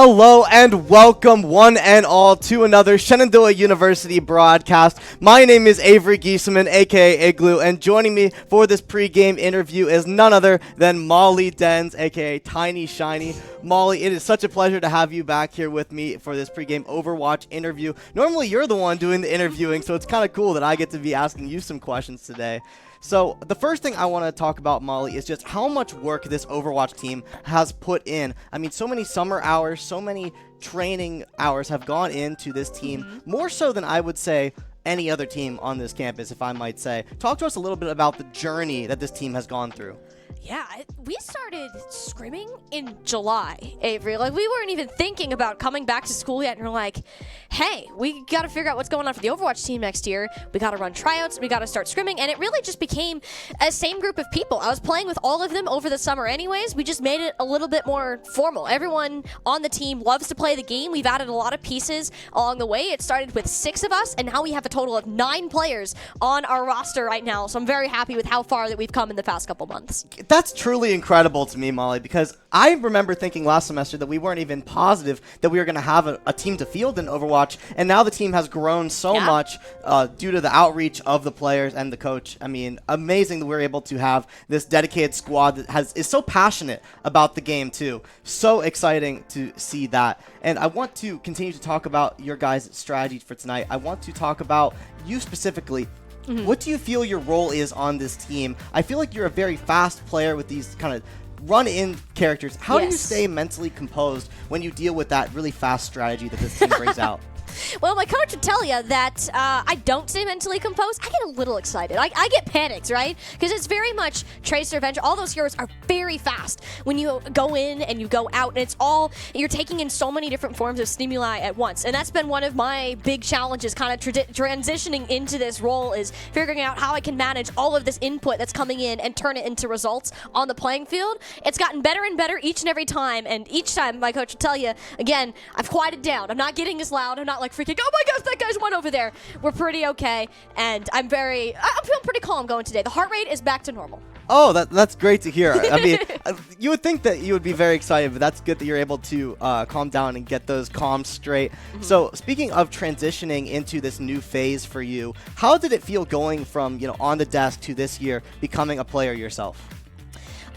Hello and welcome one and all to another Shenandoah University broadcast. My name is Avery Gieseman, aka Igloo, and joining me for this pregame interview is none other than Molly Dens, aka Tiny Shiny. Molly, it is such a pleasure to have you back here with me for this pregame Overwatch interview. Normally you're the one doing the interviewing, so it's kind of cool that I get to be asking you some questions today. So the first thing I want to talk about, Molly, is just how much work this Overwatch team has put in. I mean, so many summer hours, so many training hours have gone into this team, more so than I would say any other team on this campus, if I might say. Talk to us a little bit about the journey that this team has gone through. Yeah, we started scrimming in July, Avery. Like, we weren't even thinking about coming back to school yet, and we're like, hey, we got to figure out what's going on for the Overwatch team next year. We got to run tryouts, we got to start scrimming, and it really just became a same group of people. I was playing with all of them over the summer anyways. We just made it a little bit more formal. Everyone on the team loves to play the game. We've added a lot of pieces along the way. It started with 6 of us, and now we have a total of 9 players on our roster right now, so I'm very happy with how far that we've come in the past couple months. That's truly incredible to me, Molly, because I remember thinking last semester that we weren't even positive that we were going to have a team to field in Overwatch, and now the team has grown so much due to the outreach of the players and the coach. I mean, amazing that we're able to have this dedicated squad that is so passionate about the game, too. So exciting to see that. And I want to continue to talk about your guys' strategy for tonight. I want to talk about you specifically. What do you feel your role is on this team? I feel like you're a very fast player with these kind of run-in characters. How do you stay mentally composed when you deal with that really fast strategy that this team brings out? Well, my coach would tell you that I don't stay mentally composed. I get a little excited. I get panicked, right? Because it's very much Tracer, Avenger. All those heroes are very fast when you go in and you go out, and it's all, you're taking in so many different forms of stimuli at once. And that's been one of my big challenges kind of transitioning into this role, is figuring out how I can manage all of this input that's coming in and turn it into results on the playing field. It's gotten better and better each and every time, and each time my coach will tell you, again, I've quieted down. I'm not getting as loud. I'm not like freaking, oh my gosh, that guy's one over there. We're pretty okay, and I'm feeling pretty calm going today. The heart rate is back to normal. Oh, that's great to hear. I mean, you would think that you would be very excited, but that's good that you're able to calm down and get those comms straight. So speaking of transitioning into this new phase for you, how did it feel going from, on the desk to this year becoming a player yourself?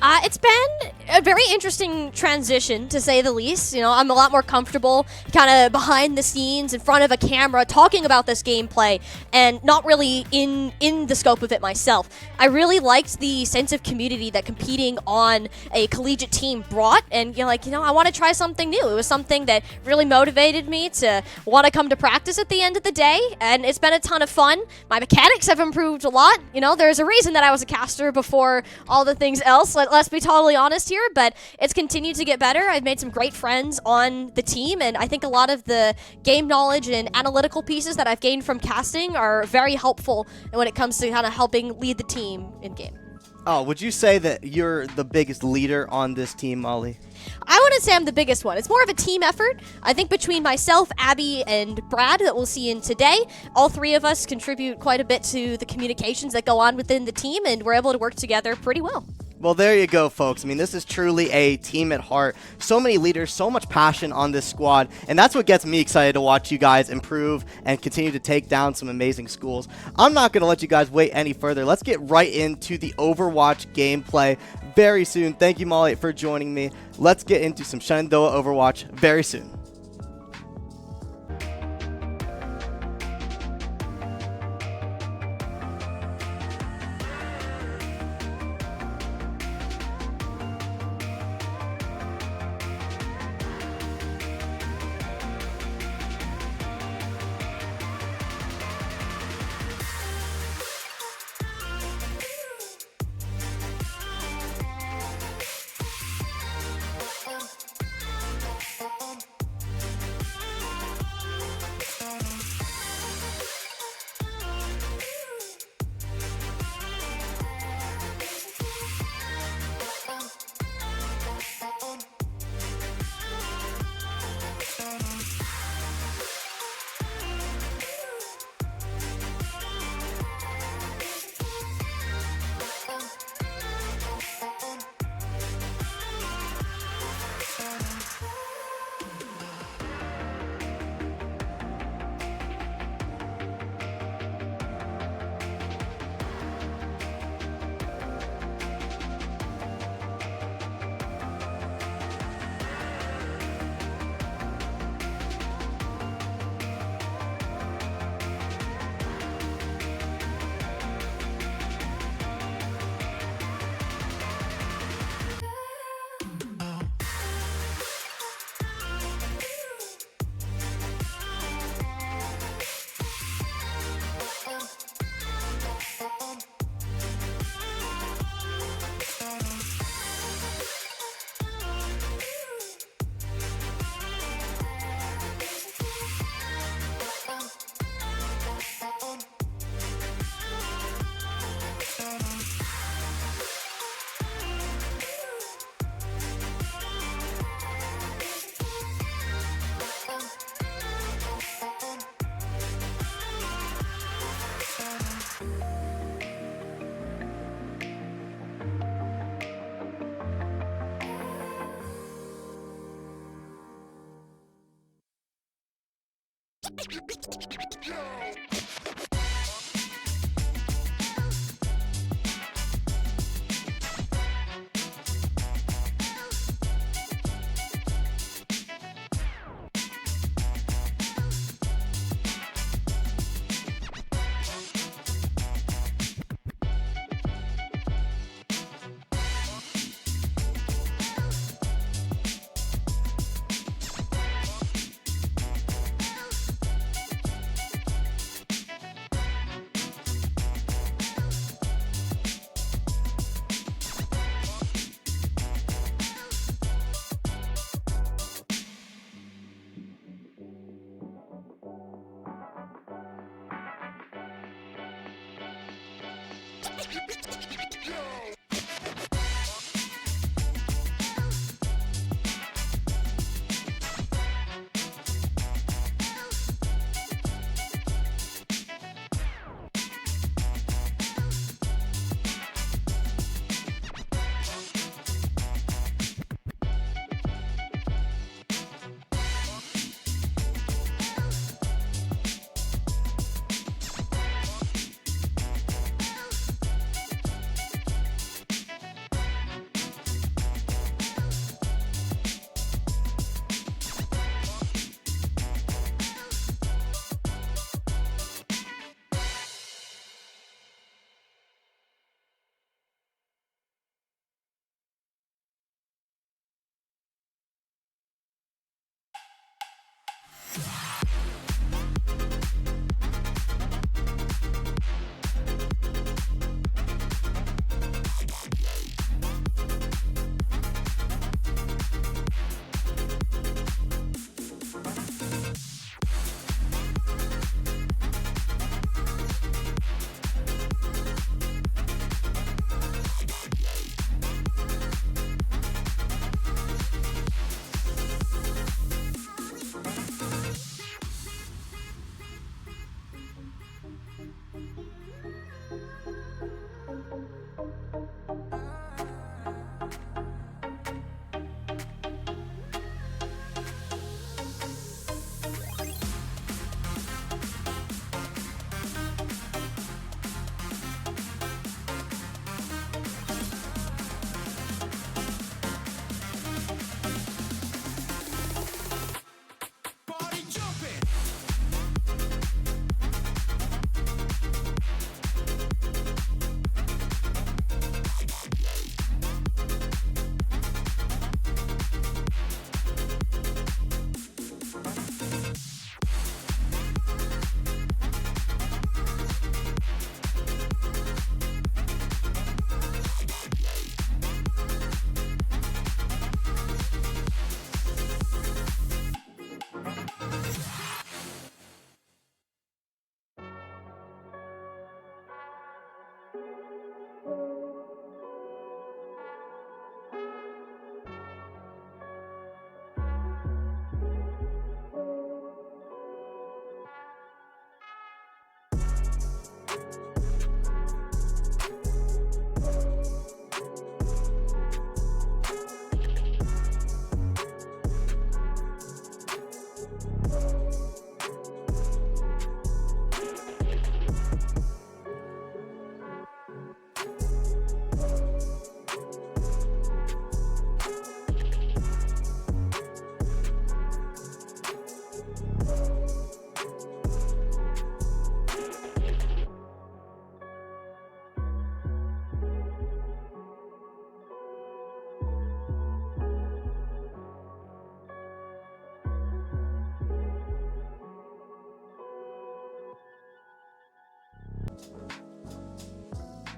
It's been a very interesting transition, to say the least. I'm a lot more comfortable kind of behind the scenes, in front of a camera, talking about this gameplay, and not really in the scope of it myself. I really liked the sense of community that competing on a collegiate team brought, and I want to try something new. It was something that really motivated me to want to come to practice at the end of the day, and it's been a ton of fun. My mechanics have improved a lot. There's a reason that I was a caster before all the things else. Let's be totally honest here, but it's continued to get better. I've made some great friends on the team, and I think a lot of the game knowledge and analytical pieces that I've gained from casting are very helpful when it comes to kind of helping lead the team in game. Oh, would you say that you're the biggest leader on this team, Molly? I wouldn't say I'm the biggest one. It's more of a team effort. I think between myself, Abby, and Brad, that we'll see in today, all 3 of us contribute quite a bit to the communications that go on within the team, and we're able to work together pretty well. Well, there you go, folks. I mean, this is truly a team at heart. So many leaders, so much passion on this squad, and that's what gets me excited to watch you guys improve and continue to take down some amazing schools. I'm not going to let you guys wait any further. Let's get right into the Overwatch gameplay very soon. Thank you, Molly, for joining me. Let's get into some Shenandoah Overwatch very soon.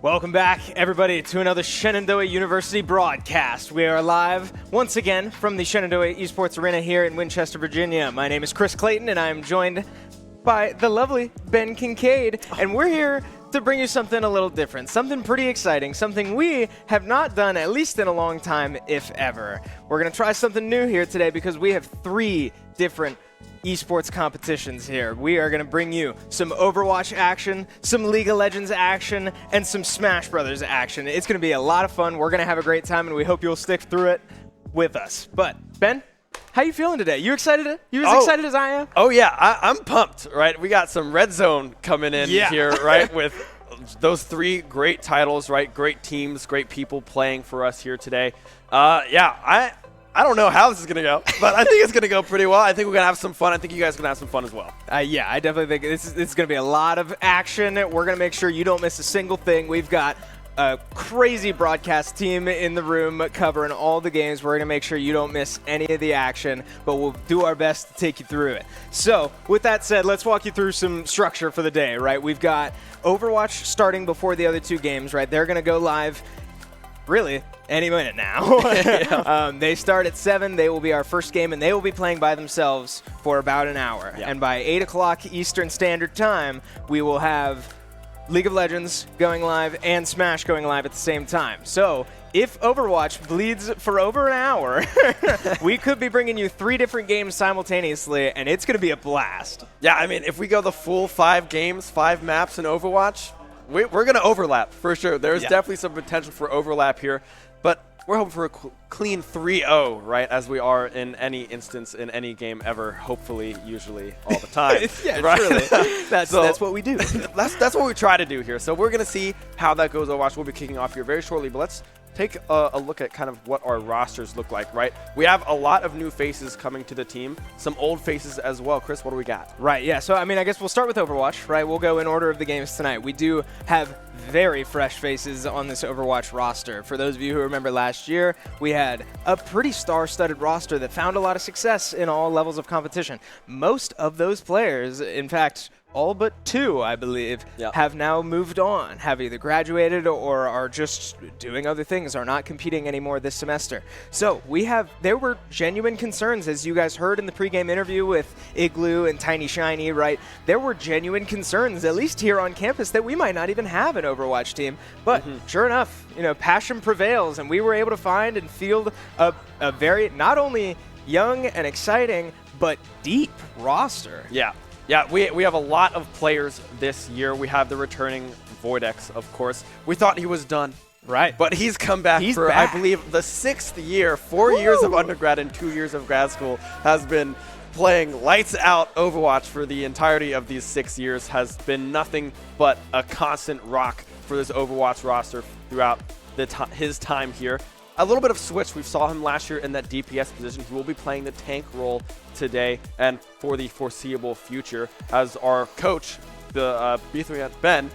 Welcome back, everybody, to another Shenandoah University broadcast. We are live once again from the Shenandoah Esports Arena here in Winchester, Virginia. My name is Chris Clayton, and I'm joined by the lovely Ben Kincaid, and we're here to bring you something a little different, something pretty exciting, something we have not done at least in a long time, if ever. We're going to try something new here today because we have 3 different esports competitions here. We are going to bring you some Overwatch action, some League of Legends action, and some Smash Bros action. It's going to be a lot of fun. We're going to have a great time, and we hope you'll stick through it with us. But, Ben, How you feeling today? You excited? You as excited as I am? Oh, yeah. I'm pumped, right? We got some red zone coming in here, right, with those 3 great titles, right? Great teams, great people playing for us here today. I don't know how this is going to go, but I think it's going to go pretty well. I think we're going to have some fun. I think you guys are going to have some fun as well. Yeah, I definitely think this is going to be a lot of action. We're going to make sure you don't miss a single thing. We've got a crazy broadcast team in the room covering all the games. We're going to make sure you don't miss any of the action, but we'll do our best to take you through it. So with that said, let's walk you through some structure for the day, right? We've got Overwatch starting before the other 2 games, right? They're going to go live really any minute now. They start at 7. They will be our first game, and they will be playing by themselves for about an hour. Yeah. And by 8 o'clock Eastern Standard Time, we will have League of Legends going live and Smash going live at the same time. So if Overwatch bleeds for over an hour, we could be bringing you 3 different games simultaneously, and it's going to be a blast. Yeah, I mean, if we go the full 5 games, 5 maps in Overwatch, we're going to overlap for sure. There's definitely some potential for overlap here, but we're hoping for a clean 3-0, right, as we are in any instance in any game ever, hopefully, usually, all the time. Yeah, right? truly. That's what we do. That's what we try to do here. So we're going to see how that goes, Overwatch. We'll be kicking off here very shortly, but let's take a look at kind of what our rosters look like, right? We have a lot of new faces coming to the team, some old faces as well. Chris, what do we got? Right, yeah. So, I mean, I guess we'll start with Overwatch, right? We'll go in order of the games tonight. We do have very fresh faces on this Overwatch roster. For those of you who remember last year, we had a pretty star-studded roster that found a lot of success in all levels of competition. Most of those players, in fact, all but 2, I believe, have now moved on, have either graduated or are just doing other things, are not competing anymore this semester. So there were genuine concerns, as you guys heard in the pregame interview with Igloo and Tiny Shiny, right? There were genuine concerns, at least here on campus, that we might not even have an Overwatch team. But sure enough, passion prevails, and we were able to find and field a very, not only young and exciting, but deep roster. Yeah, we have a lot of players this year. We have the returning Voidex, of course. We thought he was done. Right. But he's come back for, I believe, the 6th year. 4 years of undergrad and 2 years of grad school. Has been playing lights out Overwatch for the entirety of these 6 years. Has been nothing but a constant rock for this Overwatch roster throughout his time here. A little bit of switch. We saw him last year in that DPS position. He will be playing the tank role today and for the foreseeable future as our coach, the B3 Ben,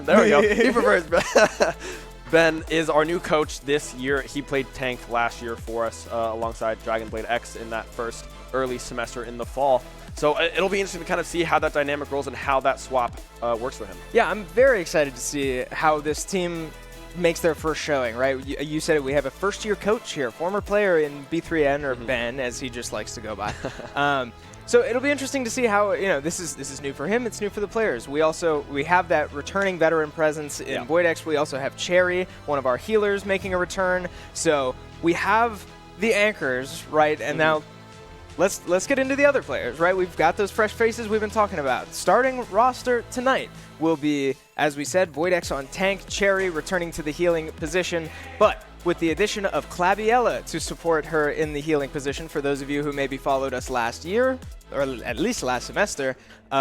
there we go. He prefers Ben. Ben is our new coach this year. He played tank last year for us alongside Dragonblade X in that first early semester in the fall. So it'll be interesting to kind of see how that dynamic rolls and how that swap works for him. Yeah, I'm very excited to see how this team makes their first showing, right? You said it, we have a first-year coach here, former player in B3N, or Ben, as he just likes to go by. So it'll be interesting to see how, this is new for him, it's new for the players. We have that returning veteran presence in Voidex. We also have Cherry, one of our healers, making a return. So we have the anchors, right? And now let's get into the other players, right? We've got those fresh faces we've been talking about. Starting roster tonight will be, as we said, Voidex on tank, Cherry returning to the healing position, but with the addition of Claviella to support her in the healing position. For those of you who maybe followed us last year, or at least last semester,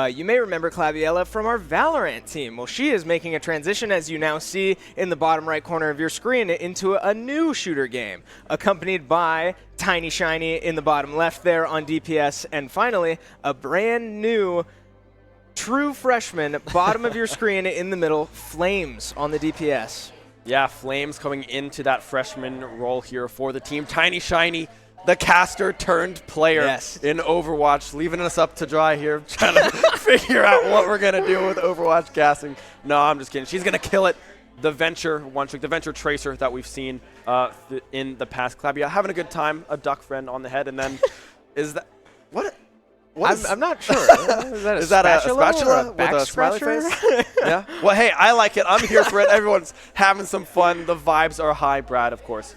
you may remember Claviella from our Valorant team. Well, she is making a transition, as you now see in the bottom right corner of your screen, into a new shooter game, accompanied by Tiny Shiny in the bottom left there on DPS, and finally, a brand new true freshman, bottom of your screen in the middle, Flames on the DPS. Yeah, Flames coming into that freshman role here for the team. Tiny Shiny, the caster turned player in Overwatch, leaving us up to dry here, trying to figure out what we're going to do with Overwatch casting. No, I'm just kidding. She's going to kill it. The Venture, the Venture Tracer that we've seen in the past. Clabia having a good time, a duck friend on the head, and then is that, what? I'm not sure. Is that a spatula with a smiley face? Yeah. Well, hey, I like it. I'm here for it. Everyone's having some fun. The vibes are high. Brad, of course.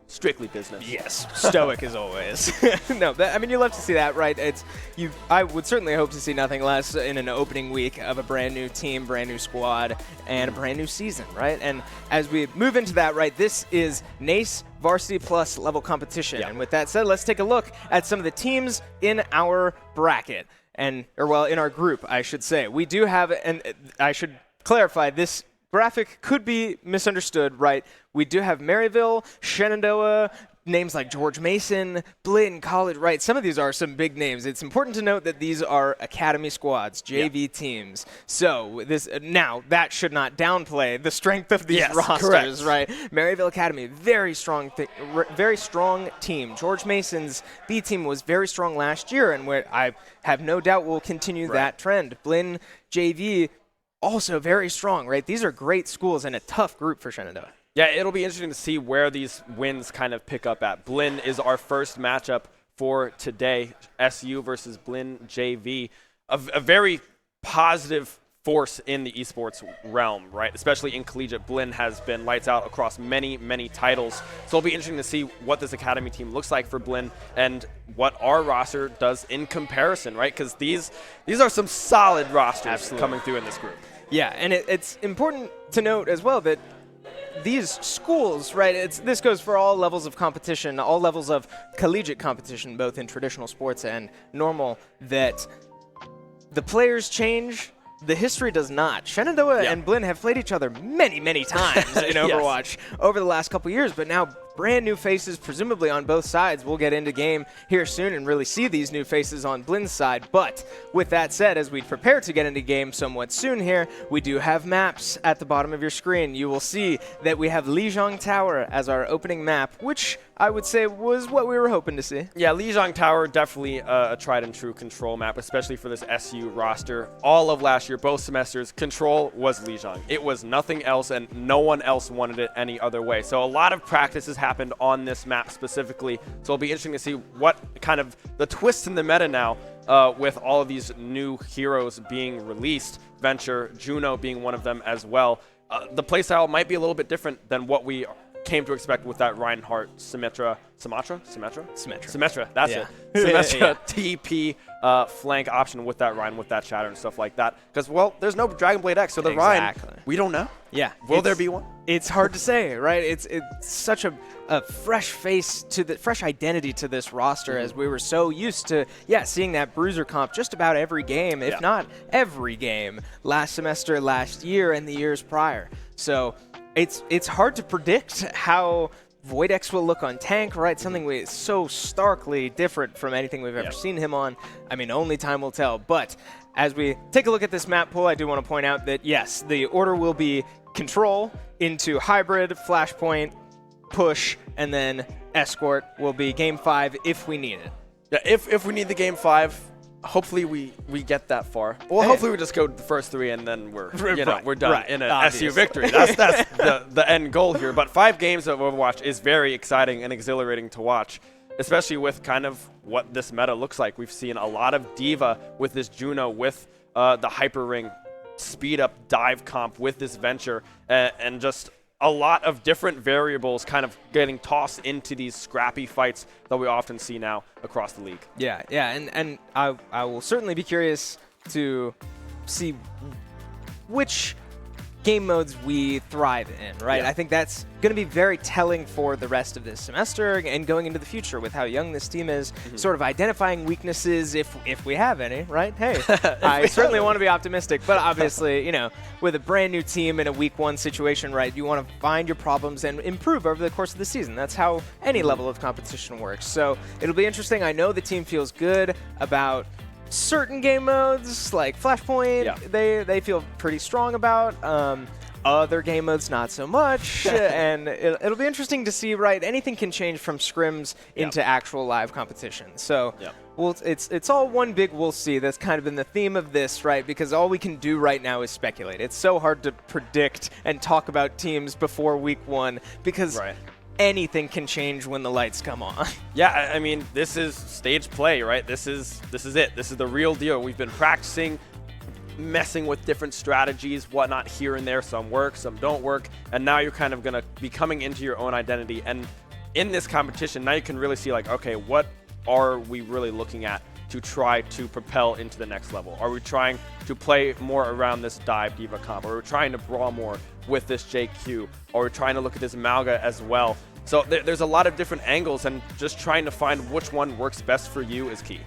strictly business. Yes, stoic as always. No, I mean, you love to see that, right? I would certainly hope to see nothing less in an opening week of a brand new team, brand new squad, and a brand new season, right? And as we move into that, right, this is NACE Varsity Plus level competition. Yeah. And with that said, let's take a look at some of the teams in our bracket. In our group, I should say. We do have, and I should clarify, this graphic could be misunderstood, right? We do have Maryville, Shenandoah, names like George Mason, Blinn College, right? Some of these are some big names. It's important to note that these are academy squads, JV teams. So now that should not downplay the strength of these rosters, right? Maryville Academy, very strong team. George Mason's B team was very strong last year, and I have no doubt will continue that trend. Blinn JV, also very strong, right? These are great schools and a tough group for Shenandoah. Yeah, it'll be interesting to see where these wins kind of pick up at. Blinn is our first matchup for today. SU versus Blinn JV. A very positive force in the esports realm, right? Especially in collegiate. Blinn has been lights out across many, many titles. So it'll be interesting to see what this academy team looks like for Blinn and what our roster does in comparison, right? Because these are some solid rosters coming through in this group. Yeah, and it's important to note as well that these schools, right, this goes for all levels of competition, all levels of collegiate competition, both in traditional sports and normal, that the players change, the history does not. Shenandoah and Blinn have played each other many, many times in Overwatch over the last couple years, but now brand new faces, presumably on both sides. We'll get into game here soon and really see these new faces on Blinn's side. But with that said, as we prepare to get into game somewhat soon here, we do have maps at the bottom of your screen. You will see that we have Lijiang Tower as our opening map, which I would say was what we were hoping to see. Yeah, Lijiang Tower, definitely a tried and true control map, especially for this SU roster. All of last year, both semesters, control was Lijiang. It was nothing else, and no one else wanted it any other way. So a lot of practices happened on this map specifically. So it'll be interesting to see what kind of the twist in the meta now with all of these new heroes being released. Venture, Juno being one of them as well. The playstyle might be a little bit different than what we came to expect with that Reinhardt Symmetra, that's it. Symmetra TP flank option with that Rein, with that Shatter and stuff like that. Because, well, there's no Dragon Blade X, so the Rein, we don't know. Yeah. Will there be one? It's hard to say, right? It's such a fresh face to the fresh identity to this roster, as we were so used to, seeing that bruiser comp just about every game, if not every game, last semester, last year, and the years prior. So it's hard to predict how Voidex will look on tank, right? Something so starkly different from anything we've ever seen him on. I mean, only time will tell. But as we take a look at this map pool, I do want to point out that, yes, the order will be control into hybrid, flashpoint, push, and then escort will be game 5 if we need it. Yeah, if we need the game 5, hopefully we get that far. Well, hopefully we just go the first 3 and then we're done in an SU victory. That's the end goal here. But 5 games of Overwatch is very exciting and exhilarating to watch, especially with kind of what this meta looks like. We've seen a lot of Diva with this Juno, with the Hyper Ring speed up dive comp with this Venture, and just a lot of different variables kind of getting tossed into these scrappy fights that we often see now across the league. Yeah, and I will certainly be curious to see which game modes we thrive in, right? I think that's going to be very telling for the rest of this semester and going into the future with how young this team is, sort of identifying weaknesses if we have any, right? Hey, I certainly want to be optimistic, but obviously, with a brand new team in a week 1 situation, right, you want to find your problems and improve over the course of the season. That's how any level of competition works. So it'll be interesting. I know the team feels good about certain game modes like Flashpoint, they feel pretty strong about. Other game modes, not so much. And it'll be interesting to see, right? Anything can change from scrims into actual live competition. So it's all one big we'll see. That's kind of been the theme of this, right? Because all we can do right now is speculate. It's so hard to predict and talk about teams before week 1 because anything can change when the lights come on. Yeah, I mean, this is stage play, right? This is it. This is the real deal. We've been practicing, messing with different strategies, whatnot here and there. Some work, some don't work. And now you're kind of going to be coming into your own identity. And in this competition, now you can really see like, okay, what are we really looking at to try to propel into the next level? Are we trying to play more around this dive diva comp? Are we trying to brawl more with this JQ? Are we trying to look at this Malga as well? So there's a lot of different angles, and just trying to find which one works best for you is key.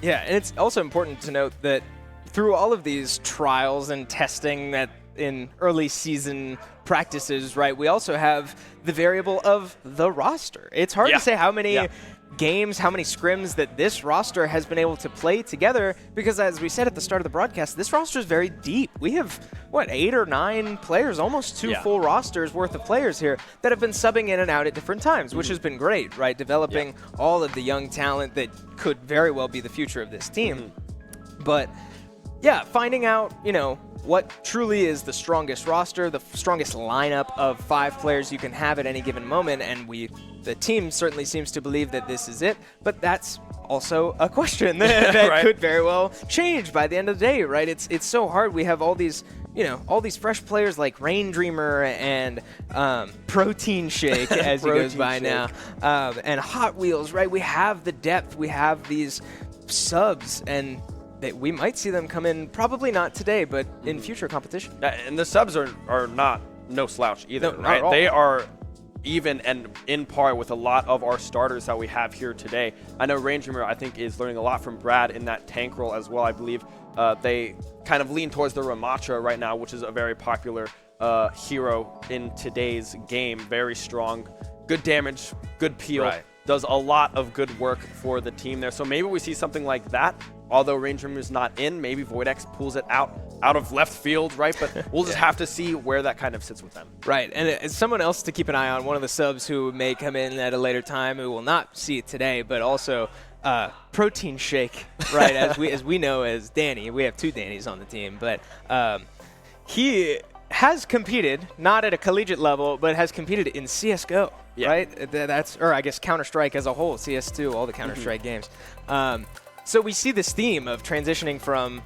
Yeah, and it's also important to note that through all of these trials and testing that in early season practices, right, we also have the variable of the roster. It's hard to say how many games, how many scrims that this roster has been able to play together, because as we said at the start of the broadcast, this roster is very deep. We have, what, 8 or 9 players, almost 2 full rosters worth of players here that have been subbing in and out at different times, which has been great, right? Developing all of the young talent that could very well be the future of this team. But yeah, finding out, you know, what truly is the strongest roster, the strongest lineup of 5 players you can have at any given moment, and the team certainly seems to believe that this is it, but that's also a question that could very well change by the end of the day, right? It's so hard. We have all these, you know, all these fresh players like Rain Dreamer and Protein Shake, as he goes by now, and Hot Wheels, right? We have the depth, we have these subs, and we might see them come in, probably not today, but in future competition. And the subs are not no slouch either, No, not right? at all. They are even and in par with a lot of our starters that we have here today. I know Rain Dreamer, I think, is learning a lot from Brad in that tank role as well. I believe they kind of lean towards the Ramatra right now, which is a very popular hero in today's game. Very strong, good damage, good peel. Does a lot of good work for the team there. So maybe we see something like that. Although Rain Dreamer is not in, maybe VoidX pulls it out of left field, right? But we'll just have to see where that kind of sits with them. Right, and it's someone else to keep an eye on, one of the subs who may come in at a later time, who will not see it today, but also Protein Shake, right? as we know as Danny. We have 2 Dannys on the team, but he has competed, not at a collegiate level, but has competed in CSGO, right? That's, or I guess Counter-Strike as a whole, CS2, all the Counter-Strike games. So we see this theme of transitioning from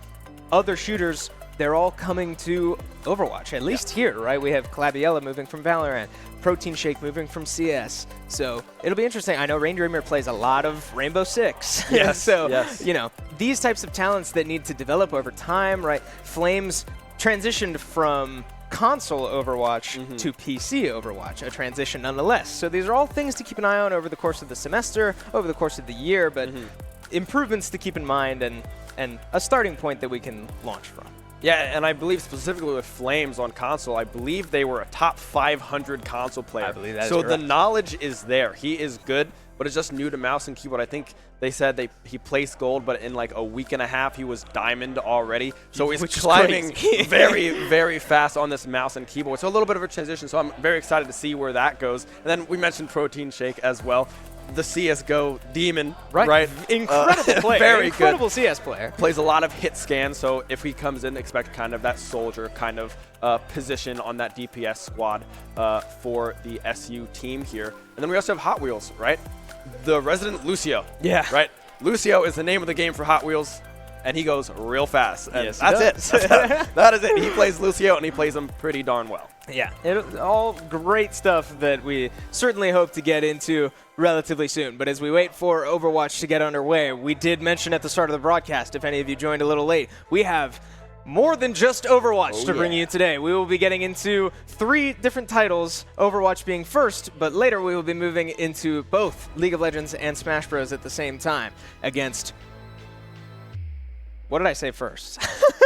other shooters. They're all coming to Overwatch, at least here, right? We have Claviella moving from Valorant, Protein Shake moving from CS. So it'll be interesting. I know Rain Dreamer plays a lot of Rainbow Six. So, you know, these types of talents that need to develop over time, right? Flames transitioned from console Overwatch to PC Overwatch, a transition nonetheless. So these are all things to keep an eye on over the course of the semester, over the course of the year, but improvements to keep in mind and a starting point that we can launch from. Yeah, and I believe specifically with Flames on console, I believe they were a top 500 console player. I believe that is so correct. The knowledge is there. He is good, but it's just new to mouse and keyboard. I think they said he placed gold, but in like a week and a half, he was diamond already. So he's climbing very, very fast on this mouse and keyboard. So a little bit of a transition. So I'm very excited to see where that goes. And then we mentioned Protein Shake as well. The CSGO demon, right? Incredible player. Very incredible good. CS player. Plays a lot of hit scans, so if he comes in, expect kind of that soldier kind of position on that DPS squad for the SU team here. And then we also have Hot Wheels, right? The resident Lucio. Yeah. Right? Lucio is the name of the game for Hot Wheels, and he goes real fast. And Yes, that's it. That is it. He plays Lucio, and he plays him pretty darn well. Yeah, all great stuff that we certainly hope to get into relatively soon. But as we wait for Overwatch to get underway, we did mention at the start of the broadcast, if any of you joined a little late, we have more than just Overwatch to bring you today. We will be getting into 3 different titles, Overwatch being first, but later we will be moving into both League of Legends and Smash Bros. At the same time against... What did I say first?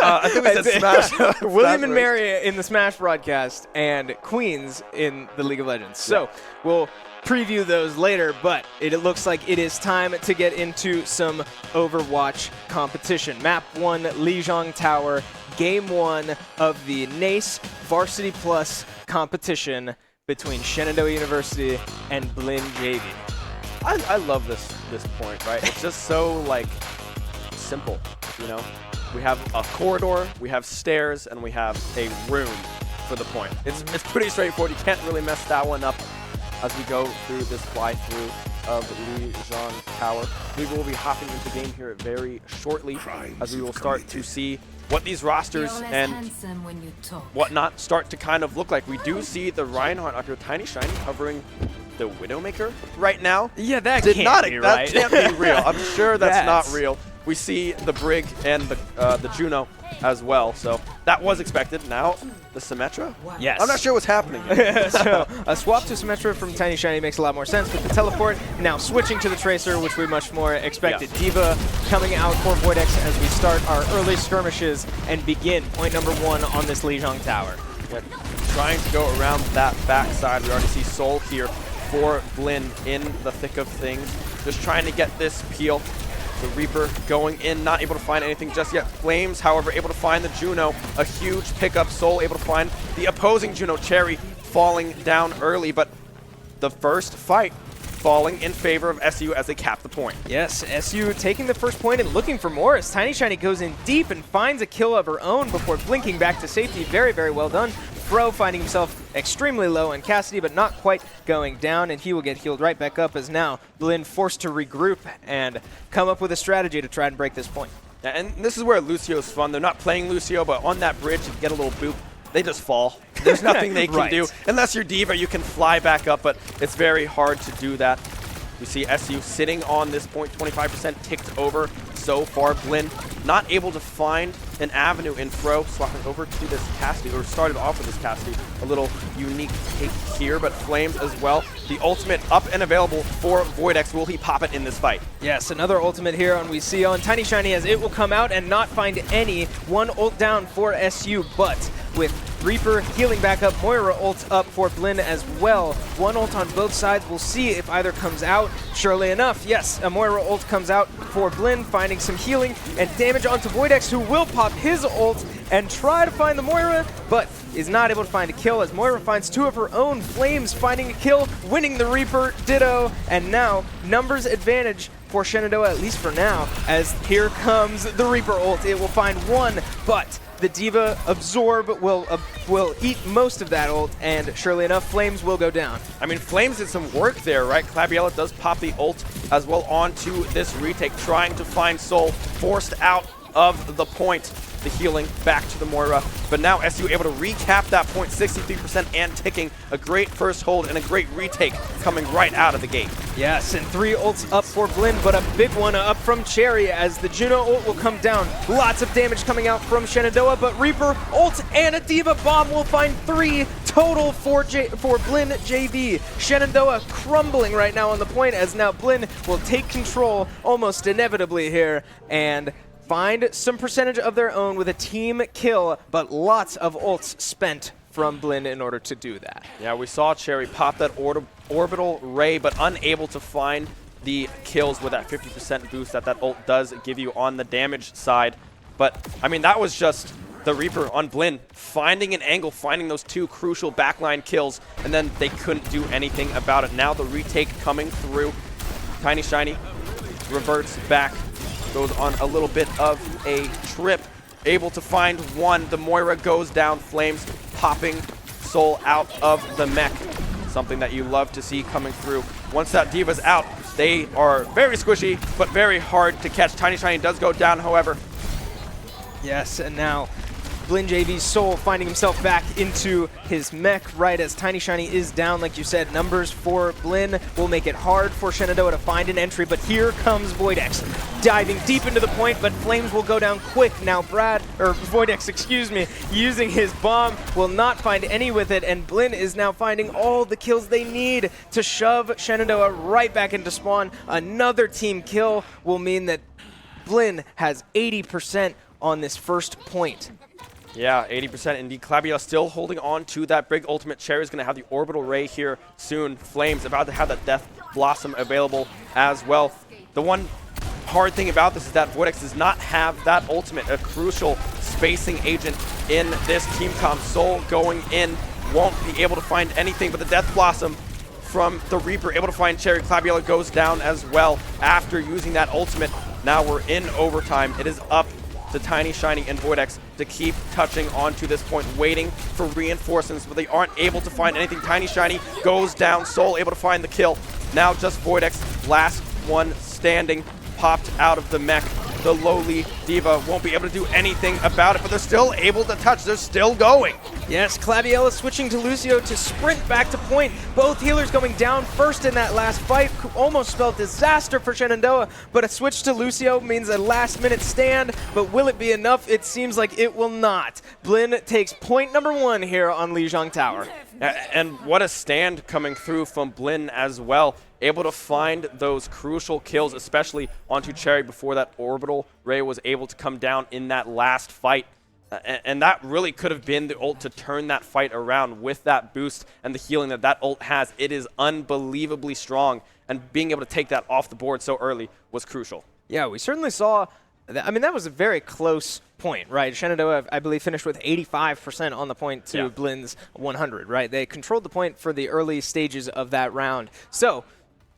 I think we said Smash. William and Mary in the Smash broadcast and Queens in the League of Legends. So we'll preview those later, but it looks like it is time to get into some Overwatch competition. Map 1, Lijiang Tower, Game 1 of the NACE Varsity Plus competition between Shenandoah University and Blinn JV. I love this point, right? It's just so, like, simple, you know? We have a corridor, we have stairs, and we have a room for the point. It's pretty straightforward. You can't really mess that one up as we go through this fly-through of Lijiang Tower. We will be hopping into the game here very shortly as we will start to see what these rosters and whatnot start to kind of look like. We do see the Reinhardt up here, Tiny Shiny, hovering the Widowmaker right now. Yeah, that Did can't not, be that right. can't be real. I'm sure that's not That's- real. We see the Brig and the Juno as well, so that was expected. Now the Symmetra? Yes. I'm not sure what's happening here. So a swap to Symmetra from Tiny Shiny makes a lot more sense with the teleport. Now switching to the Tracer, which we much more expected. Yeah. Diva coming out for Voidex as we start our early skirmishes and begin point number 1 on this Lijiang Tower. Yeah, trying to go around that backside. We already see Soul here for Blinn in the thick of things. Just trying to get this peel. The Reaper going in, not able to find anything just yet. Flames, however, able to find the Juno. A huge pickup. Soul able to find the opposing Juno. Cherry falling down early, but the first fight falling in favor of SU as they cap the point. Yes, SU taking the first point and looking for more as Tiny Shiny goes in deep and finds a kill of her own before blinking back to safety. Very, very well done. Fro finding himself extremely low on Cassidy, but not quite going down, and he will get healed right back up as now Blinn forced to regroup and come up with a strategy to try and break this point. Yeah, and this is where Lucio's fun. They're not playing Lucio, but on that bridge, you get a little boop. They just fall. There's nothing they can Right. do. Unless you're Diva, you can fly back up, but it's very hard to do that. We see SU sitting on this point, 25% ticked over so far. Blinn not able to find an avenue in Fro, swapping over to this Cassidy, or started off with this Cassidy. A little unique take here, but Flames as well. The ultimate up and available for Voidex. Will he pop it in this fight? Yes, another ultimate here on we see on Tiny Shiny as it will come out and not find any. One ult down for SU, but with Reaper healing back up, Moira ult up for Blinn as well. One ult on both sides. We'll see if either comes out. Surely enough, yes, a Moira ult comes out for Blinn, finding some healing and damage onto Voidex, who will pop his ult and try to find the Moira, but is not able to find a kill as Moira finds 2 of her own. Flames finding a kill, winning the Reaper, ditto, and now numbers advantage for Shenandoah, at least for now, as here comes the Reaper ult. It will find 1, but the Diva Absorb will eat most of that ult, and surely enough, Flames will go down. I mean, Flames did some work there, right? Clabiella does pop the ult as well onto this retake, trying to find Soul, forced out of the point. The healing back to the Moira, but now SU able to recap that point, 63% and ticking. A great first hold and a great retake coming right out of the gate. Yes, and 3 ults up for Blinn, but a big one up from Cherry as the Juno ult will come down. Lots of damage coming out from Shenandoah, but Reaper ult and a Diva bomb will find 3 total for Blinn JV. Shenandoah crumbling right now on the point as now Blinn will take control almost inevitably here and find some percentage of their own with a team kill, but lots of ults spent from Blinn in order to do that. Yeah, we saw Cherry pop that orbital ray, but unable to find the kills with that 50% boost that ult does give you on the damage side. But, I mean, that was just the Reaper on Blinn, finding an angle, finding those 2 crucial backline kills, and then they couldn't do anything about it. Now the retake coming through. Tiny Shiny reverts back. Goes on a little bit of a trip, able to find 1. The Moira goes down, Flames popping Soul out of the mech. Something that you love to see coming through. Once that Diva's out, they are very squishy, but very hard to catch. Tiny Shiny does go down, however. Yes, and now Blinn JV's Soul finding himself back into his mech right as Tiny Shiny is down, like you said. Numbers for Blinn will make it hard for Shenandoah to find an entry, but here comes Voidex diving deep into the point, but Flames will go down quick. Now Voidex, excuse me, using his bomb will not find any with it, and Blinn is now finding all the kills they need to shove Shenandoah right back into spawn. Another team kill will mean that Blinn has 80% on this first point. Yeah, 80% indeed. Clabiella still holding on to that big ultimate. Cherry's going to have the orbital ray here soon. Flames about to have that Death Blossom available as well. The one hard thing about this is that Voidex does not have that ultimate, a crucial spacing agent in this team comp. Soul going in, won't be able to find anything but the Death Blossom from the Reaper, able to find Cherry. Clabiella goes down as well after using that ultimate. Now we're in overtime. It is up to Tiny Shiny and Voidex to keep touching onto this point, waiting for reinforcements, but they aren't able to find anything. Tiny Shiny goes down, Soul able to find the kill. Now just Voidex, last one standing, popped out of the mech. The lowly Diva won't be able to do anything about it, but they're still able to touch. They're still going. Yes, Claviella switching to Lucio to sprint back to point. Both healers going down first in that last fight. Almost spelled disaster for Shenandoah, but a switch to Lucio means a last-minute stand. But will it be enough? It seems like it will not. Blinn takes point number 1 here on Lijiang Tower. And what a stand coming through from Blinn as well. Able to find those crucial kills, especially onto Cherry before that orbital ray was able to come down in that last fight. And that really could have been the ult to turn that fight around with that boost and the healing that that ult has. It is unbelievably strong, and being able to take that off the board so early was crucial. Yeah, we certainly saw, I mean, that was a very close point, right? Shenandoah, I believe, finished with 85% on the point to Blinn's 100, right? They controlled the point for the early stages of that round. So,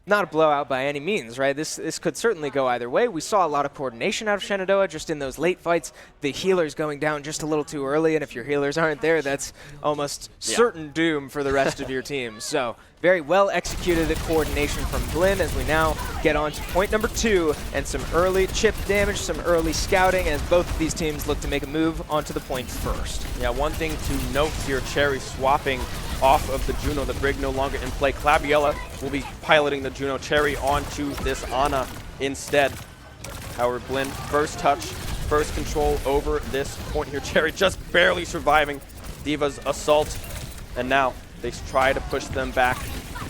not a blowout by any means, right? This could certainly go either way. We saw a lot of coordination out of Shenandoah just in those late fights. The healers going down just a little too early, and if your healers aren't there, that's almost certain doom for the rest of your team. So very well executed coordination from Blinn as we now get on to point number 2 and some early chip damage, some early scouting as both of these teams look to make a move onto the point first. Yeah, one thing to note here, Cherry swapping off of the Juno, the Brig no longer in play. Claviella will be piloting the Juno. Cherry onto this Ana instead. However, Blinn, first touch, first control over this point here. Cherry just barely surviving D.Va's assault. And now they try to push them back.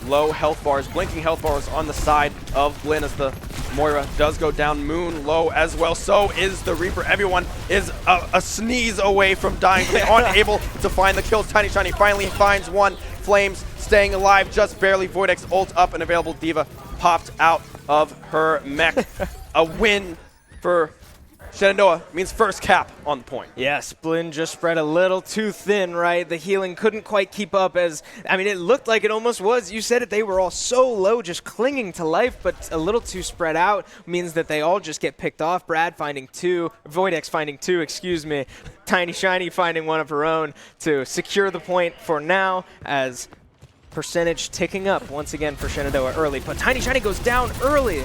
Low health bars, blinking health bars on the side of Blinn as the Moira does go down. Moon low as well. So is the Reaper. Everyone is a sneeze away from dying. They aren't able to find the kills. Tiny Shiny finally finds one. Flames staying alive just barely. Voidex ult up and available. D.Va popped out of her mech. A win for Shenandoah means first cap on the point. Yes, Blinn just spread a little too thin, right? The healing couldn't quite keep up as, I mean, it looked like it almost was. You said it, they were all so low, just clinging to life, but a little too spread out means that they all just get picked off. Brad finding 2, Voidex finding 2, excuse me. Tiny Shiny finding one of her own to secure the point for now as percentage ticking up once again for Shenandoah early. But Tiny Shiny goes down early.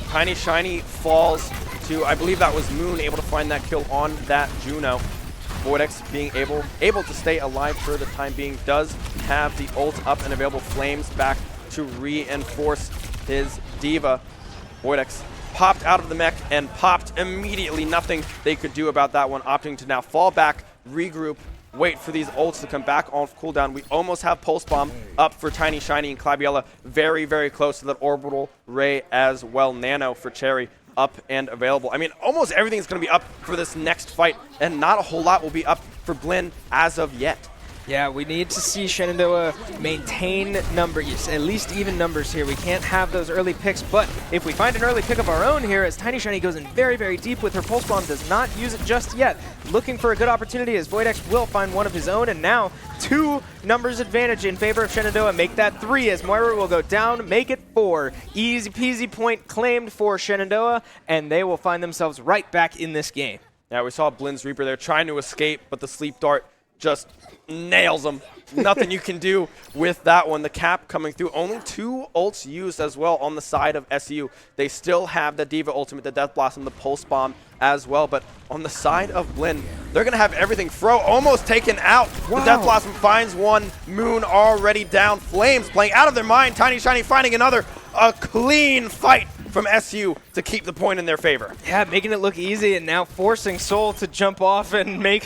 Tiny Shiny falls to, I believe that was Moon, able to find that kill on that Juno. Voidex being able to stay alive for the time being, does have the ult up and available. Flames back to reinforce his D.Va. Voidex popped out of the mech and popped immediately. Nothing they could do about that one, opting to now fall back, regroup, wait for these ults to come back off cooldown. We almost have Pulse Bomb up for Tiny Shiny and Claviella. Very, very close to that orbital ray as well. Nano for Cherry up and available. I mean, almost everything is going to be up for this next fight, and not a whole lot will be up for Blinn as of yet. Yeah, we need to see Shenandoah maintain numbers, at least even numbers here. We can't have those early picks, but if we find an early pick of our own here, as Tiny Shiny goes in very, very deep with her Pulse Bomb, does not use it just yet. Looking for a good opportunity as Voidex will find one of his own, and now 2 numbers advantage in favor of Shenandoah. Make that 3 as Moira will go down, make it 4. Easy peasy point claimed for Shenandoah, and they will find themselves right back in this game. Yeah, we saw Blinn's Reaper there trying to escape, but the Sleep Dart just nails him. Nothing you can do with that one. The cap coming through. Only 2 ults used as well on the side of SU. They still have the D.Va ultimate, the Death Blossom, the Pulse Bomb as well. But on the side of Blinn, they're going to have everything. Fro almost taken out. Wow. The Death Blossom finds one. Moon already down. Flames playing out of their mind. Tiny Shiny finding another. A clean fight from SU to keep the point in their favor. Yeah, making it look easy and now forcing Soul to jump off and make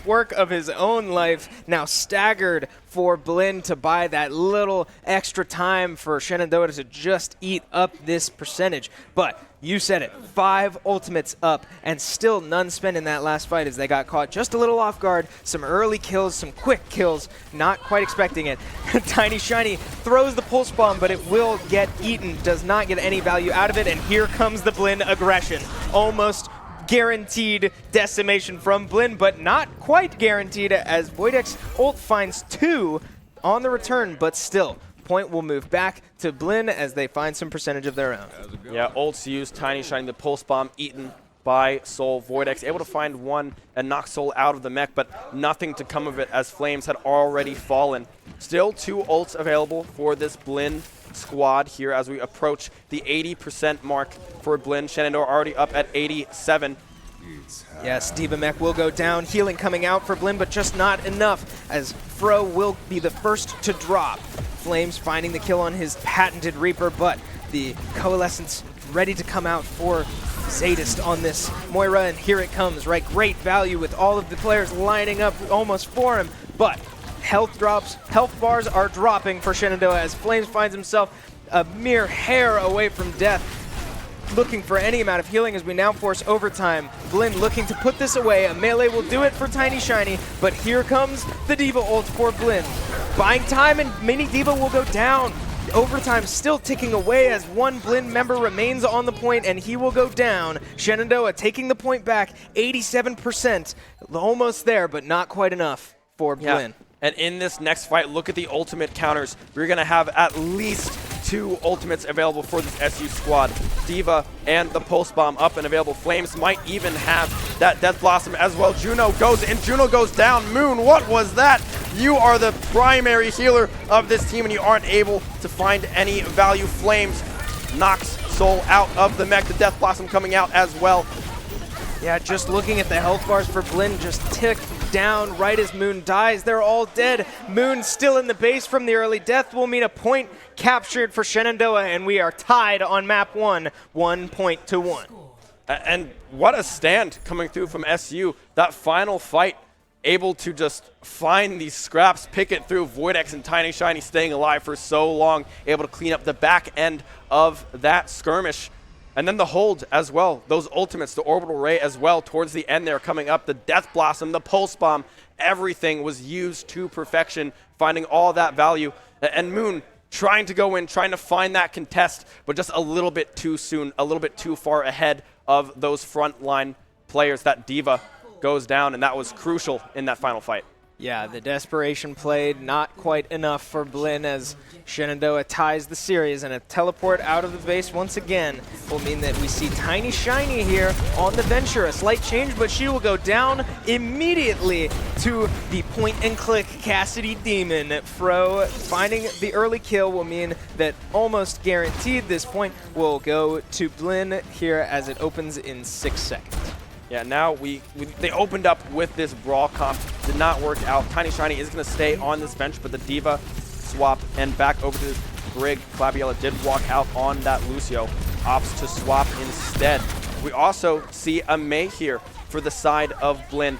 work of his own life. Now staggered for Blinn to buy that little extra time for Shenandoah to just eat up this percentage. But you said it, 5 ultimates up and still none spent in that last fight as they got caught just a little off guard. Some early kills, some quick kills, not quite expecting it. Tiny Shiny throws the Pulse Bomb, but it will get eaten, does not get any value out of it, and here comes the Blinn aggression. Almost guaranteed decimation from Blinn, but not quite guaranteed as Voidex ult finds 2 on the return, but still. Point will move back to Blinn as they find some percentage of their own. Yeah, ults used, Tiny Shiny, the Pulse Bomb eaten by Soul. Voidex able to find one and knock Soul out of the mech, but nothing to come of it as Flames had already fallen. Still 2 ults available for this Blinn squad here as we approach the 80% mark for Blinn. Shenandoah already up at 87. Yes, Diva Mech will go down. Healing coming out for Blinn, but just not enough, as Fro will be the first to drop. Flames finding the kill on his patented Reaper, but the Coalescence ready to come out for Zadist on this Moira, and here it comes, right? Great value with all of the players lining up almost for him, but health bars are dropping for Shenandoah as Flames finds himself a mere hair away from death, looking for any amount of healing as we now force overtime. Blinn looking to put this away. A melee will do it for Tiny Shiny, but here comes the Diva ult for Blinn. Buying time, and Mini Diva will go down. Overtime still ticking away as one Blinn member remains on the point, and he will go down. Shenandoah taking the point back, 87%. Almost there, but not quite enough for Blinn. And in this next fight, look at the ultimate counters. We're going to have at least 2 ultimates available for this SU squad. Diva and the Pulse Bomb up and available. Flames might even have that Death Blossom as well. Juno goes in, Juno goes down. Moon, what was that? You are the primary healer of this team and you aren't able to find any value. Flames knocks Soul out of the mech. The Death Blossom coming out as well. Yeah, just looking at the health bars for Blinn, just tick down right as Moon dies. They're all dead. Moon still in the base from the early death will mean a point captured for Shenandoah, and we are tied on map 1, 1 point to 1. And what a stand coming through from SU. That final fight, able to just find these scraps, pick it through. Voidex and Tiny Shiny staying alive for so long, able to clean up the back end of that skirmish. And then the hold as well, those ultimates, the Orbital Ray as well towards the end there coming up, the Death Blossom, the Pulse Bomb, everything was used to perfection, finding all that value. And Moon trying to go in, trying to find that contest, but just a little bit too soon, a little bit too far ahead of those frontline players. That Diva goes down, and that was crucial in that final fight. Yeah, the desperation played not quite enough for Blinn as Shenandoah ties the series, and a teleport out of the base once again will mean that we see Tiny Shiny here on the Venture. A slight change, but she will go down immediately to the point-and-click Cassidy Demon. Fro finding the early kill will mean that almost guaranteed this point will go to Blinn here as it opens in 6 seconds. Yeah, now they opened up with this Brawl comp. Did not work out. Tiny Shiny is going to stay on this bench, but the Diva swap and back over to this Brig. Flabiella did walk out on that Lucio. Opts to swap instead. We also see a Mei here for the side of Blinn.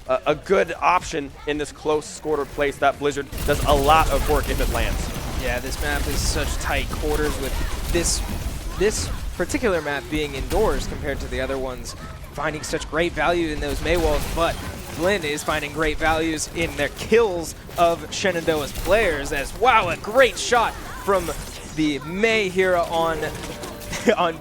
A good option in this close scored place. That Blizzard does a lot of work if it lands. Yeah, this map is such tight quarters with this particular map being indoors compared to the other ones. Finding such great value in those Mei walls, but Blinn is finding great values in their kills of Shenandoah's players as, wow, a great shot from the Mei here on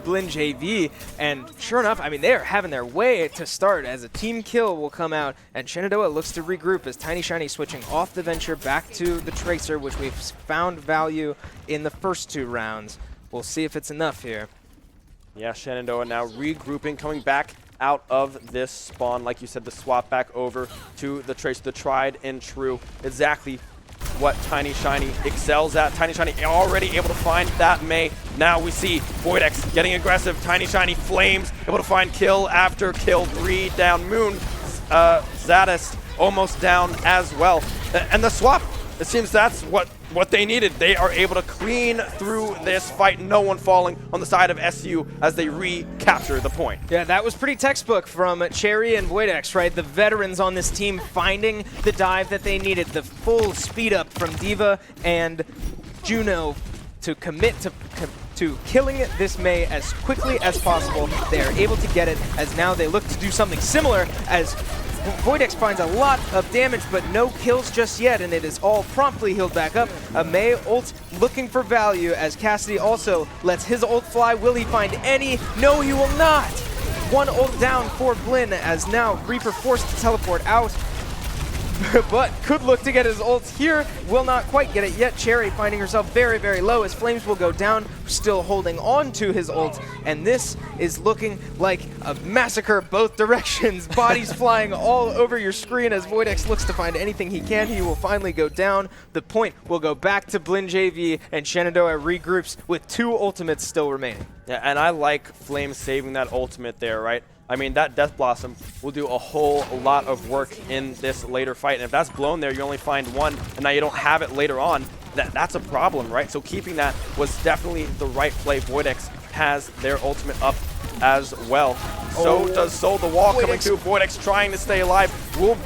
Blinn JV, and sure enough, I mean, they're having their way to start as a team kill will come out, and Shenandoah looks to regroup as Tiny Shiny switching off the Venture back to the Tracer, which we've found value in the first 2 rounds. We'll see if it's enough here. Yeah, Shenandoah now regrouping, coming back out of this spawn. Like you said, the swap back over to the Tracer, the tried and true. Exactly what Tiny Shiny excels at. Tiny Shiny already able to find that Mei. Now we see Voidex getting aggressive. Tiny Shiny Flames able to find kill after kill. 3 down. Moon, Zadist almost down as well. And the swap, it seems that's what they needed. They are able to clean through this fight. No one falling on the side of SU as they recapture the point. Yeah, that was pretty textbook from Cherry and Voidex, right? The veterans on this team finding the dive that they needed. The full speed up from Diva and Juno to commit to killing this Mei as quickly as possible. They are able to get it as now they look to do something similar as Voidex finds a lot of damage, but no kills just yet, and it is all promptly healed back up. A Mei ult looking for value as Cassidy also lets his ult fly. Will he find any? No, he will not. 1 ult down for Blinn as now Reaper forced to teleport out. But could look to get his ult here. Will not quite get it yet. Cherry finding herself very, very low as Flames will go down, still holding on to his ult. And this is looking like a massacre both directions. Bodies flying all over your screen as Voidex looks to find anything he can. He will finally go down. The point will go back to Blinn JV, and Shenandoah regroups with 2 ultimates still remaining. Yeah, and I like Flames saving that ultimate there, right? I mean, that Death Blossom will do a whole lot of work in this later fight. And if that's blown there, you only find one, and now you don't have it later on. That's a problem, right? So keeping that was definitely the right play. Voidex has their ultimate up as well. So does Soul. The wall coming through. Voidex trying to stay alive. Will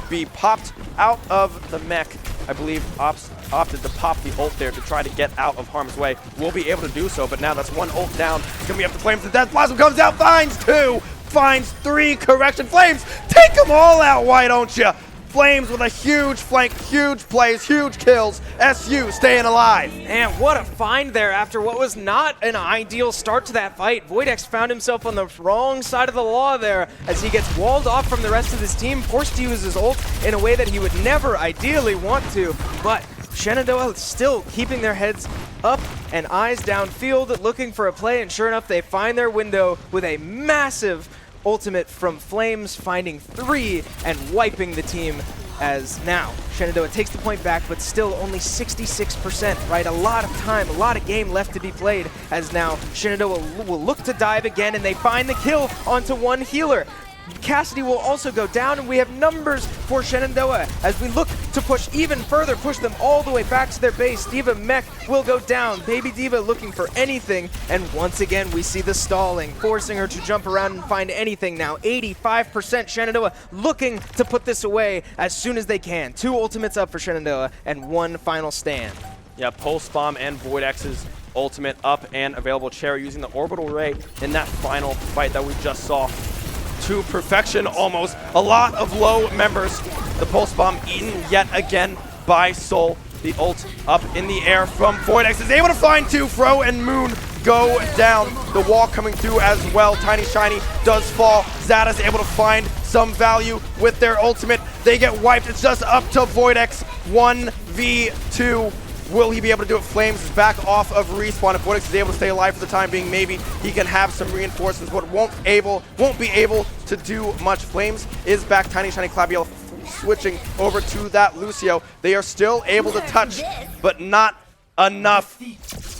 be popped out of the mech. I believe opted to pop the ult there to try to get out of harm's way. Will be able to do so, but now that's one ult down. It's gonna be up to Flames. The Death Blossom comes out, finds 2, finds 3. Correction. Flames, take them all out, why don't you? Flames with a huge flank, huge plays, huge kills. SU staying alive. And what a find there after what was not an ideal start to that fight. Voidex found himself on the wrong side of the law there as he gets walled off from the rest of his team, forced to use his ult in a way that he would never ideally want to. But Shenandoah still keeping their heads up and eyes downfield, looking for a play, and sure enough, they find their window with a massive ultimate from Flames, finding 3 and wiping the team. As now Shenandoah takes the point back, but still only 66%, right? A lot of time, a lot of game left to be played, as now Shenandoah will look to dive again, and they find the kill onto one healer. Cassidy will also go down, and we have numbers for Shenandoah as we look to push even further, push them all the way back to their base. D.Va Mech will go down. Baby D.Va looking for anything, and once again we see the stalling, forcing her to jump around and find anything now. 85% Shenandoah looking to put this away as soon as they can. 2 ultimates up for Shenandoah and 1 final stand. Yeah, Pulse Bomb and Voidex's ultimate up and available. Cherry using the Orbital Ray in that final fight that we just saw. To perfection almost. A lot of low members. The Pulse Bomb eaten yet again by Soul. The ult up in the air from Voidex is able to find 2. Fro and Moon go down. The wall coming through as well. Tiny Shiny does fall. Zada's able to find some value with their ultimate. They get wiped. It's just up to Voidex. 1v2. Will he be able to do it? Flames is back off of respawn. If Voidex is able to stay alive for the time being, maybe he can have some reinforcements, but won't be able to do much. Flames is back. Tiny Shiny Claviel switching over to that Lucio. They are still able to touch, but not enough.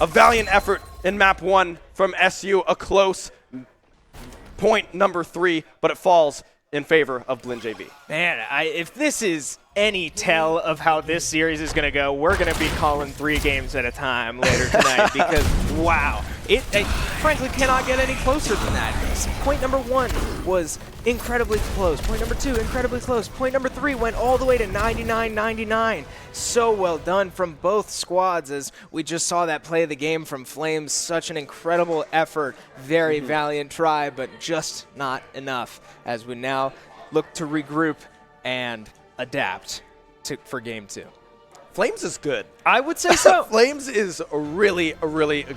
A valiant effort in map 1 from SU. A close point number 3, but it falls in favor of Blinn JV. Man, if this is any tell of how this series is going to go, we're going to be calling 3 games at a time later tonight because, wow, it frankly cannot get any closer than that. Point number 1 was incredibly close. Point number 2, incredibly close. Point number 3 went all the way to 99-99. So well done from both squads as we just saw that play of the game from Flames. Such an incredible effort. Very valiant try, but just not enough as we now look to regroup and adapt for game 2. Flames is good. I would say so. Flames is really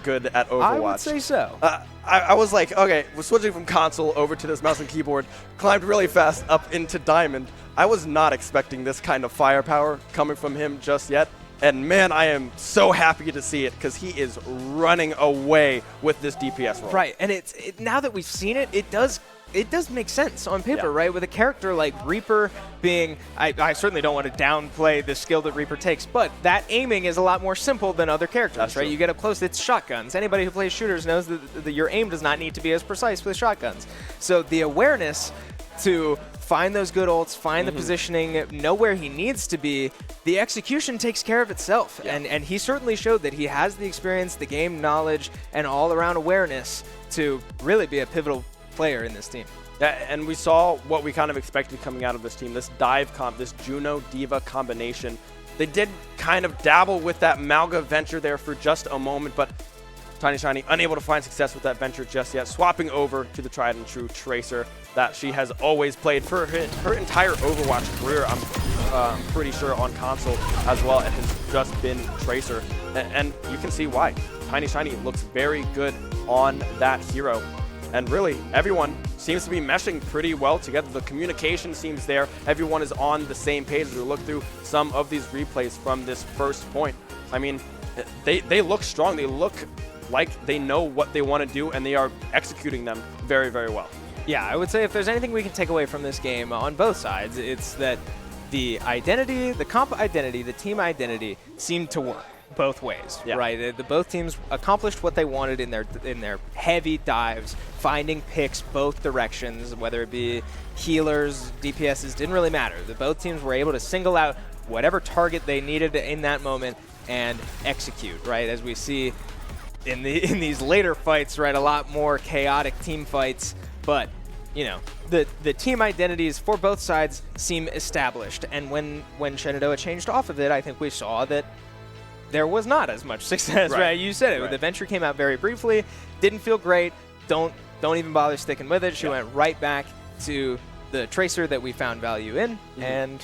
good at Overwatch. I would say so. I was like, okay, we're switching from console over to this mouse and keyboard, climbed really fast up into Diamond. I was not expecting this kind of firepower coming from him just yet. And man, I am so happy to see it because he is running away with this DPS role. Right, and now that we've seen it, it does make sense on paper, right? With a character like Reaper being, I certainly don't want to downplay the skill that Reaper takes, but that aiming is a lot more simple than other characters, That's right? true. You get up close, it's shotguns. Anybody who plays shooters knows that your aim does not need to be as precise with shotguns. So the awareness to find those good ults, find the positioning, know where he needs to be, the execution takes care of itself. Yeah. And he certainly showed that he has the experience, the game knowledge, and all-around awareness to really be a pivotal player in this team. Yeah, and we saw what we kind of expected coming out of this team, this dive comp, this Juno D.Va combination. They did kind of dabble with that Malga venture there for just a moment, but Tiny Shiny unable to find success with that venture just yet, swapping over to the tried and true Tracer that she has always played for her entire Overwatch career. I'm pretty sure on console as well. It has just been Tracer, and you can see why. Tiny Shiny looks very good on that hero. And really, everyone seems to be meshing pretty well together. The communication seems there. Everyone is on the same page as we look through some of these replays from this first point. I mean, they look strong. They look like they know what they want to do, and they are executing them very, very well. Yeah, I would say if there's anything we can take away from this game on both sides, it's that the identity, the comp identity, the team identity seemed to work both ways, right? Both teams accomplished what they wanted in their heavy dives, finding picks both directions, whether it be healers, DPSs, didn't really matter. Both teams were able to single out whatever target they needed in that moment and execute, right? As we see in these later fights, right, a lot more chaotic team fights, but you know, the team identities for both sides seem established. And when Shenandoah changed off of it, I think we saw that there was not as much success, right? You said it. Right. The venture came out very briefly, didn't feel great. Don't even bother sticking with it. She went right back to the tracer that we found value in, and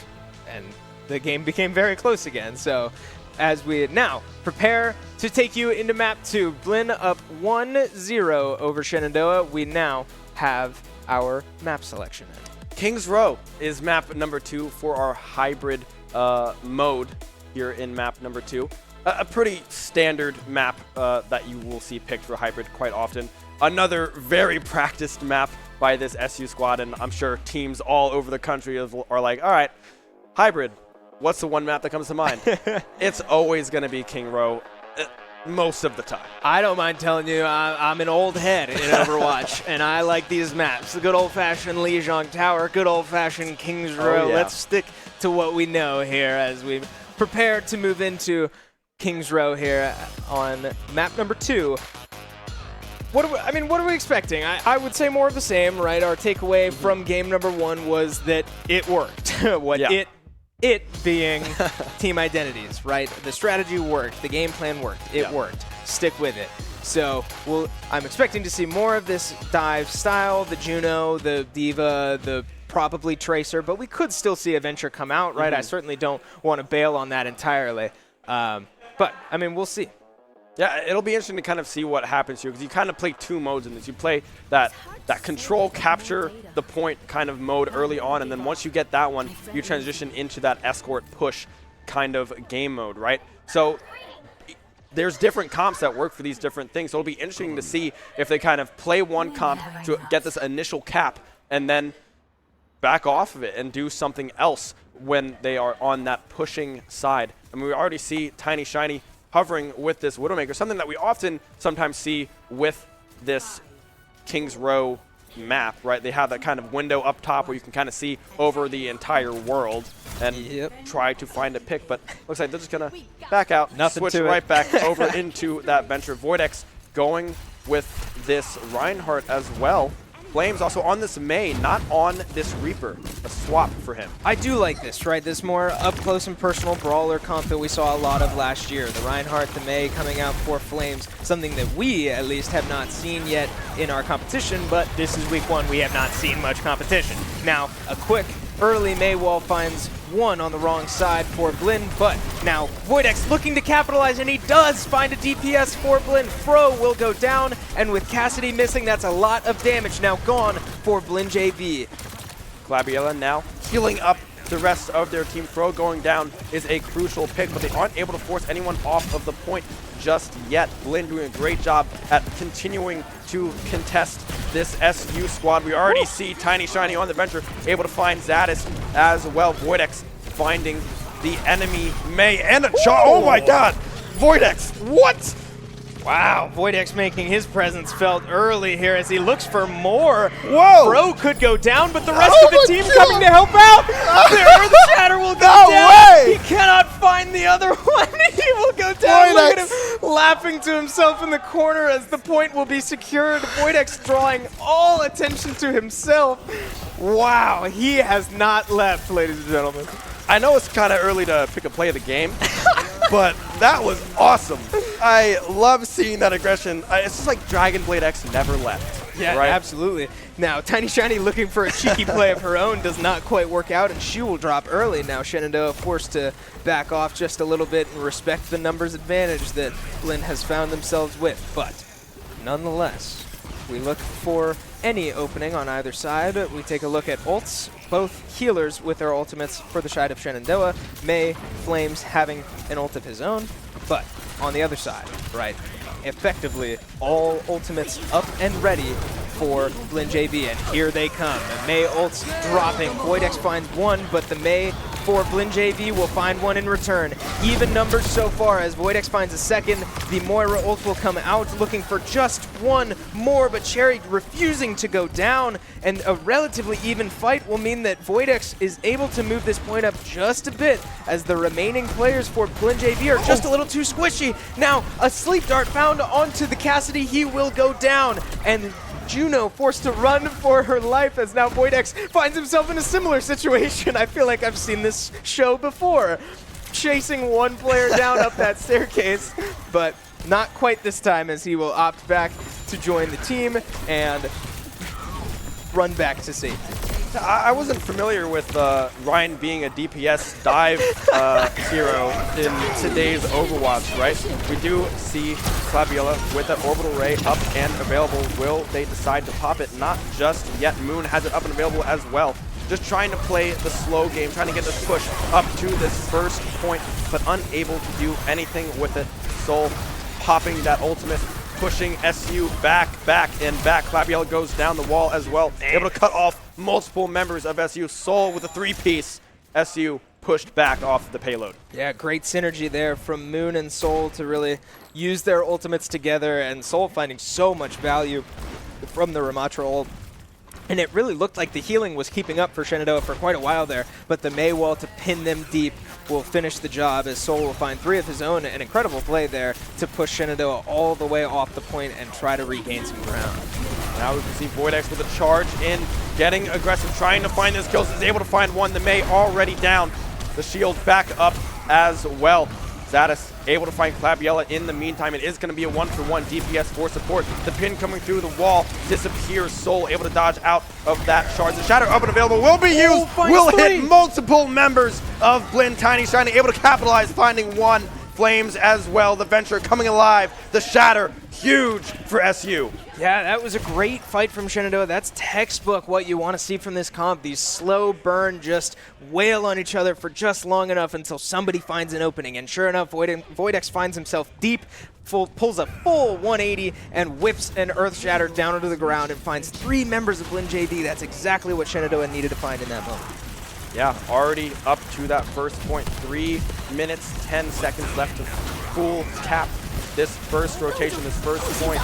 the game became very close again. So as we now prepare to take you into map 2, Blinn up 1-0 over Shenandoah, we now have our map selection in. Kings Row is map number 2 for our hybrid mode here in map number 2. A pretty standard map that you will see picked for hybrid quite often. Another very practiced map by this SU squad, and I'm sure teams all over the country are like, all right, hybrid, what's the one map that comes to mind? It's always going to be King Row. Most of the time. I don't mind telling you, I'm an old head in Overwatch, and I like these maps. The good old-fashioned Lijiang Tower, good old-fashioned Kings Row. Yeah. Let's stick to what we know here as we prepare to move into Kings Row here on map number 2. What are we expecting? I would say more of the same, right? Our takeaway from game number 1 was that it worked. It being team identities, right? The strategy worked, the game plan worked, it worked. Stick with it. So I'm expecting to see more of this dive style, the Juno, the Diva, the probably Tracer, but we could still see a Venture come out, right? I certainly don't want to bail on that entirely. But, I mean, we'll see. Yeah, it'll be interesting to kind of see what happens here, because you kind of play 2 modes in this. You play that control, capture the point kind of mode early on, and then once you get that one, you transition into that escort push kind of game mode, right? So there's different comps that work for these different things. So it'll be interesting to see if they kind of play one comp to get this initial cap and then back off of it and do something else when they are on that pushing side. I mean, we already see Tiny Shiny hovering with this Widowmaker, something that we often sometimes see with this Kings Row map, right? They have that kind of window up top where you can kind of see over the entire world and try to find a pick, but looks like they're just going to back out, switch right back over into that Venture. Voidex going with this Reinhardt as well. Flames also on this Mei, not on this Reaper. A swap for him. I do like this, right? This more up-close and personal brawler comp that we saw a lot of last year. The Reinhardt, the Mei coming out for Flames, something that we, at least, have not seen yet in our competition, but this is week 1. We have not seen much competition. Now, a quick early Mei wall finds one on the wrong side for Blinn, but now Voidex looking to capitalize, and he does find a DPS for Blinn. Fro will go down, and with Cassidy missing, that's a lot of damage now gone for Blinn JV. Glabiella now healing up the rest of their team. Fro going down is a crucial pick, but they aren't able to force anyone off of the point just yet. Blinn doing a great job at continuing to contest this SU squad. We already see Tiny Shiny on the Venture, able to find Zadis as well. Voidex finding the enemy Mei and a shot. Oh my god! Voidex, what? Wow, Voidex making his presence felt early here as he looks for more. Whoa! Bro could go down, but the rest of the team coming to help out. There, the Shatter will go down. Way. He cannot find the other one. He will go down. Voidex. Look at him laughing to himself in the corner as the point will be secured. Voidex drawing all attention to himself. Wow, he has not left, ladies and gentlemen. I know it's kind of early to pick a play of the game, but that was awesome. I love seeing that aggression. It's just like Dragon Blade X never left. Yeah, right? Absolutely. Now, Tiny Shiny looking for a cheeky play of her own does not quite work out, and she will drop early. Now, Shenandoah forced to back off just a little bit and respect the numbers advantage that Blinn has found themselves with. But nonetheless, we look for any opening on either side. We take a look at ults, both healers with their ultimates for the side of Shenandoah. Mei, Flames having an ult of his own, but on the other side, right, effectively all ultimates up and ready for Blinn JV, and here they come. The Mei ult's dropping. Voidex finds one, but the Mei for Blinn JV will find one in return. Even numbers so far as Voidex finds a second. The Moira ult will come out looking for just one more, but Cherry refusing to go down, and a relatively even fight will mean that Voidex is able to move this point up just a bit as the remaining players for Blinn JV are just a little too squishy. Now, a sleep dart found onto the Cassidy. He will go down, and Juno forced to run for her life as now Voidex finds himself in a similar situation. I feel like I've seen this show before. Chasing one player down up that staircase, but not quite this time as he will opt back to join the team and run back to safety. I wasn't familiar with Ryan being a DPS dive hero in today's Overwatch, right? We do see Claviella with that orbital ray up and available. Will they decide to pop it? Not just yet. Moon has it up and available as well. Just trying to play the slow game, trying to get this push up to this first point, but unable to do anything with it. Soul popping that ultimate, pushing SU back, and back. Claviella goes down the wall as well, able to cut off multiple members of SU. Soul with a three-piece. SU pushed back off the payload. Yeah, great synergy there from Moon and Soul to really use their ultimates together, and Soul finding so much value from the Ramatra ult. And it really looked like the healing was keeping up for Shenandoah for quite a while there, but the Mei wall to pin them deep will finish the job as Soul will find three of his own. An incredible play there to push Shenandoah all the way off the point and try to regain some ground. Now we can see Voidex with a charge in, getting aggressive, trying to find his kills. Is able to find one. The Mei already down. The shield back up as well. Zadis able to find Claviella in the meantime. It is going to be a 1-for-1 DPS for support. The pin coming through the wall disappears. Soul able to dodge out of that charge. The Shatter up and available will be used. Will hit multiple members of Blinn. Tiny Shiny able to capitalize, finding one. Flames as well. The Venture coming alive. The Shatter huge for SU. Yeah, that was a great fight from Shenandoah. That's textbook what you want to see from this comp. These slow burn, just wail on each other for just long enough until somebody finds an opening. And sure enough, Voidex finds himself deep, pulls a full 180 and whips an Earth Shatter down onto the ground and finds three members of Blinn JV. That's exactly what Shenandoah needed to find in that moment. Yeah, already up to that first point. 3 minutes, 10 seconds left to full tap this first rotation, this first point.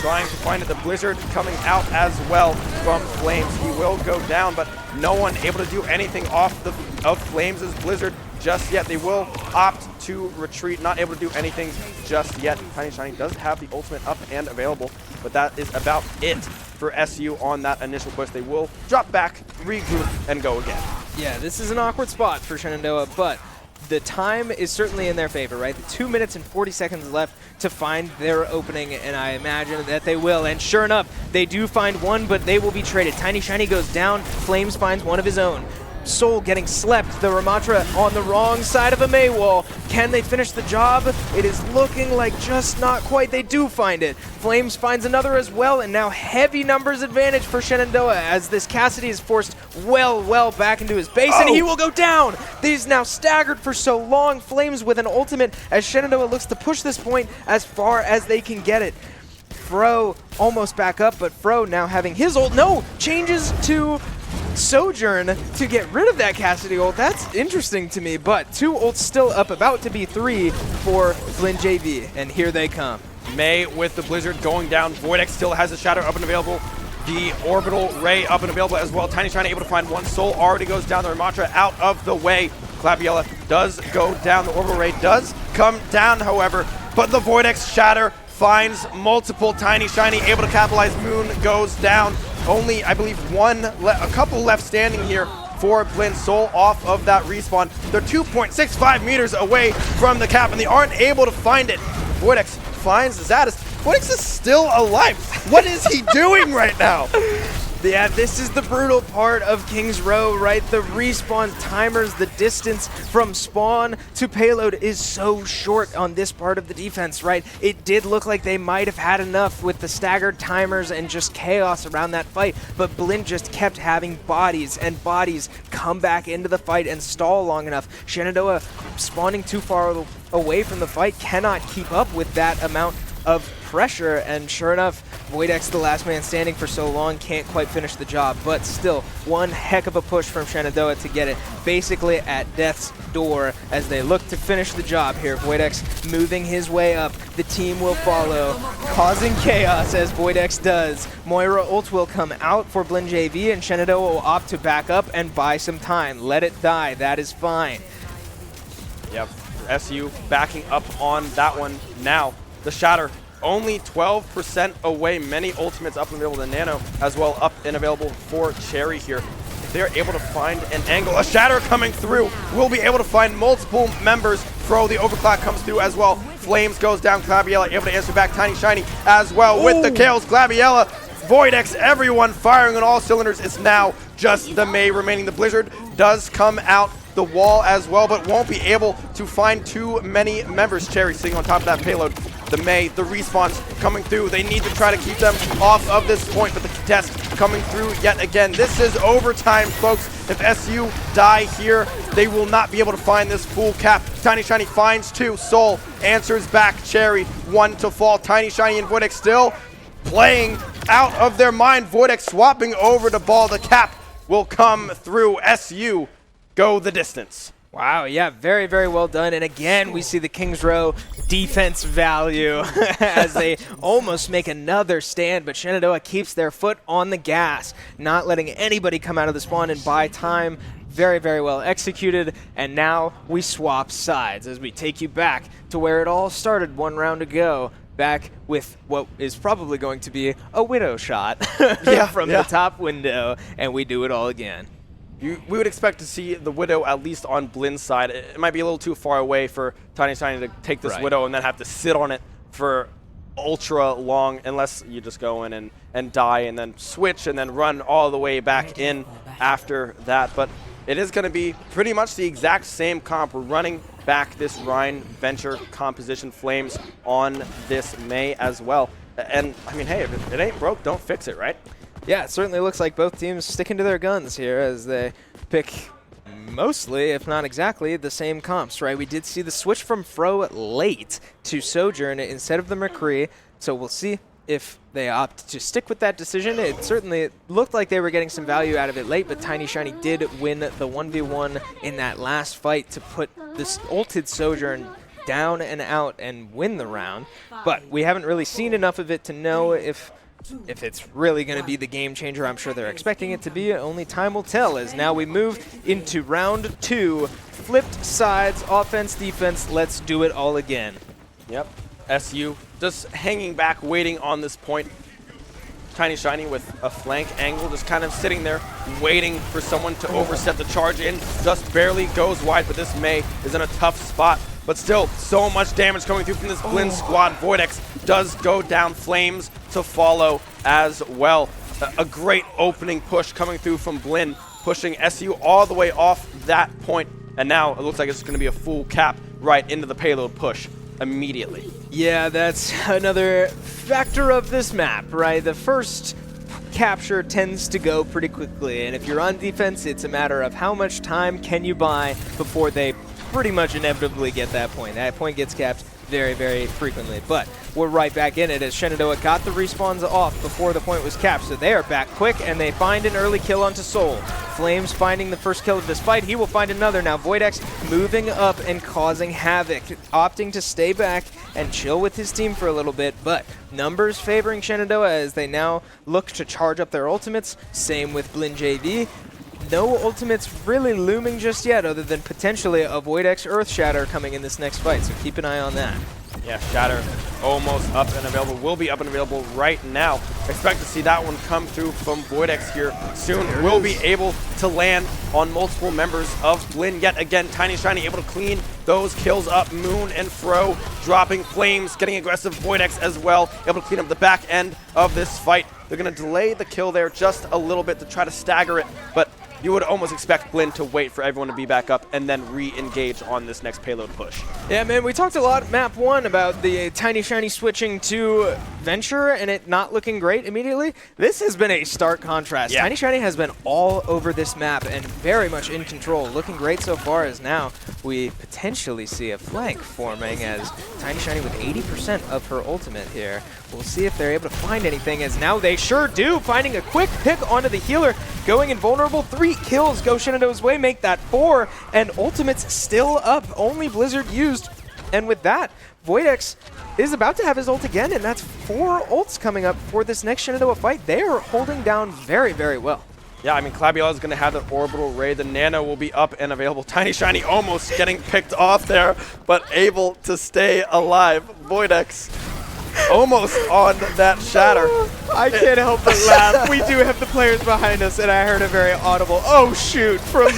Trying to find it. The Blizzard coming out as well from Flames. He will go down, but no one able to do anything off of Flames' Blizzard just yet. They will opt to retreat, not able to do anything just yet. Tiny Shiny does have the ultimate up and available, but that is about it for SU on that initial push. They will drop back, regroup, and go again. Yeah, this is an awkward spot for Shenandoah, but the time is certainly in their favor, right? 2 minutes and 40 seconds left to find their opening, and I imagine that they will. And sure enough, they do find one, but they will be traded. Tiny Shiny goes down. Flames finds one of his own. Soul getting slept. The Ramatra on the wrong side of a Mei wall. Can they finish the job? It is looking like just not quite. They do find it. Flames finds another as well, and now heavy numbers advantage for Shenandoah as this Cassidy is forced well back into his base, and he will go down. He's now staggered for so long. Flames with an ultimate as Shenandoah looks to push this point as far as they can get it. Fro almost back up, but Fro now having his ult. No! Changes to Sojourn to get rid of that Cassidy ult. That's interesting to me, but 2 ults still up, about to be 3 for Blinn JV, and here they come. Mei with the Blizzard going down. Voidex still has a Shadow up and available. The Orbital Ray up and available as well. Tiny Shiny able to find one. Soul already goes down. The Ramatra out of the way. Claviella does go down. The Orbital Ray does come down, however, but the Voidex Shatter finds multiple. Tiny Shiny able to capitalize. Moon goes down. Only, I believe, a couple left standing here for Blinn. Soul off of that respawn. They're 2.65 meters away from the cap, and they aren't able to find it. Voidex finds Zadis. Voidex is still alive. What is he doing right now? Yeah, this is the brutal part of King's Row, right? The respawn timers, the distance from spawn to payload is so short on this part of the defense, right? It did look like they might have had enough with the staggered timers and just chaos around that fight, but Blinn just kept having bodies, and bodies come back into the fight and stall long enough. Shenandoah spawning too far away from the fight cannot keep up with that amount of pressure, and sure enough, Voidex, the last man standing for so long, can't quite finish the job, but still, one heck of a push from Shenandoah to get it basically at death's door as they look to finish the job here. Voidex moving his way up, the team will follow, causing chaos as Voidex does. Moira ult will come out for Blinn JV, and Shenandoah will opt to back up and buy some time. Let it die, that is fine. Yep, SU backing up on that one now. The Shatter only 12% away. Many ultimates up and available to Nano, as well up and available for Cherry here. If they're able to find an angle, a Shatter coming through, will be able to find multiple members. Fro, the overclock comes through as well. Flames goes down, Glabiella able to answer back, Tiny Shiny as well with the kills. Glabiella, Voidex, everyone firing on all cylinders. It's now just the Mei remaining. The Blizzard does come out the wall as well, but won't be able to find too many members. Cherry sitting on top of that payload. The Mei, the respawns coming through. They need to try to keep them off of this point, but the contest coming through yet again. This is overtime, folks. If SU die here, they will not be able to find this full cap. Tiny Shiny finds 2. Soul answers back. Cherry, 1 to fall. Tiny Shiny and Voidex still playing out of their mind. Voidex swapping over the ball. The cap will come through. SU go the distance. Wow, yeah, very, very well done. And again, we see the Kings Row defense value as they almost make another stand, but Shenandoah keeps their foot on the gas, not letting anybody come out of the spawn and buy time. Very, very well executed. And now we swap sides as we take you back to where it all started 1 round ago. Back with what is probably going to be a Widow shot from the top window, and we do it all again. We would expect to see the Widow at least on Blinn's side. It might be a little too far away for Tiny Shiny to take this Widow and then have to sit on it for ultra long, unless you just go in and die and then switch and then run all the way back in after that. But it is going to be pretty much the exact same comp. We're running back this Rhine Venture composition, Flames on this Mei as well. And, I mean, hey, if it ain't broke, don't fix it, right? Yeah, it certainly looks like both teams sticking to their guns here as they pick mostly, if not exactly, the same comps, right? We did see the switch from Fro late to Sojourn instead of the McCree, so we'll see if they opt to stick with that decision. It certainly looked like they were getting some value out of it late, but Tiny Shiny did win the 1v1 in that last fight to put this ulted Sojourn down and out and win the round. But we haven't really seen enough of it to know if it's really going to be the game changer. I'm sure they're expecting it to be. Only time will tell, as now we move into round 2. Flipped sides, offense, defense. Let's do it all again. Yep. SU just hanging back, waiting on this point. Tiny Shiny with a flank angle, just kind of sitting there, waiting for someone to overset the charge in. Just barely goes wide, but this Mei is in a tough spot. But still, so much damage coming through from this Blinn squad. Voidex does go down, Flames to follow as well. A great opening push coming through from Blinn, pushing SU all the way off that point. And now it looks like it's going to be a full cap right into the payload push immediately. Yeah, that's another factor of this map, right? The first capture tends to go pretty quickly, and if you're on defense, it's a matter of how much time can you buy before they pretty much inevitably get that point. That point gets capped very, very frequently, but we're right back in it as Shenandoah got the respawns off before the point was capped, so they are back quick, and they find an early kill onto Soul. Flames finding the first kill of this fight. He will find another. Now Voidex moving up and causing havoc, opting to stay back and chill with his team for a little bit, but numbers favoring Shenandoah as they now look to charge up their ultimates. Same with Blinn JV. No ultimates really looming just yet, other than potentially a Voidex Earth Shatter coming in this next fight, so keep an eye on that. Yeah, Shatter almost up and available, will be up and available right now. Expect to see that one come through from Voidex here soon. Will be able to land on multiple members of Blinn yet again. Tiny Shiny able to clean those kills up. Moon and Fro dropping Flames, getting aggressive. Voidex as well, able to clean up the back end of this fight. They're going to delay the kill there just a little bit to try to stagger it, but you would almost expect Blinn to wait for everyone to be back up and then re-engage on this next payload push. Yeah, man, we talked a lot map 1 about the Tiny Shiny switching to Venture and it not looking great immediately. This has been a stark contrast. Yeah. Tiny Shiny has been all over this map and very much in control. Looking great so far, as now we potentially see a flank forming as Tiny Shiny with 80% of her ultimate here We'll see if they're able to find anything, as now they sure do, finding a quick pick onto the healer, going invulnerable. 3 kills go Shenandoah's way, make that 4, and ultimate's still up, only Blizzard used. And with that, Voidex is about to have his ult again, and that's 4 ults coming up for this next Shenandoah fight. They are holding down very, very well. Yeah, I mean, Clabiola is going to have the orbital ray. The Nano will be up and available. Tiny Shiny almost getting picked off there, but able to stay alive. Voidex almost on that shatter. I can't help but laugh. We do have the players behind us, and I heard a very audible "oh shoot" from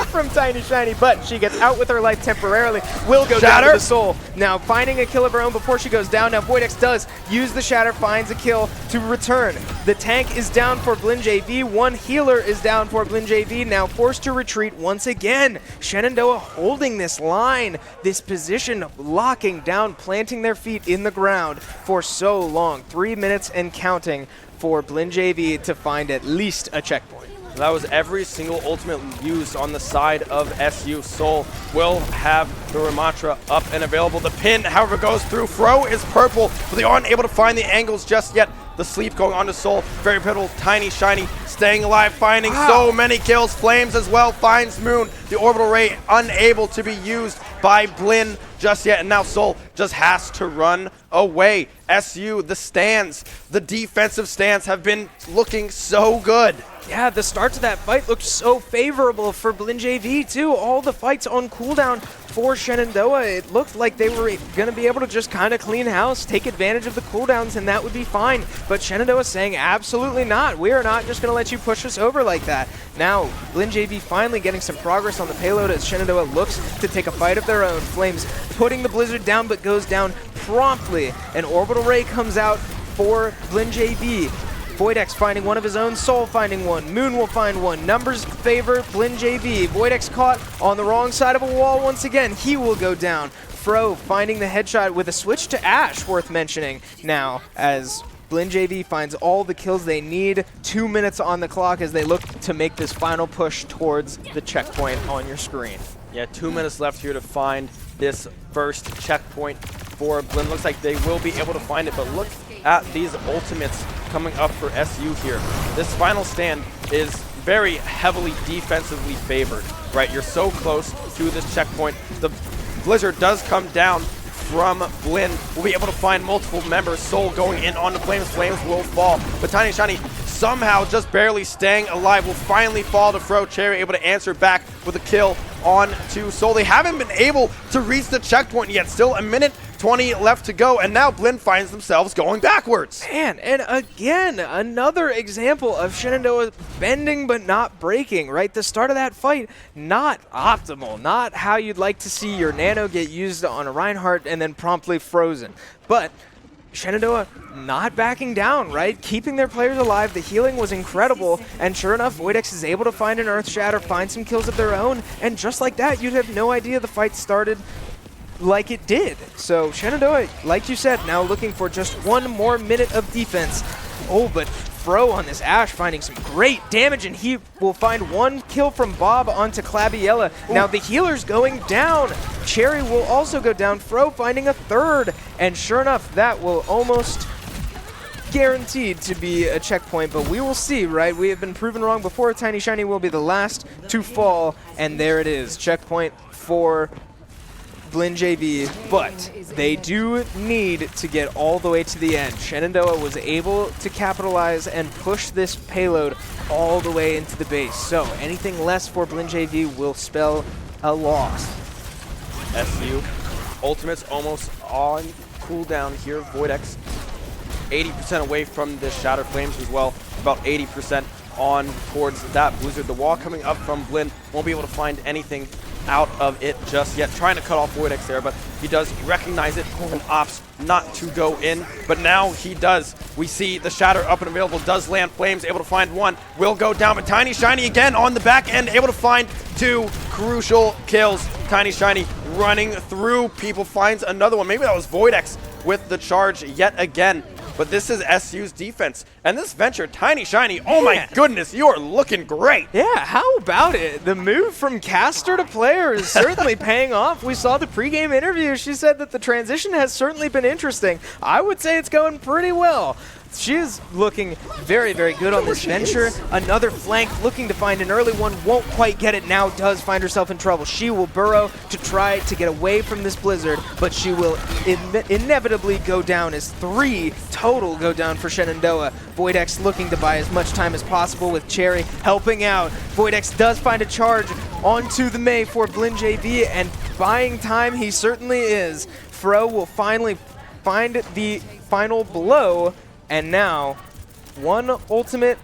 from Tiny Shiny, but she gets out with her life temporarily. Will go down to the soul. Now finding a kill of her own before she goes down. Now Voidex does use the shatter, finds a kill to return. The tank is down for Blinn JV. 1 healer is down for Blinn JV. Now forced to retreat once again. Shenandoah holding this line, this position, locking down, planting their feet in the ground for so long. 3 minutes and counting for Blinn JV to find at least a checkpoint. That was every single ultimate used on the side of SU. Soul will have the Ramatra up and available. The pin, however, goes through. Fro is purple, but they aren't able to find the angles just yet. The sleep going on to Soul, very pivotal. Tiny Shiny staying alive, finding so many kills. Flames as well, finds Moon. The orbital ray unable to be used by Blinn just yet, and now Soul just has to run away. SU, the stands, the defensive stands have been looking so good. Yeah, the start to that fight looked so favorable for Blinn JV too. All the fights on cooldown for Shenandoah. It looked like they were going to be able to just kind of clean house, take advantage of the cooldowns, and that would be fine. But Shenandoah saying absolutely not. We are not just going to let you push us over like that. Now, Blinn JV finally getting some progress on the payload as Shenandoah looks to take a fight of their own. Flames putting the Blizzard down, but goes down promptly. An orbital ray comes out for Blinn JV. Voidex finding one of his own, Soul finding one, Moon will find one. Numbers favor Blinn JV. Voidex caught on the wrong side of a wall once again. He will go down. Fro finding the headshot with a switch to Ash, worth mentioning now, as Blinn JV finds all the kills they need. 2 minutes on the clock as they look to make this final push towards the checkpoint on your screen. Yeah, 2 minutes left here to find this first checkpoint for Blinn. Looks like they will be able to find it, but look at these ultimates coming up for SU here. This final stand is very heavily defensively favored, right? You're so close to this checkpoint. The Blizzard does come down from Blinn. We'll be able to find multiple members. Soul going in on the Flames. Flames will fall, but Tiny Shiny somehow just barely staying alive will finally fall to Fro. Cherry able to answer back with a kill on to Soul. They haven't been able to reach the checkpoint yet. Still a minute 20 left to go, and now Blinn finds themselves going backwards. Man, and again, another example of Shenandoah bending but not breaking, right? The start of that fight, not optimal, not how you'd like to see your Nano get used on a Reinhardt and then promptly frozen. But Shenandoah not backing down, right? Keeping their players alive. The healing was incredible, and sure enough, Voidex is able to find an Earth Shatter, find some kills of their own, and just like that, you'd have no idea the fight started like it did. So Shenandoah, like you said, now looking for just 1 more minute of defense. Oh, but Fro on this Ash finding some great damage, and he will find 1 kill from Bob onto Clabiola. Now the healer's going down. Cherry will also go down. Fro finding a 3rd, and sure enough, that will almost guaranteed to be a checkpoint, but we will see, right? We have been proven wrong before. Tiny Shiny will be the last to fall, and there it is. Checkpoint for Blinn JV, but they do need to get all the way to the end. Shenandoah was able to capitalize and push this payload all the way into the base. So anything less for Blinn JV will spell a loss. SU ultimates almost on cooldown here. Voidex 80% away from the Shatter Flames as well, about 80% on towards that Blizzard. The wall coming up from Blinn won't be able to find anything out of it just yet. Trying to cut off Voidex there, but he does recognize it and opts not to go in. But now he does. We see the Shatter up and available, does land. Flames able to find 1, will go down, but Tiny Shiny again on the back end, able to find 2 crucial kills. Tiny Shiny running through people, finds another one. Maybe that was Voidex with the charge yet again. but this is SU's defense. And this venture, Tiny Shiny, oh my goodness, you are looking great. Yeah, how about it? The move from caster to player is certainly paying off. We saw the pregame interview. She said that the transition has certainly been interesting. I would say it's going pretty well. She is looking very, very good on this venture. Another flank, looking to find an early one, won't quite get it, now does find herself in trouble. She will burrow to try to get away from this blizzard, but she will inevitably go down as 3 total go down for Shenandoah. Voidex looking to buy as much time as possible with Cherry helping out. Voidex does find a charge onto the Mei for Blinn JV, and buying time he certainly is. Fro will finally find the final blow. And now, one ultimate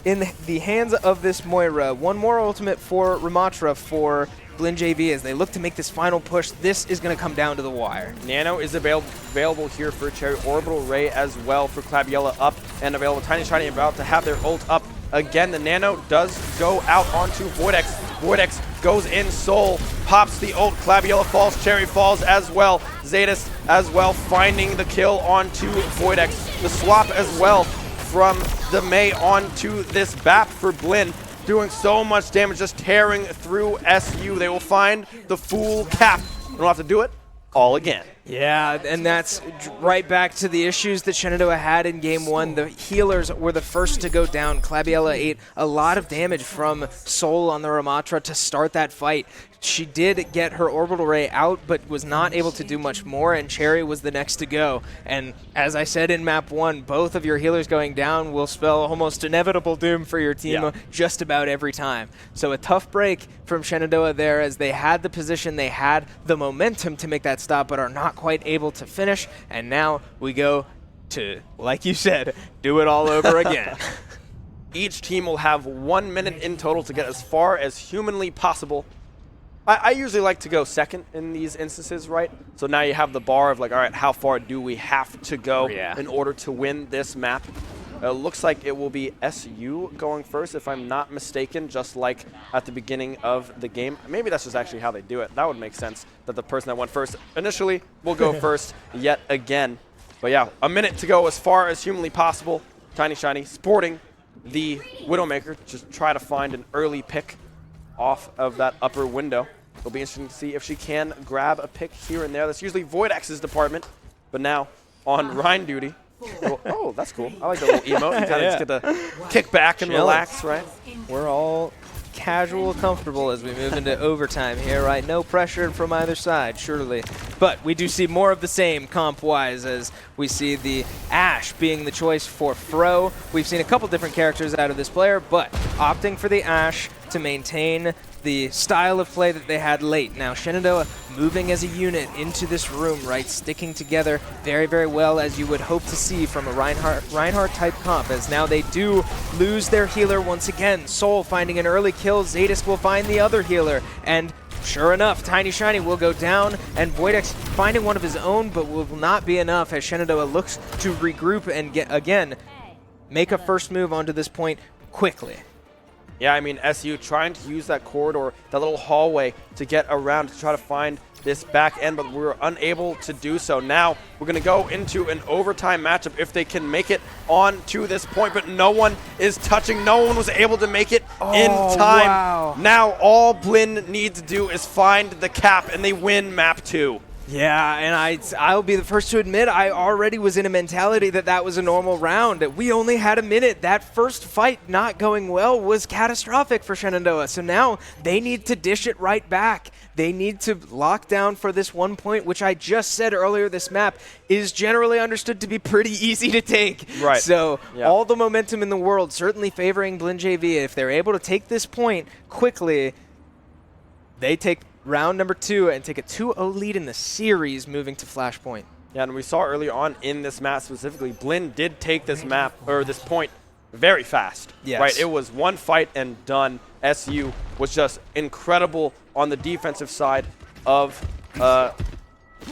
in the hands of this Moira. One more ultimate for Ramatra for Blinn JV as they look to make this final push. This is going to come down to the wire. Nano is available here for Cherry. Orbital Ray as well for Clabbiella up and available. Tiny Shiny about to have their ult up. Again, the Nano does go out onto Voidex. Voidex goes in, Soul pops the ult, Clabbiella falls, Cherry falls as well. Zetas as well finding the kill onto Voidex. The swap as well from the Mei onto this BAP for Blinn. Doing so much damage, just tearing through SU. They will find the full cap. They don't have to do it all again. Yeah, and that's right back to the issues that Shenandoah had in Game 1. The healers were the first to go down. Clabbiella ate a lot of damage from Soul on the Ramatra to start that fight. She did get her Orbital Ray out, but was not able to do much more, and Cherry was the next to go. And as I said in Map 1, both of your healers going down will spell almost inevitable doom for your team just about every time. So a tough break from Shenandoah there as they had the position, they had the momentum to make that stop, but are not quite able to finish. And now we go to, like you said, do it all over again. Each team will have 1 minute in total to get as far as humanly possible. I usually like to go second in these instances, right? So now you have the bar of like, all right, how far do we have to go in order to win this map? Looks like it will be SU going first, if I'm not mistaken, just like at the beginning of the game. Maybe that's just actually how they do it. That would make sense, that the person that went first initially will go first yet again. But yeah, a minute to go as far as humanly possible. Tiny Shiny sporting the Widowmaker, just try to find an early pick off of that upper window. It'll be interesting to see if she can grab a pick here and there. That's usually Voidex's department, but now on Rhine duty. Oh, that's cool. I like the little emote. You kind of just get to kick back and relax, right? We're all casual, comfortable as we move into overtime here, right? No pressure from either side, surely. But we do see more of the same comp-wise as we see the Ashe being the choice for Fro. We've seen a couple different characters out of this player, but opting for the Ashe to maintain the style of play that they had late. Now, Shenandoah moving as a unit into this room, right? Sticking together very, very well, as you would hope to see from a Reinhardt-type comp, as now they do lose their healer once again. Soul finding an early kill. Zetas will find the other healer, and sure enough, Tiny Shiny will go down, and Voidex finding one of his own, but will not be enough as Shenandoah looks to regroup and again make a first move onto this point quickly. Yeah, I mean, SU trying to use that corridor, that little hallway to get around to try to find this back end, but we were unable to do so. Now we're going to go into an overtime matchup if they can make it on to this point, but no one is touching. No one was able to make it in time. Wow. Now all Blinn needs to do is find the cap, and they win map 2. Yeah, and I'll be the first to admit I already was in a mentality that that was a normal round. We only had a minute. That first fight not going well was catastrophic for Shenandoah. So now they need to dish it right back. They need to lock down for this 1 point, which I just said earlier, this map is generally understood to be pretty easy to take. Right. So all the momentum in the world certainly favoring Blinn JV. If they're able to take this point quickly, they take round number 2 and take a 2-0 lead in the series, moving to Flashpoint. Yeah, and we saw early on in this map specifically, Blinn did take this map, or this point, very fast. Yes. Right, it was one fight and done. SU was just incredible on the defensive side of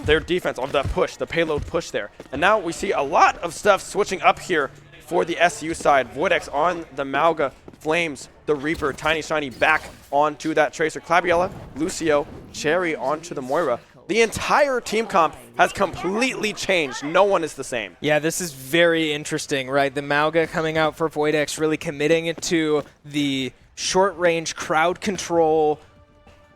their defense, on that push, the payload push there. And now we see a lot of stuff switching up here for the SU side. Voidex on the Mauga, Flames, the Reaper, Tiny Shiny back onto that Tracer. Clabbiella, Lucio, Cherry onto the Moira. the entire team comp has completely changed. No one is the same. Yeah, this is very interesting, right? The Mauga coming out for Voidex, really committing to the short-range crowd control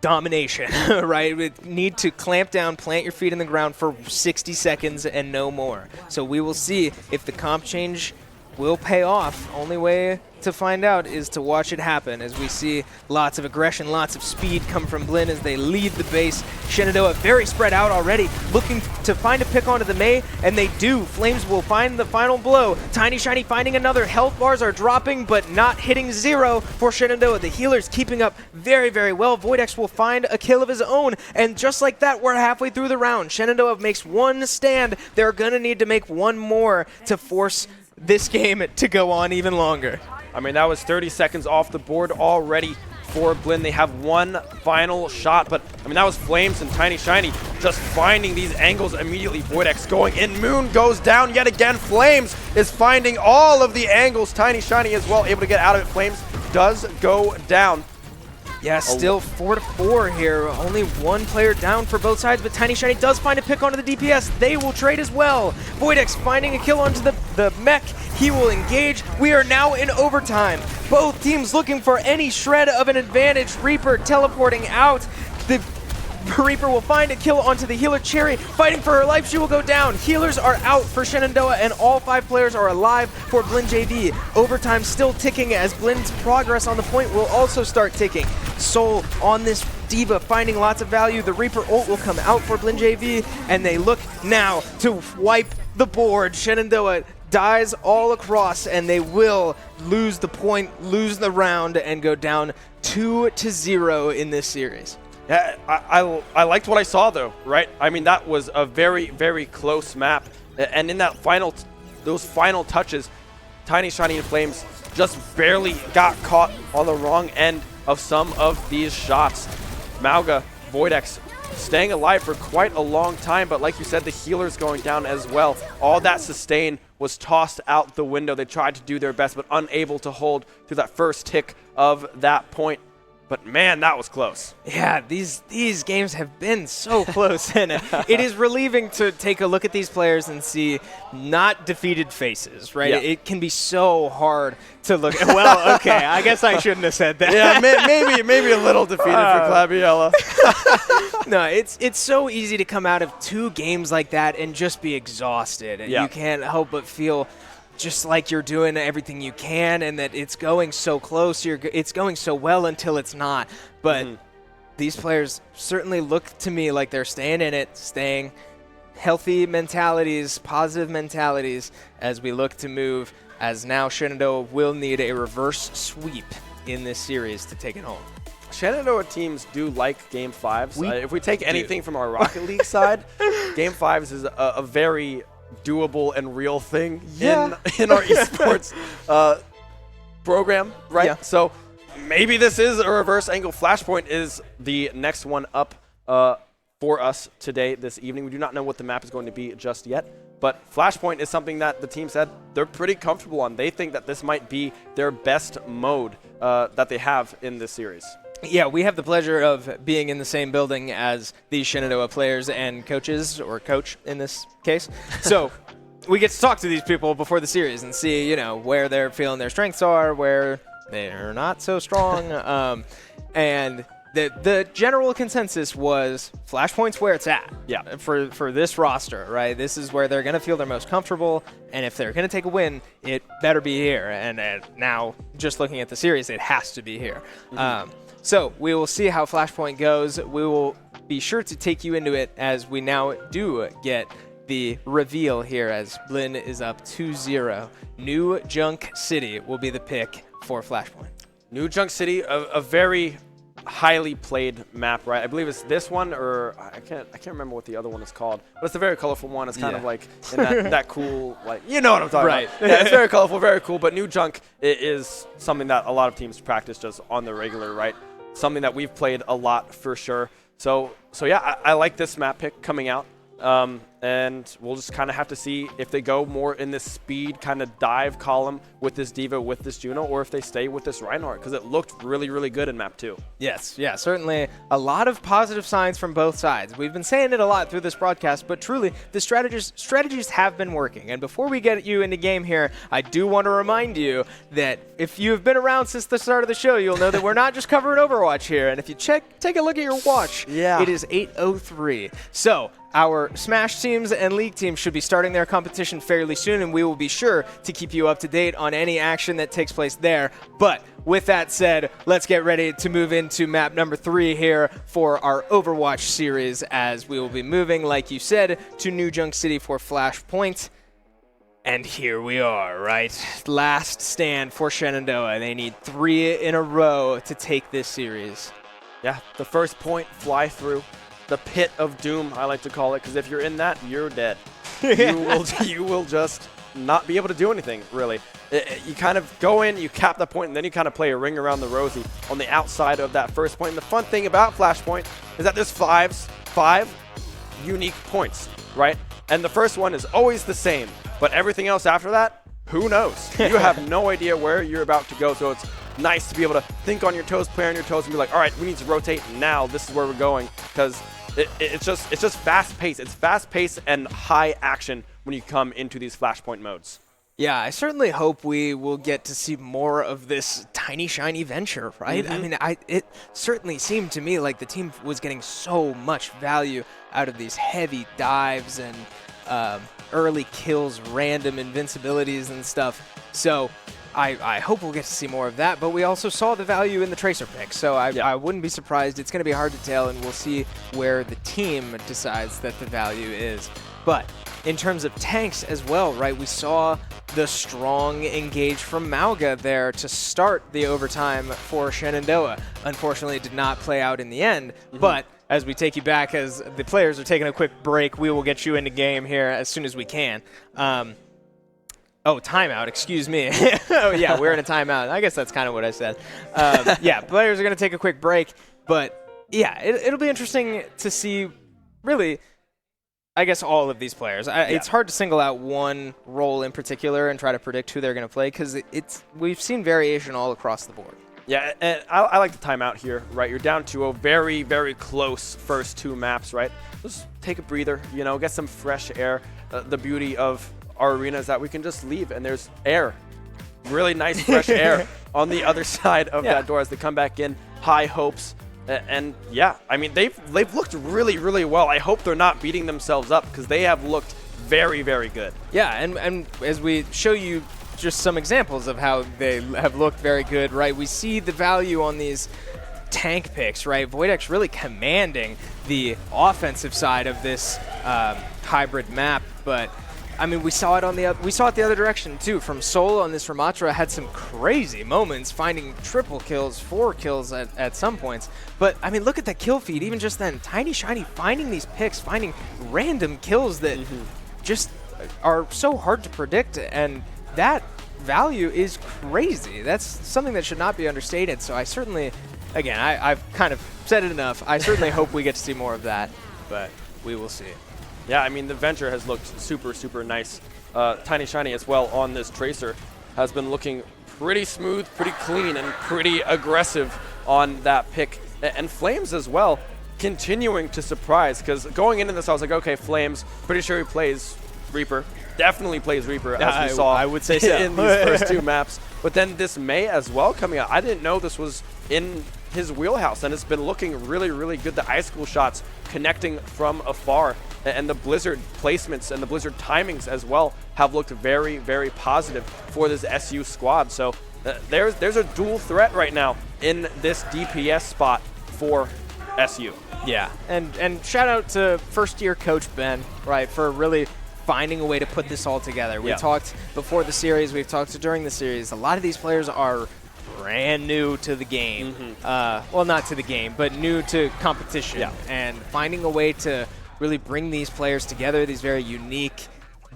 domination, right? We need to clamp down, plant your feet in the ground for 60 seconds and no more. So we will see if the comp change will pay off. Only way to find out is to watch it happen, as we see lots of aggression, lots of speed come from Blinn as they lead the base. Shenandoah very spread out already, looking to find a pick onto the Mei, and they do. Flames will find the final blow. Tiny Shiny finding another. Health bars are dropping, but not hitting 0 for Shenandoah. The healers keeping up very, very well. Voidex will find a kill of his own, and just like that, we're halfway through the round. Shenandoah makes one stand. They're gonna need to make one more to force this game to go on even longer. I mean, that was 30 seconds off the board already for Blinn. They have one final shot, but I mean, that was Flames and Tiny Shiny just finding these angles immediately. Voidex going in. Moon goes down yet again. Flames is finding all of the angles. Tiny Shiny as well, able to get out of it. Flames does go down. Yeah, still 4-4 here. Only one player down for both sides, but Tiny Shiny does find a pick onto the DPS. They will trade as well. Voidex finding a kill onto the mech. He will engage. We are now in overtime. Both teams looking for any shred of an advantage. Reaper teleporting out. The Reaper will find a kill onto the healer. Cherry fighting for her life. She will go down. Healers are out for Shenandoah, and all 5 players are alive for Blinn JV. Overtime still ticking as Blinn's progress on the point will also start ticking. Soul on this D.Va finding lots of value. The Reaper ult will come out for Blinn JV, and they look now to wipe the board. Shenandoah dies all across, and they will lose the point, lose the round, and go down 2-0 in this series. Yeah, I liked what I saw though, right? I mean, that was a very, very close map. And in that those final touches, Tiny Shiny and Flames just barely got caught on the wrong end of some of these shots. Mauga, Voidex staying alive for quite a long time, but like you said, the healers going down as well. All that sustain was tossed out the window. They tried to do their best, but unable to hold through that first tick of that point. But man, that was close. Yeah, these games have been so close, and it is relieving to take a look at these players and see not defeated faces, right? Yeah. It can be so hard to look at. Well, okay, I guess I shouldn't have said that. Yeah, maybe a little defeated for Claviella. No, it's so easy to come out of 2 games like that and just be exhausted, and you can't help but feel just like you're doing everything you can, and that it's going so close, it's going so well until it's not. But these players certainly look to me like they're staying in it, staying healthy mentalities, positive mentalities, as we look to move, as now Shenandoah will need a reverse sweep in this series to take it home. Shenandoah teams do like Game 5s. If we take anything from our Rocket League side, Game 5s is a very doable and real thing in our esports program, right? Yeah. So maybe this is a reverse angle. Flashpoint is the next one up for us today, this evening. We do not know what the map is going to be just yet, but Flashpoint is something that the team said they're pretty comfortable on. They think that this might be their best mode that they have in this series. Yeah, we have the pleasure of being in the same building as these Shenandoah players and coaches, or coach in this case. So we get to talk to these people before the series and see, you know, where they're feeling their strengths are, where they're not so strong. And the general consensus was Flashpoint's where it's at. Yeah. For this roster, right? This is where they're going to feel their most comfortable, and if they're going to take a win, it better be here. And now, just looking at the series, it has to be here. So we will see how Flashpoint goes. We will be sure to take you into it as we now do get the reveal here, as Blinn is up 2-0. New Junk City will be the pick for Flashpoint. New Junk City, a very highly played map, right? I believe it's this one, or I can't remember what the other one is called, but it's a very colorful one. It's kind of like in that cool, like, you know what I'm talking about. Yeah, it's very colorful, very cool, but New Junk is something that a lot of teams practice just on the regular, right? Something that we've played a lot for sure. So yeah, I like this map pick coming out. And And we'll just kind of have to see if they go more in this speed kind of dive column with this D.Va, with this Juno, or if they stay with this Reinhardt, because it looked really, really good in map 2. Yes, yeah, certainly a lot of positive signs from both sides. We've been saying it a lot through this broadcast, but truly, the strategies have been working. And before we get you into game here, I do want to remind you that if you've been around since the start of the show, you'll know that we're not just covering Overwatch here. And if you take a look at your watch, it is 8:03. So our Smash teams and League teams should be starting their competition fairly soon, and we will be sure to keep you up to date on any action that takes place there. But with that said, let's get ready to move into map number 3 here for our Overwatch series, as we will be moving, like you said, to New Junk City for Flashpoint. And here we are, right? Last stand for Shenandoah. They need 3 in a row to take this series. Yeah, the first point, fly through. The pit of doom, I like to call it, because if you're in that, you're dead. You will just not be able to do anything, really. You kind of go in, you cap the point, and then you kind of play a ring around the rosy on the outside of that first point. And the fun thing about Flashpoint is that there's 5 unique points, right? And the first one is always the same, but everything else after that, who knows? You have no idea where you're about to go, so it's nice to be able to think on your toes, play on your toes, and be like, all right, we need to rotate now. This is where we're going, because it's just fast paced. It's fast paced and high action when you come into these Flashpoint modes. Yeah, I certainly hope we will get to see more of this tiny, shiny venture, right? I mean, it certainly seemed to me like the team was getting so much value out of these heavy dives and early kills, random invincibilities and stuff. So I hope we'll get to see more of that, but we also saw the value in the Tracer pick, so I wouldn't be surprised. It's going to be hard to tell, and we'll see where the team decides that the value is. But in terms of tanks as well, right, we saw the strong engage from Mauga there to start the overtime for Shenandoah. Unfortunately, it did not play out in the end, but as we take you back, as the players are taking a quick break, we will get you into game here as soon as we can. Oh, timeout, excuse me. Oh, yeah, we're in a timeout. I guess that's kind of what I said. Yeah, players are going to take a quick break. But, yeah, it'll be interesting to see, really, I guess, all of these players. It's hard to single out one role in particular and try to predict who they're going to play, because we've seen variation all across the board. Yeah, and I like the timeout here, right? You're down to a very, very close first 2 maps, right? Just take a breather, get some fresh air. The beauty of our arena is that we can just leave, and there's air, really nice fresh air on the other side of that door as they come back in. High hopes, and yeah, I mean they've looked really, really well. I hope they're not beating themselves up, because they have looked very, very good. Yeah, and as we show you just some examples of how they have looked very good, right? We see the value on these tank picks, right? Voidex really commanding the offensive side of this hybrid map, but I mean, we saw it the other direction too. From Sol on this Ramatra had some crazy moments, finding triple kills, 4 kills at some points. But I mean, look at that kill feed. Even just then, Tiny Shiny finding these picks, finding random kills that just are so hard to predict, and that value is crazy. That's something that should not be understated. So I certainly, again, I've kind of said it enough. I certainly hope we get to see more of that, but we will see. Yeah, I mean, the Venture has looked super, super nice. Tiny Shiny as well on this Tracer has been looking pretty smooth, pretty clean, and pretty aggressive on that pick. And Flames as well, continuing to surprise, because going into this, I was like, okay, Flames, pretty sure he plays Reaper. Definitely plays Reaper, as we saw I would say so. in these first 2 maps. But then this May as well coming out. I didn't know this was in his wheelhouse, and it's been looking really, really good. The ice school shots connecting from afar, and the Blizzard placements and the Blizzard timings as well have looked very, very positive for this SU squad. So there's a dual threat right now in this DPS spot for SU. Yeah, and shout out to first-year coach Ben, right, for really finding a way to put this all together. We talked before the series, we've talked during the series. A lot of these players are brand new to the game. Well, not to the game, but new to competition. And finding a way to really bring these players together, these very unique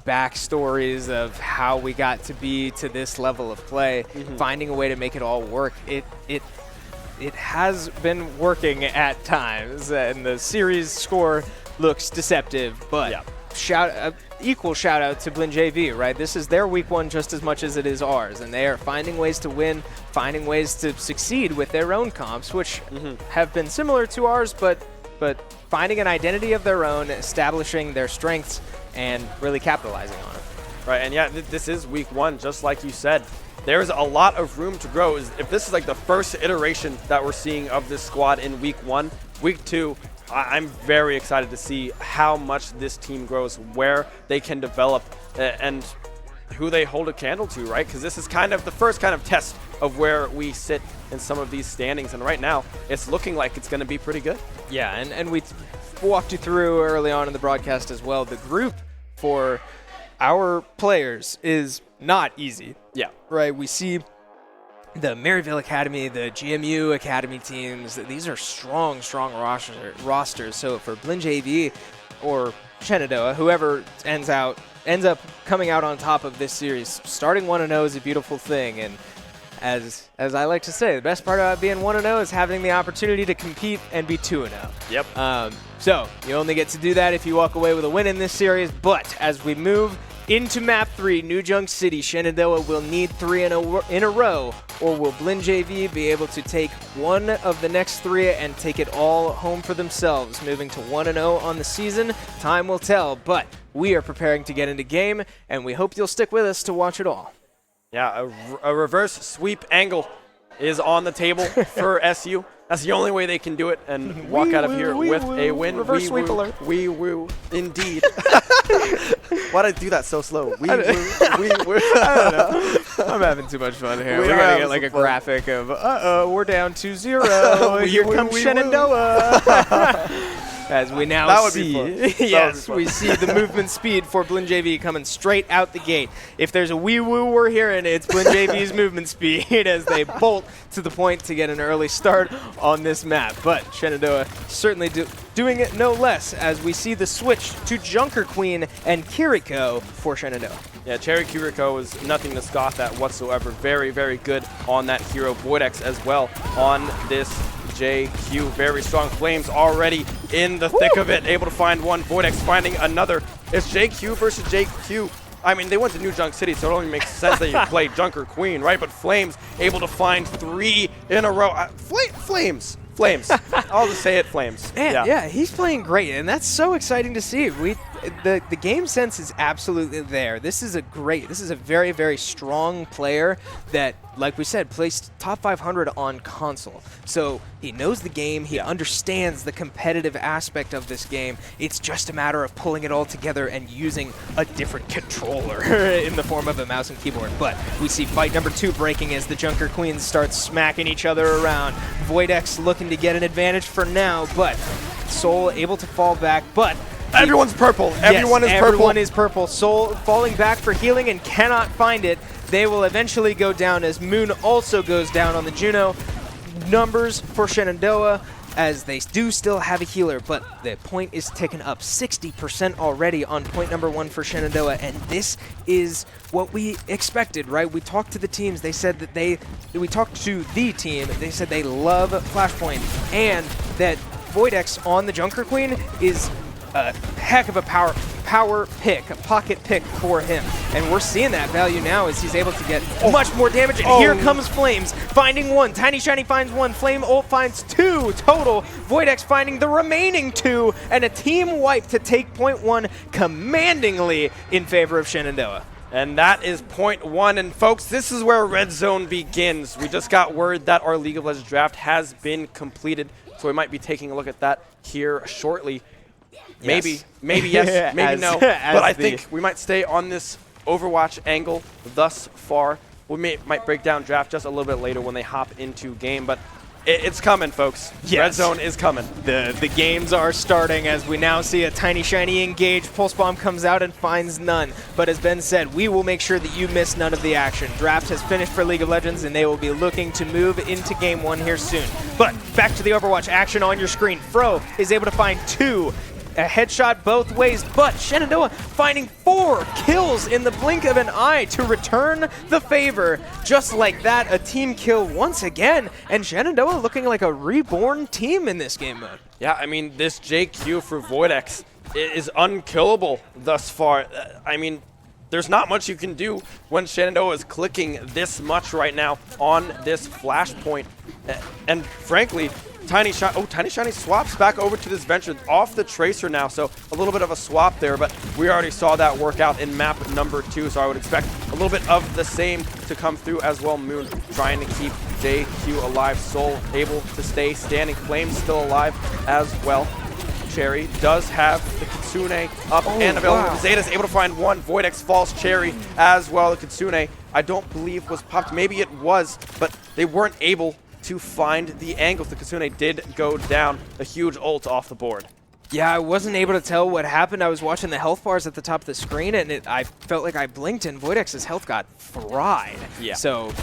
backstories of how we got to be to this level of play, finding a way to make it all work. It has been working at times, and the series score looks deceptive, but equal shout out to Blinn JV, right? This is their week 1 just as much as it is ours, and they are finding ways to win, finding ways to succeed with their own comps, which have been similar to ours, but finding an identity of their own, establishing their strengths, and really capitalizing on it. Right, and yeah, this is week 1, just like you said. There's a lot of room to grow. If this is like the first iteration that we're seeing of this squad in week 1, week 2, I'm very excited to see how much this team grows, where they can develop, and who they hold a candle to, right? Because this is kind of the first kind of test of where we sit in some of these standings, and right now it's looking like it's going to be pretty good. Yeah, and we walked you through early on in the broadcast as well. The group for our players is not easy. Yeah. Right, we see the Maryville Academy, the GMU Academy teams. These are strong rosters. So for Blinn JV or Shenandoah, whoever ends up coming out on top of this series, starting 1-0 is a beautiful thing. And as I like to say, the best part about being 1-0 is having the opportunity to compete and be 2-0. Yep. So you only get to do that if you walk away with a win in this series. But as we move into map 3, New Junk City, Shenandoah will need 3 in a row, or will Blinn JV be able to take one of the next 3 and take it all home for themselves, moving to 1-0 on the season? Time will tell, but we are preparing to get into game, and we hope you'll stick with us to watch it all. Yeah, a reverse sweep angle is on the table for SU. That's the only way they can do it and walk out of here with a win. Reverse sweep alert. We woo, indeed. Why'd I do that so slow? We woo, we woo. I don't know. I'm having too much fun here. We We're are going to having get like a some fun. graphic of, we're down 2-0. Here comes Shenandoah. As we now That would see, be fun. yes, That would be we fun. see the movement speed for Blinn JV coming straight out the gate. If there's a wee woo we're hearing, it's Blinn JV's movement speed as they bolt to the point to get an early start on this map. But Shenandoah certainly doing it no less as we see the switch to Junker Queen and Kiriko for Shenandoah. Yeah, Cherry Kiriko is nothing to scoff at whatsoever. Very, very good on that hero. Voidex as well on this JQ. Very strong. Flames already in the thick of it. Able to find one. Voidex finding another. It's JQ versus JQ. I mean, they went to New Junk City, so it only makes sense that you play Junker Queen, right? But Flames able to find 3 in a row. Flames. I'll just say it, Flames. Man, yeah, he's playing great, and that's so exciting to see. The game sense is absolutely there. This is a very, very strong player that, like we said, plays top 500 on console. So he knows the game, he understands the competitive aspect of this game. It's just a matter of pulling it all together and using a different controller in the form of a mouse and keyboard. But we see fight number 2 breaking as the Junker Queens start smacking each other around. Voidex looking to get an advantage for now, but Soul able to fall back, but Everyone's purple. Yes, Everyone is purple. Everyone is purple. Soul falling back for healing and cannot find it. They will eventually go down as Moon also goes down on the Juno. Numbers for Shenandoah as they do still have a healer, but the point is ticking up 60% already on point number 1 for Shenandoah, and this is what we expected, right? We talked to the teams. They said that we talked to the team. They said they love Flashpoint, and that Voidex on the Junker Queen is a heck of a power pick, a pocket pick for him. And we're seeing that value now as he's able to get much more damage. And here comes Flames, finding 1. Tiny Shiny finds 1. Flame ult finds 2 total. Voidex finding the remaining 2. And a team wipe to take point 1 commandingly in favor of Shenandoah. And that is point 1. And folks, this is where Red Zone begins. We just got word that our League of Legends draft has been completed. So we might be taking a look at that here shortly. Yes. Maybe yes, maybe no. But I think we might stay on this Overwatch angle thus far. We might break down draft just a little bit later when they hop into game, but it's coming, folks. Yes. Red Zone is coming. The games are starting as we now see a Tiny Shiny engage. Pulse Bomb comes out and finds none. But as Ben said, we will make sure that you miss none of the action. Draft has finished for League of Legends, and they will be looking to move into Game 1 here soon. But back to the Overwatch action on your screen. Fro is able to find 2. A headshot both ways, but Shenandoah finding 4 kills in the blink of an eye to return the favor. Just like that, a team kill once again, and Shenandoah looking like a reborn team in this game mode. Yeah, I mean, this JQ for Voidex is unkillable thus far. I mean, there's not much you can do when Shenandoah is clicking this much right now on this flashpoint. And frankly, Tiny Shiny swaps back over to this Venture off the Tracer now, so a little bit of a swap there, but we already saw that work out in map number 2, so I would expect a little bit of the same to come through as well. Moon trying to keep JQ alive, Soul able to stay standing, Flames still alive as well. Cherry does have the Kitsune up and available. Wow. Zeta's able to find one. Voidex falls Cherry as well. The Kitsune, I don't believe was popped. Maybe it was, but they weren't able to find the angles. The Kitsune did go down. A huge ult off the board. Yeah, I wasn't able to tell what happened. I was watching the health bars at the top of the screen, and I felt like I blinked, and Voidex's health got fried. Yeah. So,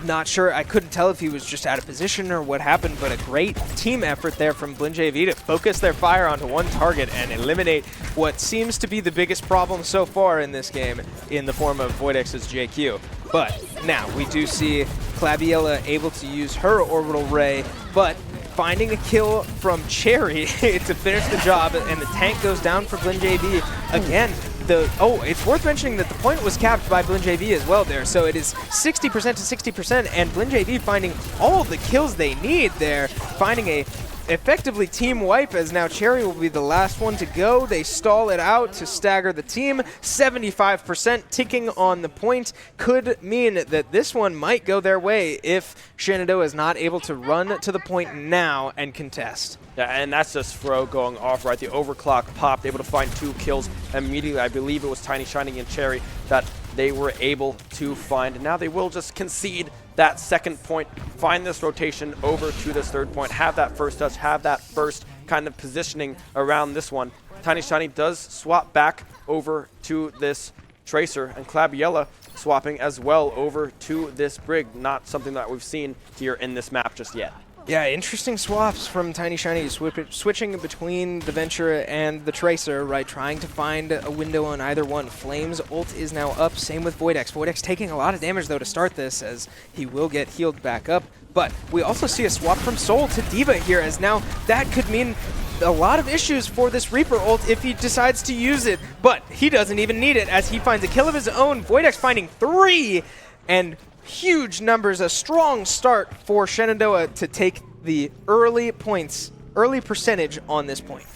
not sure. I couldn't tell if he was just out of position or what happened, but a great team effort there from Blinn JV to focus their fire onto one target and eliminate what seems to be the biggest problem so far in this game in the form of Voidex's JQ. But now we do see Claviella able to use her orbital ray, but finding a kill from Cherry to finish the job, and the tank goes down for Blinn JV. Again, it's worth mentioning that the point was capped by Blinn JV as well there, so it is 60% to 60%, and Blinn JV finding all of the kills they need there, finding a effectively team wipe, as now Cherry will be the last one to go. They stall it out to stagger the team. 75% ticking on the point could mean that this one might go their way if Shenandoah is not able to run to the point now and contest. Yeah, and that's just Fro going off, right? The overclock popped, able to find 2 kills immediately. I believe it was Tiny Shining and Cherry that they were able to find. And now they will just concede that second point, find this rotation over to this third point, have that first touch, have that first kind of positioning around this one. Tiny Shiny does swap back over to this Tracer, and Claviella swapping as well over to this Brig. Not something that we've seen here in this map just yet. Yeah, interesting swaps from Tiny Shiny, switching between the Venture and the Tracer, right, trying to find a window on either one. Flames ult is now up, same with Voidex. Voidex taking a lot of damage, though, to start this, as he will get healed back up. But we also see a swap from Soul to D.Va here, as now that could mean a lot of issues for this Reaper ult if he decides to use it. But he doesn't even need it, as he finds a kill of his own. Voidex finding 3, and huge numbers, a strong start for Shenandoah to take the early points, early percentage on this point.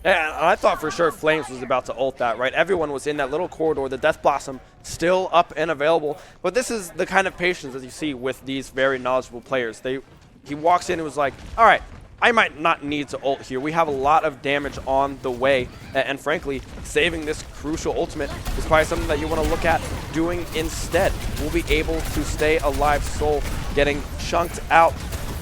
Yeah, I thought for sure Flames was about to ult that, right? Everyone was in that little corridor, the Death Blossom still up and available. But this is the kind of patience that you see with these very knowledgeable players. He walks in and was like, all right, I might not need to ult here. We have a lot of damage on the way, and frankly, saving this crucial ultimate is probably something that you want to look at doing instead. We'll be able to stay alive. Soul getting chunked out.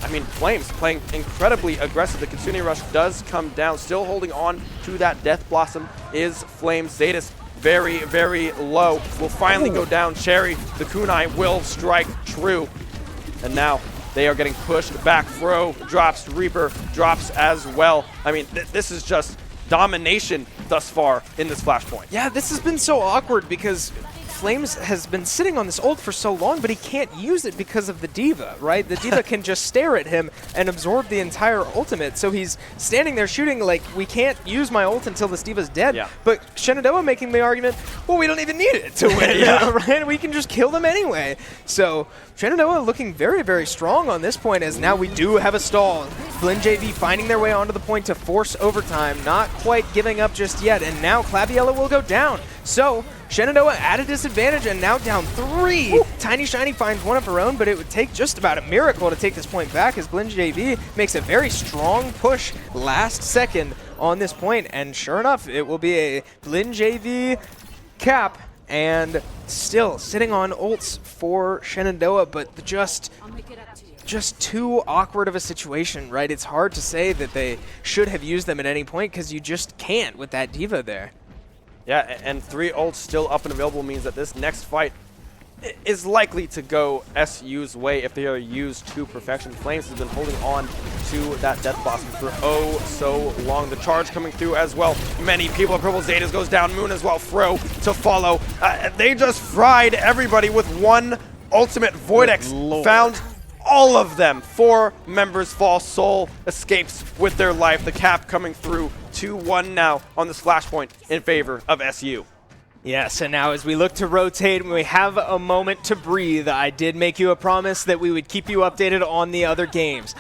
I mean, Flames playing incredibly aggressive. The Kitsune Rush does come down. Still holding on to that Death Blossom is Flames. Zeta's very, very low. Will finally go down. Cherry, the kunai will strike true. And now they are getting pushed back. Fro drops, Reaper drops as well. I mean, this is just domination thus far in this flashpoint. Yeah, this has been so awkward because Flames has been sitting on this ult for so long, but he can't use it because of the D.Va, right? The D.Va can just stare at him and absorb the entire ultimate. So he's standing there shooting like, we can't use my ult until this D.Va's dead. Yeah. But Shenandoah making the argument, well, we don't even need it to win, Yeah. right? We can just kill them anyway. So Shenandoah looking very, very strong on this point, as now we do have a stall. Blinn JV finding their way onto the point to force overtime, not quite giving up just yet, and now Claviella will go down. So Shenandoah at a disadvantage and now down 3. Woo. Tiny Shiny finds one of her own, but it would take just about a miracle to take this point back, as Blinn JV makes a very strong push last second on this point, and sure enough, it will be a Blinn JV cap, and still sitting on ults for Shenandoah, but just too awkward of a situation, right? It's hard to say that they should have used them at any point because you just can't with that D.Va there. Yeah, and 3 ults still up and available means that this next fight is likely to go SU's way if they are used to perfection. Flames has been holding on to that Death Blossom for oh so long. The charge coming through as well. Many people at Purple. Zetas goes down. Moon as well. Fro to follow. They just fried everybody with one ultimate. Voidex found all of them. 4 members fall. Soul escapes with their life. The cap coming through 2-1 now on this flashpoint in favor of SU. Yes, and now as we look to rotate, we have a moment to breathe. I did make you a promise that we would keep you updated on the other games.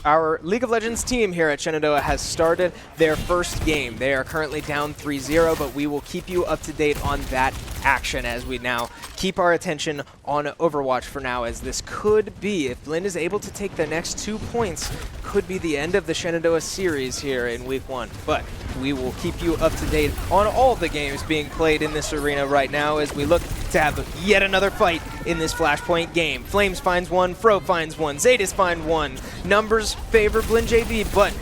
Our League of Legends team here at Shenandoah has started their first game. They are currently down 3-0, but we will keep you up to date on that action as we now keep our attention on Overwatch for now, as this could be, if Blinn is able to take the next 2 points, could be the end of the Shenandoah series here in Week 1. But we will keep you up to date on all the games being played in this arena right now as we look to have yet another fight in this Flashpoint game. Flames finds one, Fro finds one, Zadis finds one. Numbers favor Blinn JV, but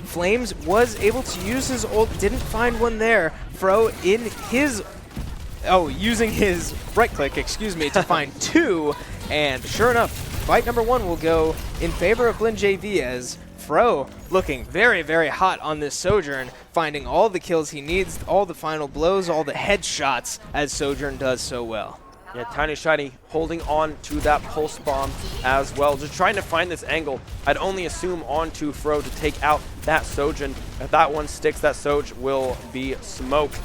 Flames was able to use his ult, didn't find one there. Fro in his, using his right click, to find 2, and sure enough, fight number 1 will go in favor of Blinn JV as Fro looking very, very hot on this Sojourn, finding all the kills he needs, all the final blows, all the headshots, as Sojourn does so well. Yeah, Tiny Shiny holding on to that pulse bomb as well. Just trying to find this angle. I'd only assume onto Fro to take out that Sojourn. If that one sticks, that Soj will be smoked.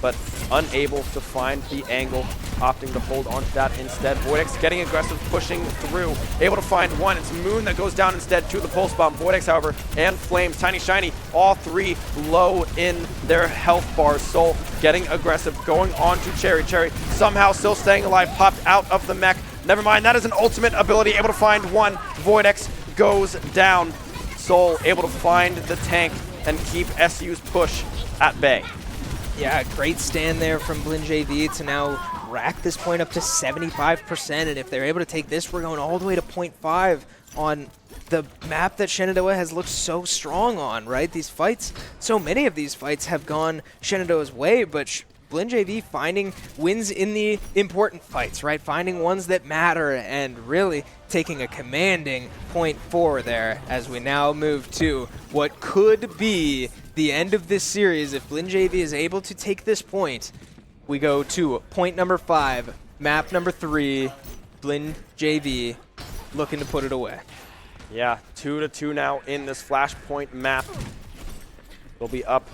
But unable to find the angle, opting to hold on to that instead. Voidex getting aggressive, pushing through, able to find one. It's Moon that goes down instead to the pulse bomb. Voidex, however, and Flames, Tiny Shiny, all 3 low in their health bars. Soul getting aggressive, going on to Cherry. Cherry somehow still staying alive, popped out of the mech. Never mind, that is an ultimate ability, able to find one. Voidex goes down. Soul able to find the tank and keep SU's push at bay. Yeah, great stand there from Blinn JV to now rack this point up to 75%, and if they're able to take this, we're going all the way to 0.5 on the map that Shenandoah has looked so strong on, right? These fights, so many of these fights have gone Shenandoah's way, but Blinn JV finding wins in the important fights, right? Finding ones that matter and really taking a commanding 0.4 there as we now move to what could be the end of this series. If Blinn JV is able to take this point, we go to point number 5, map number 3, Blinn JV looking to put it away. Yeah, 2-2 now in this Flashpoint map. It'll be up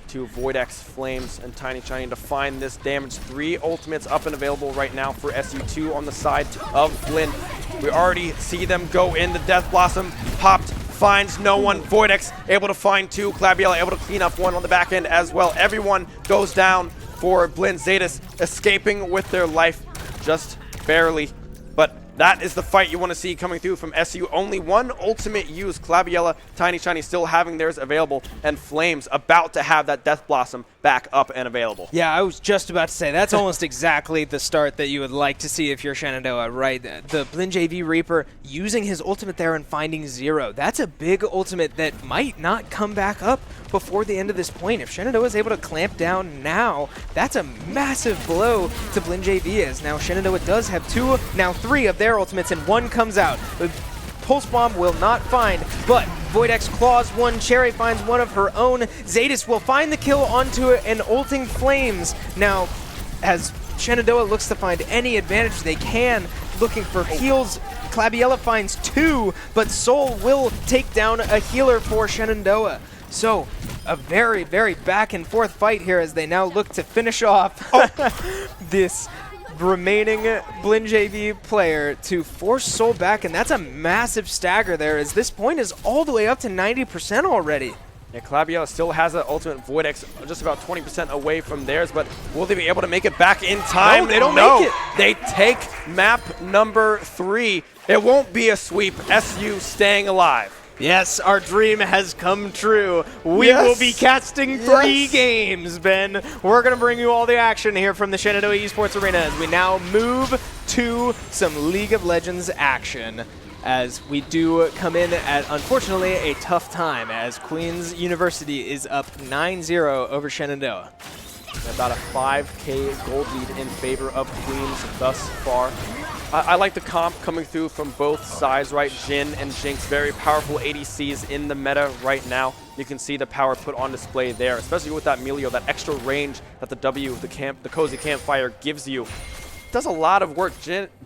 to Voidex, Flames, and Tiny Shiny to find this damage. 3 ultimates up and available right now for SU2 on the side of Blinn. We already see them go in. The Death Blossom popped, finds no one. Voidex able to find 2. Clabiella able to clean up 1 on the back end as well. Everyone goes down for Blinn. Zadis escaping with their life just barely. But that is the fight you want to see coming through from SU. Only 1 ultimate use. Clabiella, Tiny Shiny still having theirs available, and Flames about to have that Death Blossom back up and available. Yeah, I was just about to say, that's almost exactly the start that you would like to see if you're Shenandoah, right? The Blinn JV Reaper using his ultimate there and finding 0. That's a big ultimate that might not come back up before the end of this point. If Shenandoah is able to clamp down now, that's a massive blow to Blinn JV, as now Shenandoah does have 2, now 3 of their ultimates, and 1 comes out. The Pulse Bomb will not find, but Voidex claws 1, Cherry finds 1 of her own. Zadis will find the kill onto an ulting Flames. Now, as Shenandoah looks to find any advantage they can, looking for heals, Clabiella finds 2, but Soul will take down a healer for Shenandoah. So, a very, very back and forth fight here as they now look to finish off this remaining Blinn JV player to force Soul back, and that's a massive stagger there, as this point is all the way up to 90% already. Yeah, Clabiella still has an ultimate. Voidex just about 20% away from theirs, but will they be able to make it back in time? No, they don't make it. They take map number 3. It won't be a sweep. SU staying alive. Yes, our dream has come true. We will be casting 3 games, Ben. We're going to bring you all the action here from the Shenandoah Esports Arena as we now move to some League of Legends action, as we do come in at, unfortunately, a tough time, as Queen's University is up 9-0 over Shenandoah. About a 5K gold lead in favor of Queens thus far. I like the comp coming through from both sides, right? Jhin and Jinx, very powerful ADCs in the meta right now. You can see the power put on display there, especially with that Melio, that extra range that the Cozy Campfire gives you. does a lot of work.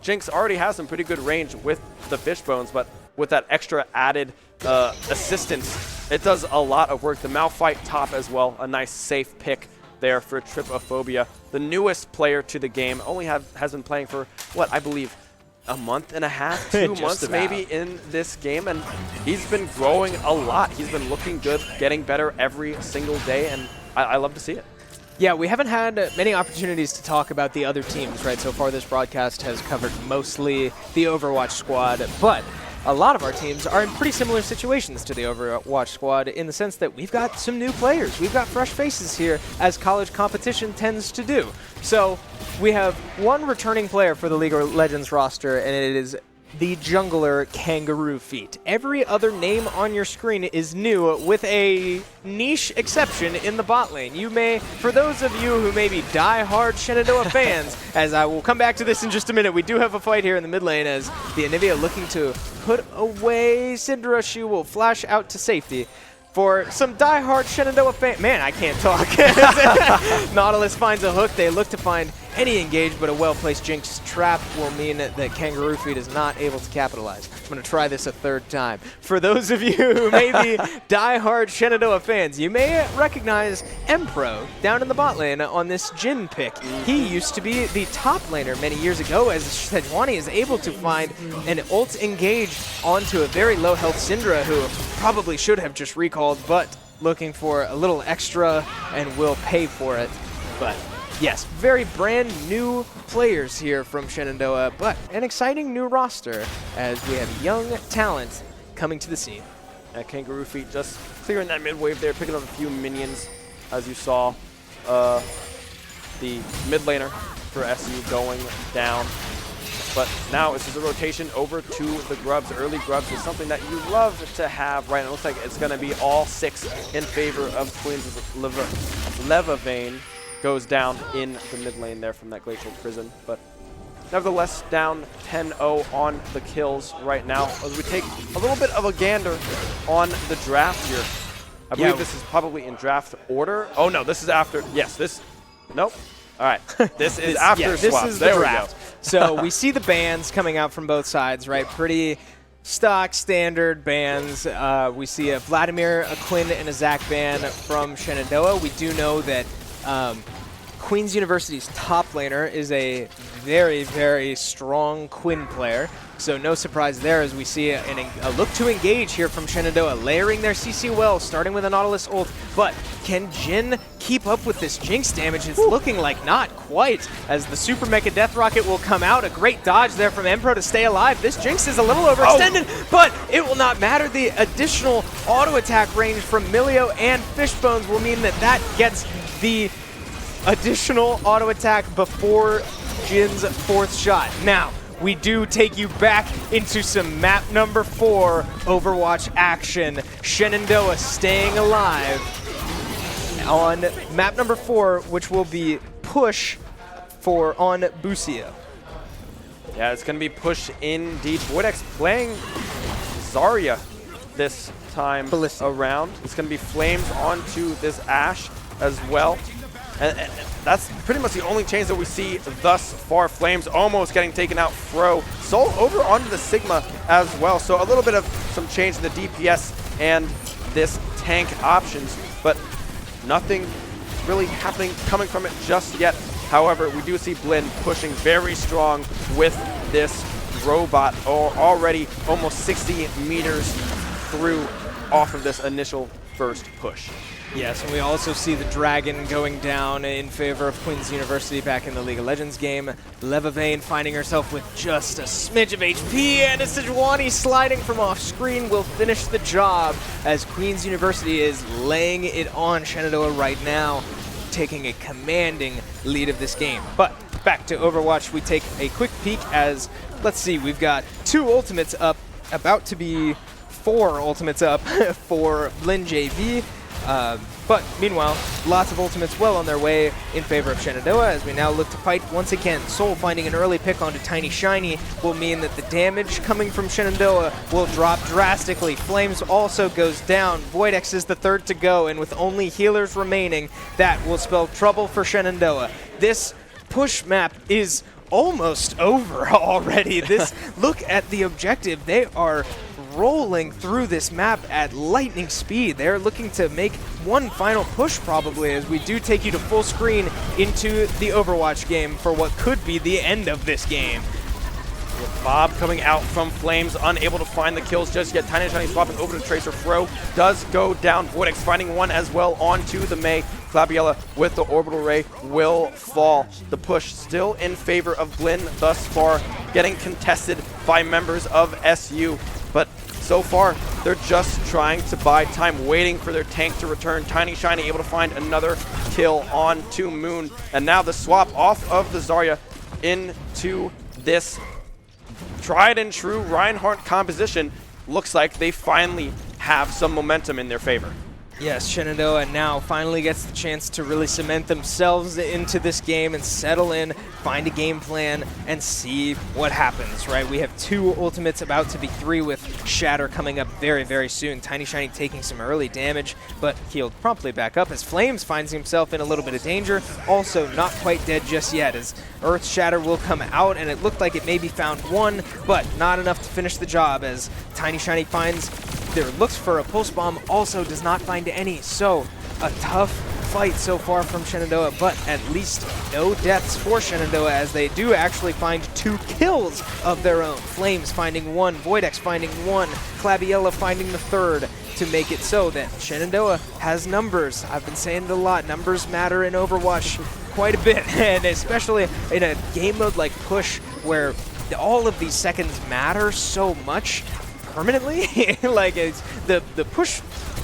Jinx already has some pretty good range with the Fishbones, but with that extra added assistance, it does a lot of work. The Malphite top as well, a nice safe pick there for Trypophobia. The newest player to the game, only has been playing for, what, I believe, a month and a half, 2 months maybe in this game, and he's been growing a lot. He's been looking good, getting better every single day, and I love to see it. Yeah, we haven't had many opportunities to talk about the other teams, right? So far, this broadcast has covered mostly the Overwatch squad, but a lot of our teams are in pretty similar situations to the Overwatch squad in the sense that we've got some new players. We've got fresh faces here, as college competition tends to do. So we have one returning player for the League of Legends roster, and it is the jungler Kangaroo Feet. Every other name on your screen is new, with a niche exception in the bot lane. You may, for those of you who may be die-hard Shenandoah fans, as I will come back to this in just a minute, we do have a fight here in the mid lane as the Anivia looking to put away Syndra. She will flash out to safety. For some die-hard Shenandoah fan, man, I can't talk. Nautilus finds a hook. They look to find any engage, but a well-placed Jinx trap will mean that Kangaroo Feet is not able to capitalize. I'm going to try this a third time. For those of you who may be die-hard Shenandoah fans, you may recognize Empro down in the bot lane on this Jhin pick. He used to be the top laner many years ago, as Sejuani is able to find an ult engage onto a very low-health Syndra, who probably should have just recalled, but looking for a little extra and will pay for it. But yes, very brand new players here from Shenandoah, but an exciting new roster as we have young talent coming to the scene. Kangaroo Feet just clearing that mid wave there, picking up a few minions, as you saw. The mid laner for SU going down. But now it's just a rotation over to the Grubs. Early Grubs is something that you love to have, right? It looks like it's going to be all 6 in favor of Queens. Levavane goes down in the mid lane there from that Glacial Prison. But nevertheless, down 10-0 on the kills right now as we take a little bit of a gander on the draft here. I believe this is probably in draft order. Oh, no, this is after. Yes, this. Nope. All right. This is after swaps. This is there the we draft. go. So we see the bans coming out from both sides, right? Pretty stock, standard bans. We see a Vladimir, a Quinn, and a Zac ban from Shenandoah. We do know that Queen's University's top laner is a very, very strong Quinn player. So no surprise there as we see a look to engage here from Shenandoah, layering their CC well, starting with a Nautilus ult. But can Jhin keep up with this Jinx damage? It's looking like not quite, as the Super Mecha Death Rocket will come out. A great dodge there from Empro to stay alive. This Jinx is a little overextended, but it will not matter. The additional auto attack range from Milio and Fishbones will mean that that gets the additional auto attack before Jin's 4th shot. Now, we do take you back into some map number 4 Overwatch action. Shenandoah staying alive on map number 4, which will be push on Bucio. Yeah, it's going to be push indeed. Voidex playing Zarya this time around. It's going to be flames onto this Ashe as well. And that's pretty much the only change that we see thus far. Flames almost getting taken out. Fro Soul over onto the Sigma as well. So a little bit of some change in the DPS and this tank options, but nothing really happening coming from it just yet. However, we do see Blinn pushing very strong with this robot, already almost 60 meters through off of this initial first push. Yes, and we also see the Dragon going down in favor of Queen's University back in the League of Legends game. Levavane finding herself with just a smidge of HP, and a Sejuani sliding from off screen will finish the job as Queen's University is laying it on Shenandoah right now, taking a commanding lead of this game. But back to Overwatch, we take a quick peek as, let's see, we've got 2 ultimates up, about to be 4 ultimates up for Blinn JV. But meanwhile, lots of ultimates well on their way in favor of Shenandoah as we now look to fight once again. Soul finding an early pick onto Tiny Shiny will mean that the damage coming from Shenandoah will drop drastically. Flames also goes down. Voidex is the 3rd to go, and with only healers remaining, that will spell trouble for Shenandoah. This push map is almost over already. Look at the objective. They are rolling through this map at lightning speed. They're looking to make one final push probably, as we do take you to full screen into the Overwatch game for what could be the end of this game. With Bob coming out from Flames, unable to find the kills just yet. Tiny Shiny swapping over to Tracer. Fro does go down. Vortex finding one as well onto the Mei. Clabiella with the Orbital Ray will fall. The push still in favor of Blinn thus far, getting contested by members of SU. But so far, they're just trying to buy time, waiting for their tank to return. Tiny Shiny able to find another kill onto Moon. And now the swap off of the Zarya into this tried and true Reinhardt composition. Looks like they finally have some momentum in their favor. Yes, Shenandoah now finally gets the chance to really cement themselves into this game and settle in, find a game plan, and see what happens, right? We have 2 ultimates, about to be 3, with Shatter coming up very, very soon. Tiny Shiny taking some early damage, but healed promptly back up as Flames finds himself in a little bit of danger. Also not quite dead just yet, as Earth Shatter will come out, and it looked like it maybe found one, but not enough to finish the job, as Tiny Shiny finds looks for a pulse bomb, also does not find any. So a tough fight so far from Shenandoah, but at least no deaths for Shenandoah, as they do actually find 2 kills of their own. Flames finding 1, Voidex finding 1, Clabiella finding the 3rd, to make it so that Shenandoah has numbers. I've been saying it a lot, numbers matter in Overwatch quite a bit, and especially in a game mode like Push, where all of these seconds matter so much permanently. Like, it's the push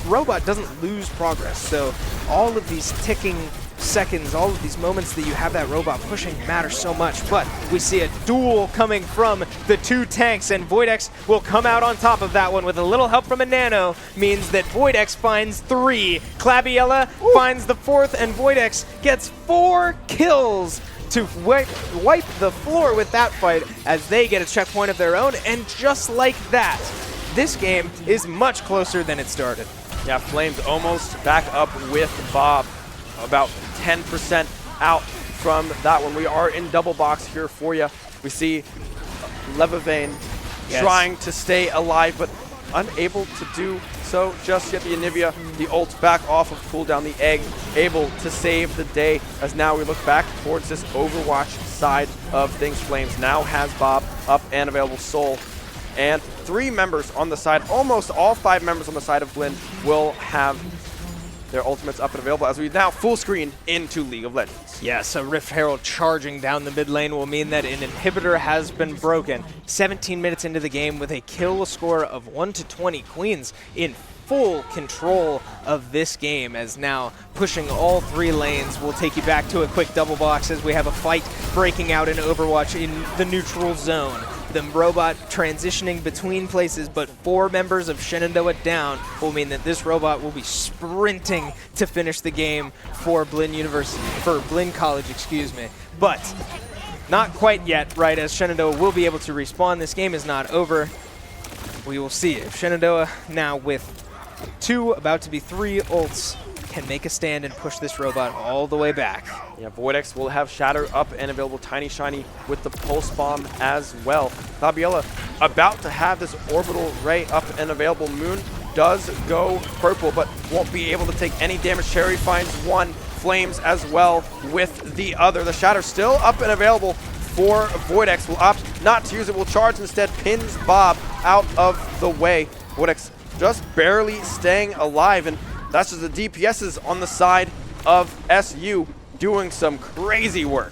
robot doesn't lose progress, so all of these ticking seconds, all of these moments that you have that robot pushing matter so much. But we see a duel coming from the 2 tanks, and Voidex will come out on top of that one with a little help from a Nano. Means that Voidex finds 3, Clabiella finds the 4th, and Voidex gets 4 kills to wipe the floor with that fight, as they get a checkpoint of their own. And just like that, this game is much closer than it started. Yeah, Flames almost back up with Bob, about 10% out from that one. We are in double box here for you. We see Levavane trying to stay alive, but unable to do so just yet. The Anivia, the ult back off of cooldown, the egg able to save the day, as now we look back towards this Overwatch side of things. Flames now has Bob up and available Soul, and 3 members on the side, almost all 5 members on the side of Blinn will have their ultimates up and available, as we now full screen into League of Legends. Yes, a Rift Herald charging down the mid lane will mean that an inhibitor has been broken. 17 minutes into the game with a kill score of 1-20. Queens in full control of this game, as now pushing all 3 lanes. We'll take you back to a quick double box as we have a fight breaking out in Overwatch in the neutral zone. The robot transitioning between places, but 4 members of Shenandoah down will mean that this robot will be sprinting to finish the game for Blinn College, excuse me. But not quite yet, right, as Shenandoah will be able to respawn. This game is not over. We will see if Shenandoah, now with 2, about to be 3 ults, can make a stand and push this robot all the way back. Yeah, Voidex will have Shatter up and available. Tiny Shiny with the Pulse Bomb as well. Fabiella about to have this Orbital Ray up and available. Moon does go purple, but won't be able to take any damage. Cherry finds 1. Flames as well with the other. The Shatter still up and available for Voidex. Will opt not to use it, will charge instead, pins Bob out of the way. Voidex just barely staying alive, and that's just the DPSs on the side of SU doing some crazy work.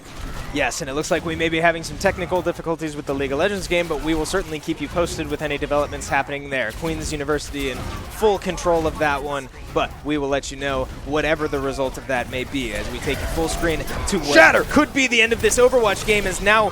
Yes, and it looks like we may be having some technical difficulties with the League of Legends game, but we will certainly keep you posted with any developments happening there. Queens University in full control of that one, but we will let you know whatever the result of that may be, as we take you full screen to what Shatter could be the end of this Overwatch game, as now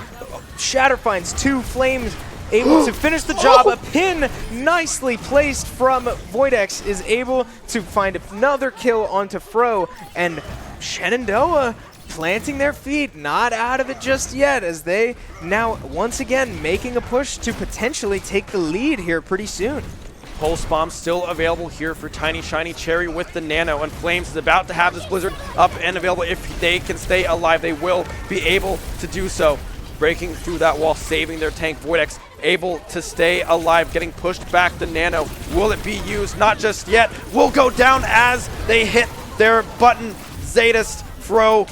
Shatter finds 2 Flames able to finish the job. A pin nicely placed from Voidex is able to find another kill onto Fro, and Shenandoah planting their feet, not out of it just yet, as they now once again making a push to potentially take the lead here pretty soon. Pulse Bomb still available here for Tiny Shiny. Cherry with the Nano, and Flames is about to have this Blizzard up and available. If they can stay alive, they will be able to do so. breaking through that wall, saving their tank. Voidex able to stay alive, getting pushed back. The nano, will it be used? Not just yet. Will go down as they hit their button. Zetas Fro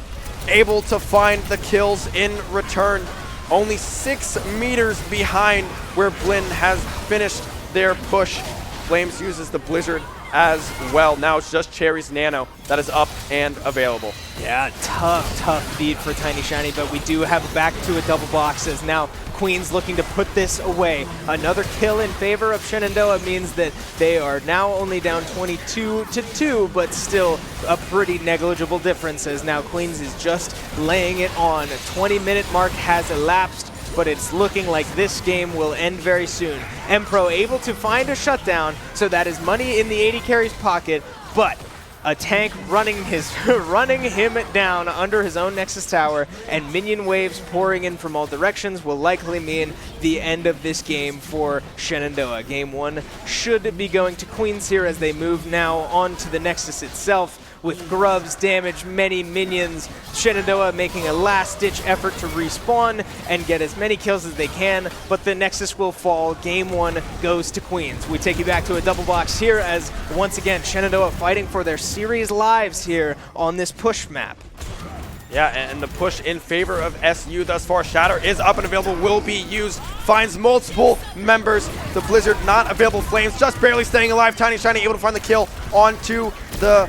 able to find the kills in return. Only 6 meters behind where Blinn has finished their push. Flames uses the Blizzard as well. Now it's just Cherry's Nano that is up and available. Yeah, tough beat for Tiny Shiny, but we do have back to a double box as now Queen's looking to put this away. Another kill in favor of Shenandoah means that they are now only down 22-2, but still a pretty negligible difference as now Queen's is just laying it on. A 20-minute mark has elapsed, but it's looking like this game will end very soon. Empro able to find a shutdown, so that is money in the 80 carry's pocket, but a tank running him down under his own Nexus Tower, and minion waves pouring in from all directions will likely mean the end of this game for Shenandoah. Game 1 should be going to Queens here as they move now on to the Nexus itself. With Grubs, damage, many minions, Shenandoah making a last-ditch effort to respawn and get as many kills as they can, but the Nexus will fall. Game 1 goes to Queens. We take you back to a double box here as, once again, Shenandoah fighting for their series lives here on this push map. Yeah, and the push in favor of SU thus far. Shatter is up and available, will be used. Finds multiple members. The Blizzard not available. Flames just barely staying alive. Tiny Shiny able to find the kill onto the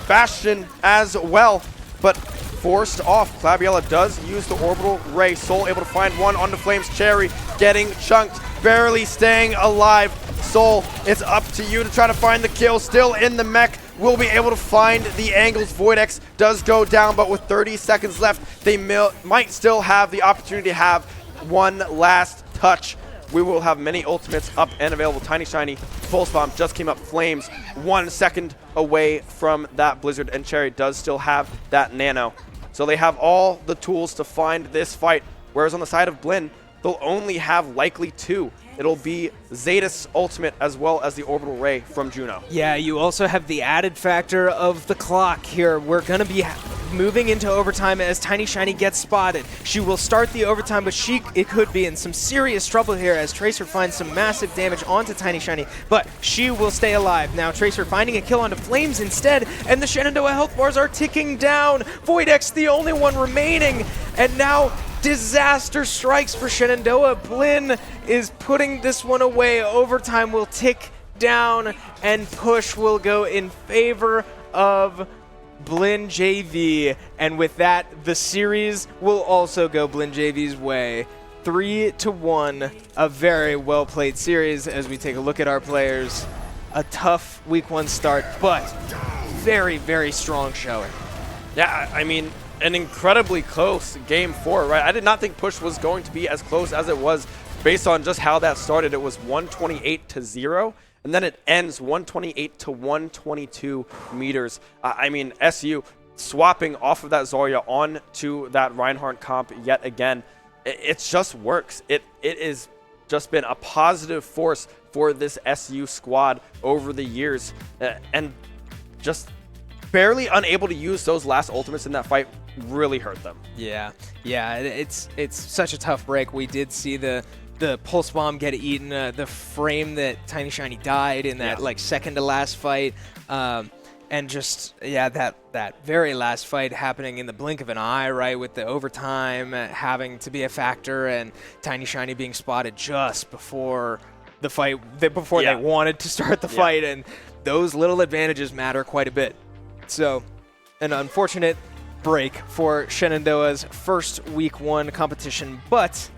Bastion as well, but forced off. Claviella does use the orbital ray. Soul able to find one onto Flames. Cherry getting chunked, barely staying alive. Soul, it's up to you to try to find the kill. Still in the mech, will be able to find the angles. Voidex does go down, but with 30 seconds left, they might still have the opportunity to have one last touch. We will have many ultimates up and available. Tiny Shiny, Pulse Bomb just came up. Flames 1 second away from that Blizzard, and Cherry does still have that Nano. So they have all the tools to find this fight, whereas on the side of Blinn, they'll only have likely 2. It'll be Zetas ultimate as well as the orbital ray from Juno. Yeah, you also have the added factor of the clock here. We're going to be moving into overtime as Tiny Shiny gets spotted. She will start the overtime, but it could be in some serious trouble here as Tracer finds some massive damage onto Tiny Shiny, but she will stay alive. Now Tracer finding a kill onto Flames instead, and the Shenandoah health bars are ticking down. Voidex the only one remaining, and now disaster strikes for Shenandoah. Blinn is putting this one away. Overtime will tick down, and push will go in favor of Blinn JV. And with that, the series will also go Blinn JV's way. 3-1, a very well-played series as we take a look at our players. A tough week 1 start, but very, very strong showing. Yeah, I mean, an incredibly close game 4, right? I did not think push was going to be as close as it was based on just how that started. It was 128-0, and then it ends 128-122 meters. I mean, SU swapping off of that Zarya onto that Reinhardt comp yet again. It just works. It is just been a positive force for this SU squad over the years, and just barely unable to use those last ultimates in that fight really hurt them. Yeah, it's such a tough break. We did see the pulse bomb get eaten, the frame that Tiny Shiny died in that like second to last fight, and just that very last fight happening in the blink of an eye, right, with the overtime having to be a factor and Tiny Shiny being spotted just before the fight, before they wanted to start the fight, and those little advantages matter quite a bit. So, an unfortunate break for Shenandoah's first week 1 competition, but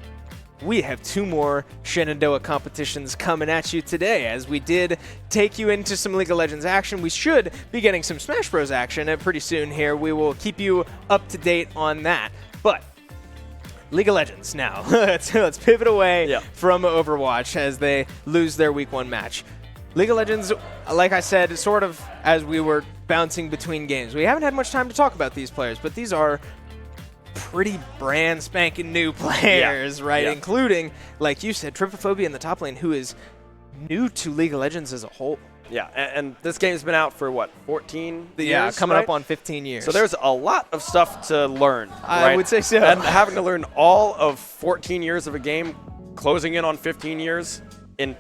we have 2 more Shenandoah competitions coming at you today. As we did take you into some League of Legends action, we should be getting some Smash Bros action pretty soon here. We will keep you up to date on that. But League of Legends now. let's pivot away from Overwatch as they lose their week 1 match. League of Legends, like I said, sort of as we were bouncing between games. We haven't had much time to talk about these players, but these are pretty brand spanking new players, right? Including, like you said, Trypophobia in the top lane, who is new to League of Legends as a whole. Yeah, and this game's been out for, what, 14 years? Yeah, coming right? up on 15 years. So there's a lot of stuff to learn, I right? would say so. And having to learn all of 14 years of a game, closing in on 15 years in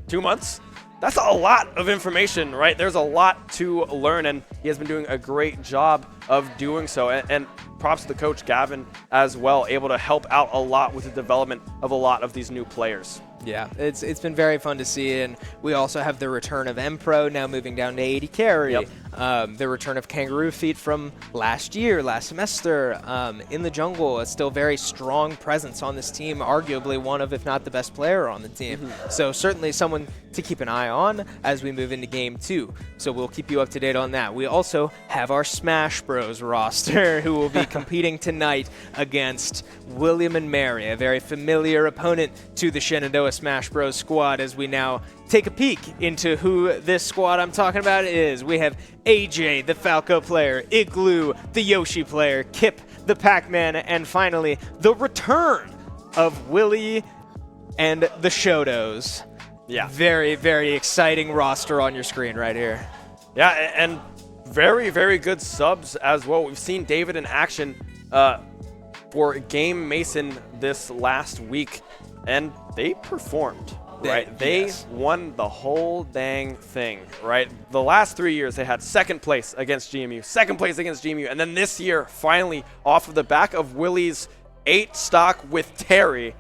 2 months, that's a lot of information, right? There's a lot to learn, and he has been doing a great job of doing so. And props to the coach, Gavin, as well, able to help out a lot with the development of a lot of these new players. Yeah, it's been very fun to see, and we also have the return of M-Pro now moving down to 80 carry. Yep. The return of Kangaroo Feet from last semester. In the jungle, a still very strong presence on this team, arguably one of, if not the best player on the team. So certainly someone to keep an eye on as we move into Game 2. So we'll keep you up to date on that. We also have our Smash Bros roster who will be competing tonight against William and Mary, a very familiar opponent to the Shenandoah Smash Bros squad, as we now take a peek into who this squad I'm talking about is. We have AJ, the Falco player, Igloo, the Yoshi player, Kip, the Pac-Man, and finally, the return of Willie and the Showdows. Yeah. Very, very exciting roster on your screen right here. Yeah, and very, very good subs as well. We've seen David in action for Game Mason this last week, and they performed. Right, they won the whole dang thing, right? The last 3 years, they had second place against GMU, and then this year, finally, off of the back of Willie's 8 stock with Terry,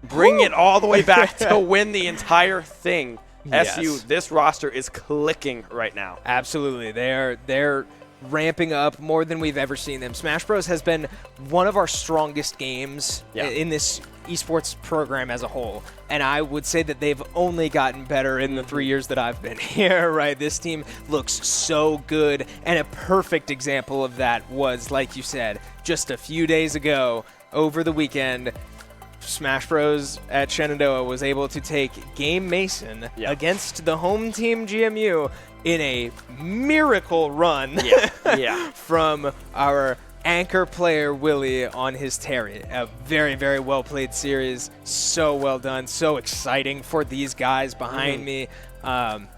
bring it all the way back to win the entire thing. Yes. SU, this roster is clicking right now. Absolutely, they're ramping up more than we've ever seen them. Smash Bros has been one of our strongest games in this esports program as a whole, and I would say that they've only gotten better in the 3 years that I've been here, right? This team looks so good, and a perfect example of that was, like you said, just a few days ago, over the weekend, Smash Bros at Shenandoah was able to take Game Mason against the home team GMU in a miracle run from our anchor player Willie on his Terry. A very, very well played series. So well done. So exciting for these guys behind me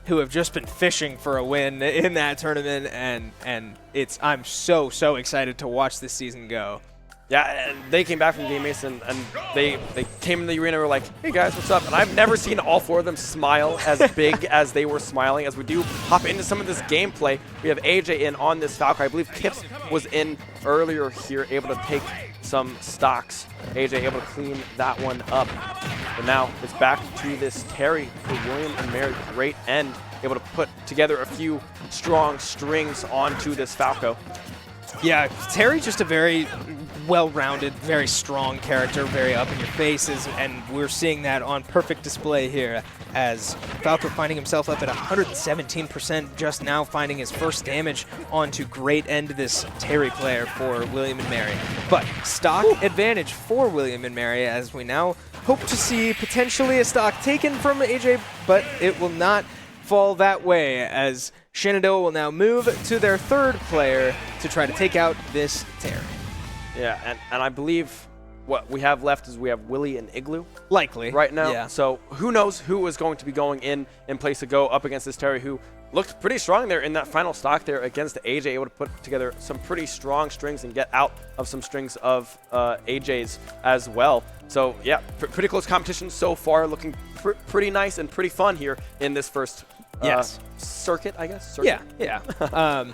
who have just been fishing for a win in that tournament, and I'm so excited to watch this season go. Yeah, and they came back from Game Mason, and they came in the arena and were like, hey guys, what's up? And I've never seen all 4 of them smile as big as they were smiling. As we do hop into some of this gameplay, we have AJ in on this Falco. I believe Kips was in earlier here, able to take some stocks. AJ able to clean that one up. But now it's back to this Terry for William and Mary. Great end, able to put together a few strong strings onto this Falco. Yeah, Terry just a very well-rounded, very strong character, very up in your faces, and we're seeing that on perfect display here as Falco finding himself up at 117% just now, finding his first damage onto great end this Terry player for William and Mary. But stock advantage for William and Mary, as we now hope to see potentially a stock taken from AJ, but it will not fall that way, as Shenandoah will now move to their third player to try to take out this Terry. Yeah, and I believe what we have left is we have Willie and Igloo. Likely. Right now. Yeah. So who knows who is going to be going in place to go up against this Terry, who looked pretty strong there in that final stock there against AJ, able to put together some pretty strong strings and get out of some strings of AJ's as well. So yeah, pretty close competition so far, looking pretty nice and pretty fun here in this first circuit, I guess. Circuit? Yeah.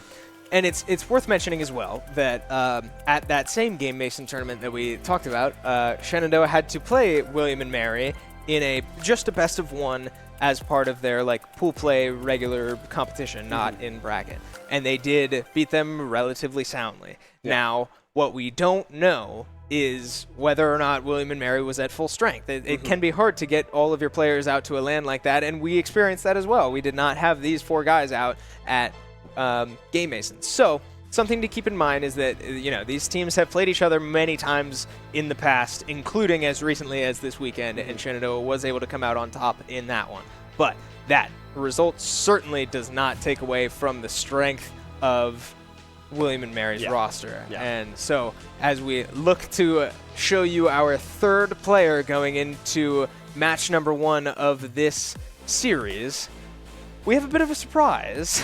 And it's worth mentioning as well that at that same Game Mason tournament that we talked about, Shenandoah had to play William and Mary in just a best of one as part of their pool play regular competition, not in bracket. And they did beat them relatively soundly. Yeah. Now, what we don't know is whether or not William and Mary was at full strength. It can be hard to get all of your players out to a LAN like that, and we experienced that as well. We did not have these 4 guys out at Game Mason. So something to keep in mind is that these teams have played each other many times in the past, including as recently as this weekend, and Shenandoah was able to come out on top in that one. But that result certainly does not take away from the strength of William and Mary's roster. Yeah. And so as we look to show you our third player going into match number 1 of this series, we have a bit of a surprise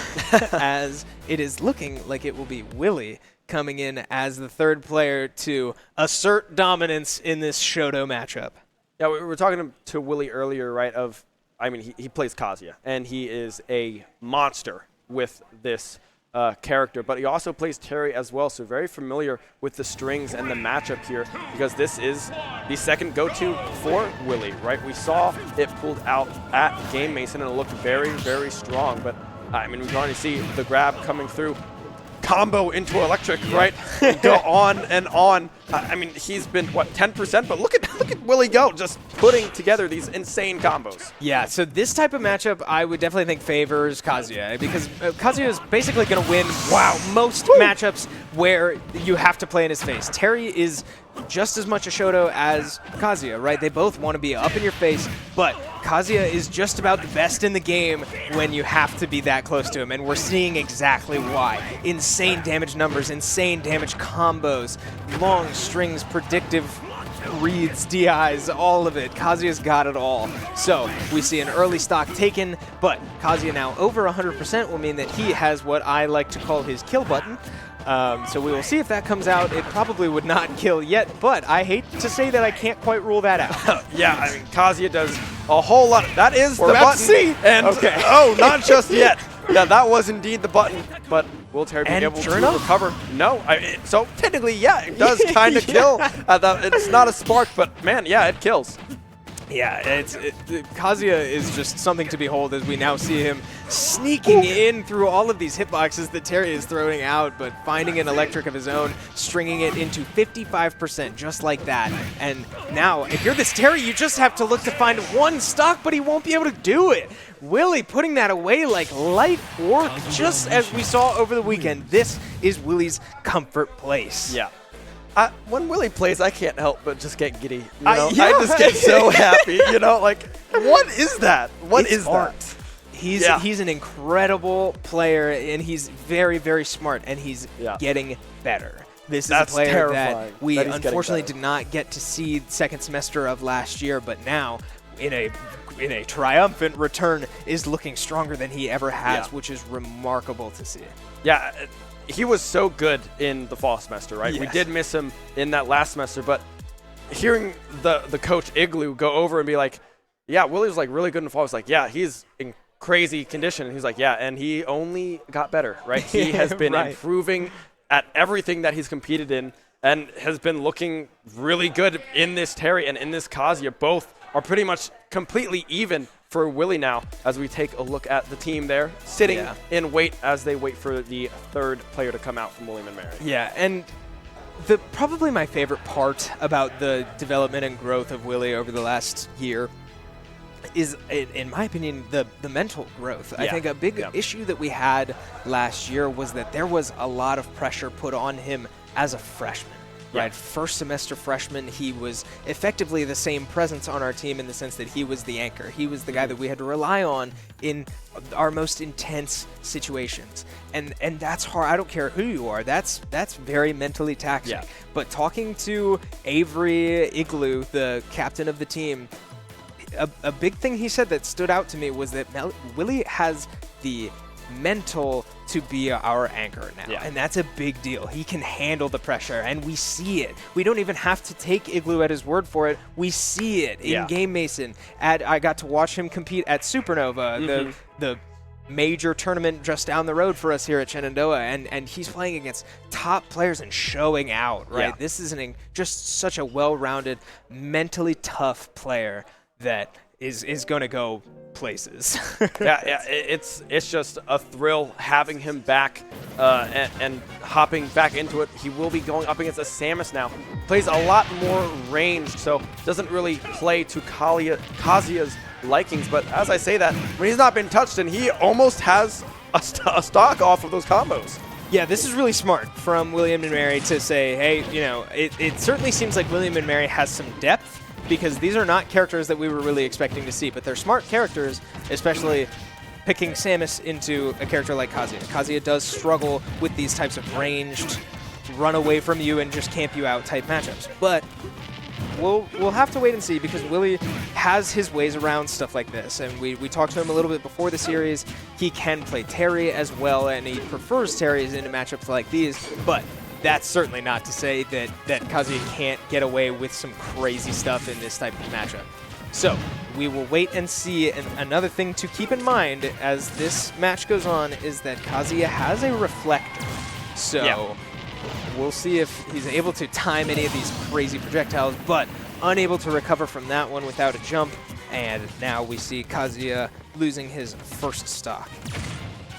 as it is looking like it will be Willie coming in as the 3rd player to assert dominance in this Showdown matchup. Yeah, we were talking to Willie earlier, right, he plays Kazuya, and he is a monster with this character, but he also plays Terry as well, so very familiar with the strings and the matchup here, because this is the 2nd go-to for Willie, right? We saw it pulled out at Game Mason, and it looked very, very strong, but we can already see the grab coming through. Combo into electric, right? Go on and on. He's been, 10%? But look at Willie go, just putting together these insane combos. Yeah, so this type of matchup I would definitely think favors Kazuya, because Kazuya is basically going to win most matchups where you have to play in his face. Terry is just as much a Shoto as Kazuya, right? They both want to be up in your face, but Kazuya is just about the best in the game when you have to be that close to him, and we're seeing exactly why. Insane damage numbers, insane damage combos, long strings, predictive reads, DIs, all of it. Kazuya's got it all. So we see an early stock taken, but Kazuya now over 100% will mean that he has what I like to call his kill button. So we will see if that comes out. It probably would not kill yet, but I hate to say that I can't quite rule that out. Yeah, Kazuya does a whole lot. That is the button. See. And okay. Oh, not just yet. Yeah, that was indeed the button, but will Terry be able to recover? No. So technically, yeah, it does kind of kill. It's not a spark, but man, yeah, it kills. Yeah, Kazuya is just something to behold as we now see him sneaking in through all of these hitboxes that Terry is throwing out, but finding an electric of his own, stringing it into 55% just like that. And now, if you're this Terry, you just have to look to find one stock, but he won't be able to do it. Willie putting that away like light work, just as we saw over the weekend. This is Willie's comfort place. Yeah. When Willie plays, I can't help but just get giddy. I just get so happy. What is that? What is that? He's an incredible player, and he's very, very smart, and he's getting better. This is a player that we unfortunately did not get to see the 2nd semester of last year, but now in a triumphant return is looking stronger than he ever has, which is remarkable to see. Yeah. He was so good in the fall semester, right? Yes. We did miss him in that last semester, but hearing the coach Igloo go over and be like, yeah, Willie was really good in the fall. I was like, yeah, he's in crazy condition. And he's like, yeah, and he only got better, right? He has been improving at everything that he's competed in and has been looking really good in this Terry and in this Kazuya. Both are pretty much completely even for Willie now, as we take a look at the team there, sitting in wait as they wait for the 3rd player to come out from William & Mary. Yeah, and probably my favorite part about the development and growth of Willie over the last year is, in my opinion, the mental growth. I think a big issue that we had last year was that there was a lot of pressure put on him as a freshman. Right, 1st semester freshman, he was effectively the same presence on our team in the sense that he was the anchor. He was the guy that we had to rely on in our most intense situations. And that's hard. I don't care who you are. That's very mentally taxing. Yeah. But talking to Avery Igloo, the captain of the team, a big thing he said that stood out to me was that Willie has the mental to be our anchor now, and that's a big deal. He can handle the pressure, and we see it. We don't even have to take Igloo at his word for it. We see it in Game Mason. I got to watch him compete at Supernova, the major tournament just down the road for us here at Shenandoah, and he's playing against top players and showing out, right? Yeah. This is just such a well-rounded, mentally tough player that is going to go places. It's just a thrill having him back and hopping back into it. He will be going up against a Samus now. Plays a lot more ranged, so doesn't really play to Kazuya's likings. But as I say that, when he's not been touched, and he almost has a stock off of those combos. Yeah, this is really smart from William & Mary to say, hey, it certainly seems like William & Mary has some depth, because these are not characters that we were really expecting to see, but they're smart characters, especially picking Samus into a character like Kazuya. Kazuya does struggle with these types of ranged, run away from you and just camp you out type matchups. But we'll have to wait and see, because Willie has his ways around stuff like this, and we talked to him a little bit before the series. He can play Terry as well, and he prefers Terrys into matchups like these, but that's certainly not to say that Kazuya can't get away with some crazy stuff in this type of matchup. So we will wait and see. And another thing to keep in mind as this match goes on is that Kazuya has a reflector. So we'll see if he's able to time any of these crazy projectiles, but unable to recover from that one without a jump. And now we see Kazuya losing his first stock.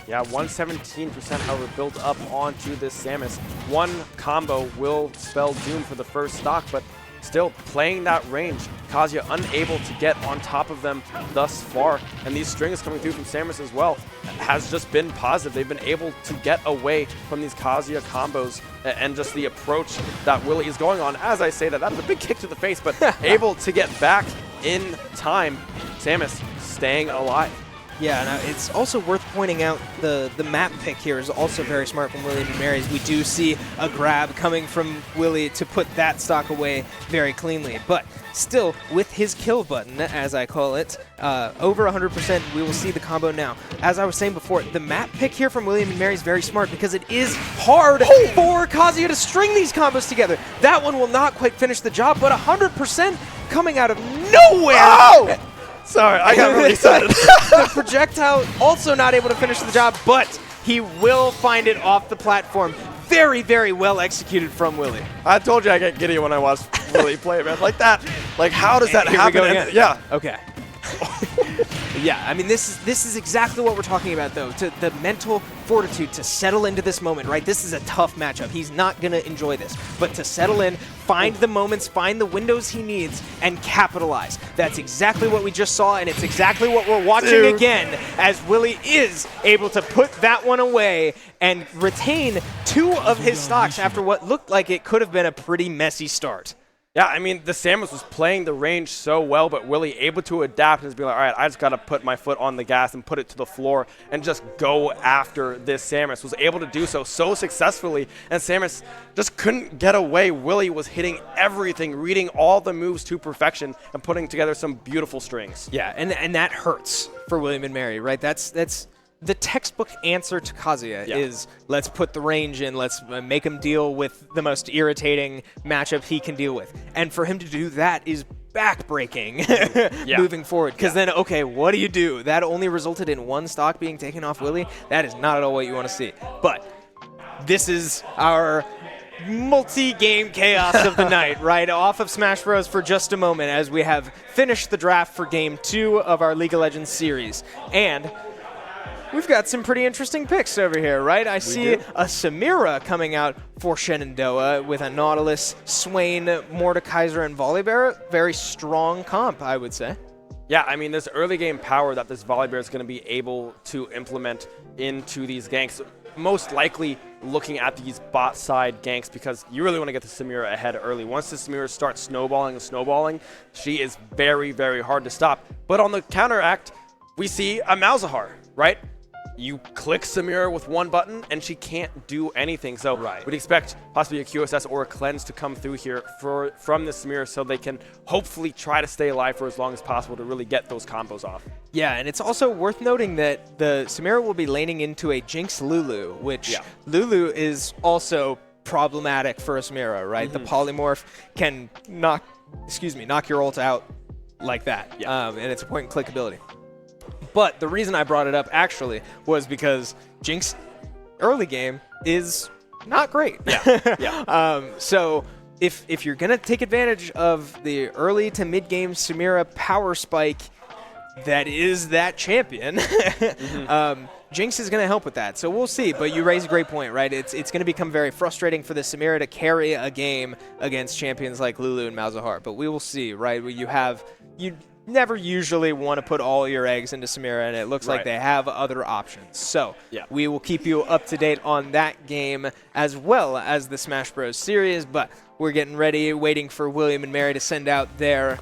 Yeah, 117%, however, built up onto this Samus. One combo will spell doom for the first stock, but still playing that range. Kazuya unable to get on top of them thus far. And these strings coming through from Samus as well has just been positive. They've been able to get away from these Kazuya combos and just the approach that Willie is going on. As I say that, that was a big kick to the face, but able to get back in time. Samus staying alive. Yeah, now it's also worth pointing out the map pick here is also very smart from Willie and Mary's. We do see a grab coming from Willie to put that stock away very cleanly. But still, with his kill button, as I call it, over 100%, we will see the combo now. As I was saying before, the map pick here from William and Mary is very smart because it is hard for Kazuya to string these combos together. That one will not quite finish the job, but 100% coming out of nowhere. Oh! Sorry, I got really excited. The projectile also not able to finish the job, but he will find it off the platform. Very, very well executed from Willie. I told you I get giddy when I watch Willie play, man. Like that. Like, how does that happen? Yeah. Okay. Yeah, I mean, this is exactly what we're talking about, though. The mental fortitude to settle into this moment, right? This is a tough matchup. He's not going to enjoy this. But to settle in, find the moments, find the windows he needs, and capitalize. That's exactly what we just saw, and it's exactly what we're watching again, as Willie is able to put that one away and retain 2 of his stocks after what looked like it could have been a pretty messy start. Yeah, I mean, the Samus was playing the range so well, but Willie able to adapt and just be like, all right, I just got to put my foot on the gas and put it to the floor and just go after this Samus. Was able to do so successfully, and Samus just couldn't get away. Willie was hitting everything, reading all the moves to perfection, and putting together some beautiful strings. Yeah, and that hurts for William and Mary, right? That's the textbook answer to Kazuya is let's put the range in, let's make him deal with the most irritating matchup he can deal with. And for him to do that is backbreaking moving forward. Because then, okay, what do you do? That only resulted in 1 stock being taken off Willie. That is not at all what you want to see. But this is our multi-game chaos of the night, right? Off of Smash Bros. For just a moment as we have finished the draft for Game 2 of our League of Legends series. And we've got some pretty interesting picks over here, right? I see a Samira coming out for Shenandoah with a Nautilus, Swain, Mordekaiser, and Volibear. Very strong comp, I would say. Yeah, I mean, this early game power that this Volibear is going to be able to implement into these ganks, most likely looking at these bot side ganks, because you really want to get the Samira ahead early. Once the Samira starts snowballing, she is very, very hard to stop. But on the counteract, we see a Malzahar, right? You click Samira with 1 button, and she can't do anything. So we'd expect possibly a QSS or a cleanse to come through here from the Samira so they can hopefully try to stay alive for as long as possible to really get those combos off. Yeah, and it's also worth noting that the Samira will be laning into a Jinx Lulu, which Lulu is also problematic for a Samira, right? The polymorph can knock your ult out like that, and it's a point-and-click ability. But the reason I brought it up actually was because Jinx early game is not great. So if you're going to take advantage of the early to mid game Samira power spike that is that champion, Jinx is going to help with that. So we'll see. But you raise a great point, right? It's going to become very frustrating for the Samira to carry a game against champions like Lulu and Malzahar. But we will see, right? You never usually want to put all your eggs into Samira, and it looks like they have other options. So we will keep you up to date on that game as well as the Smash Bros. Series, but we're getting ready, waiting for William and Mary to send out their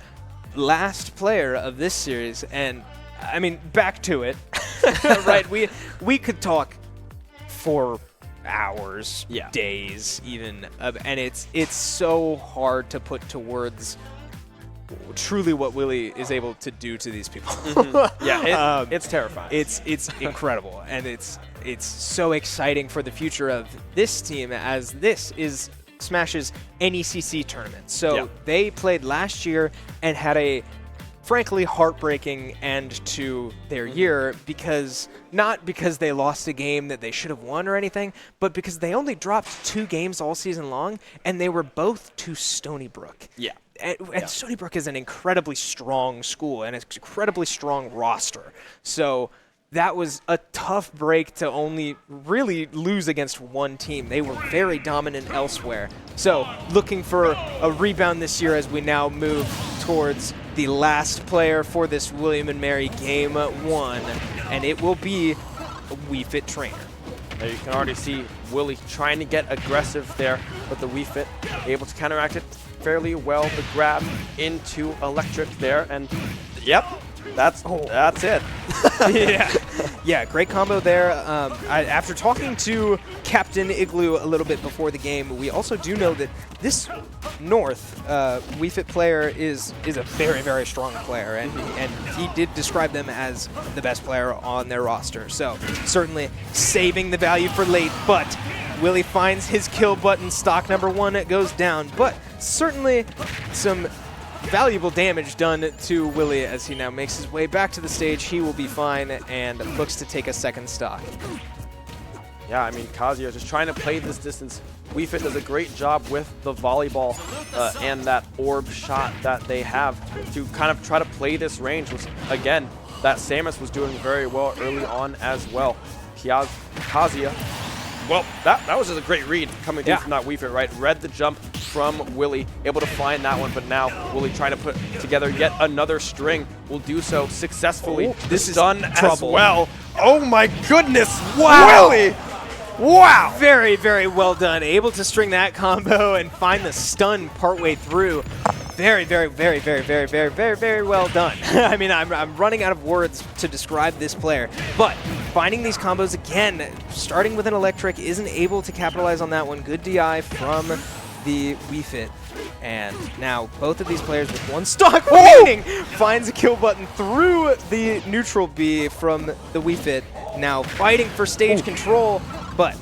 last player of this series. And, I mean, back to it, right? We could talk for hours, days even, and it's so hard to put to words truly what Willie is able to do to these people. Yeah, it's terrifying. It's incredible, and it's so exciting for the future of this team, as this is Smash's NECC tournament. So they played last year and had a frankly heartbreaking end to their year, because not because they lost a game that they should have won or anything, but because they only dropped 2 games all season long, and they were both to Stony Brook. Yeah. And Stony Brook is an incredibly strong school and an incredibly strong roster. So that was a tough break to only really lose against one team. They were very dominant elsewhere. So looking for a rebound this year as we now move towards the last player for this William & Mary Game 1, and it will be a Wii Fit trainer. There you can already see Willie trying to get aggressive there, but the Wii Fit able to counteract it fairly well. The grab into electric there, and yep, that's it. Yeah, great combo there. After talking to Captain Igloo a little bit before the game, we also do know that this North Wii Fit player is a very, very strong player, and he did describe them as the best player on their roster. So certainly saving the value for late, but Willie finds his kill button. Stock number 1 goes down, but certainly some valuable damage done to Willie as he now makes his way back to the stage. He will be fine and looks to take a second stock. Yeah, I mean, Kazuya just trying to play this distance. Wii Fit does a great job with the volleyball and that orb shot that they have to kind of try to play this range, which, again, that Samus was doing very well early on as well. Kazuya, well, that was just a great read coming through from that Wii Fit, right? Read the jump from Willie, able to find that one, but now Willie trying to put together yet another string, will do so successfully. Oh, this is done trouble. as well. Oh my goodness, wow! Willie! Wow! Very, very well done. Able to string that combo and find the stun partway through. Very, very, very, very, very, very, very, very well done. I mean, I'm running out of words to describe this player, but finding these combos again, starting with an electric, isn't able to capitalize on that one. Good DI from the Wii Fit. And now both of these players with 1 stock remaining finds a kill button through the neutral B from the Wii Fit. Now fighting for stage control, but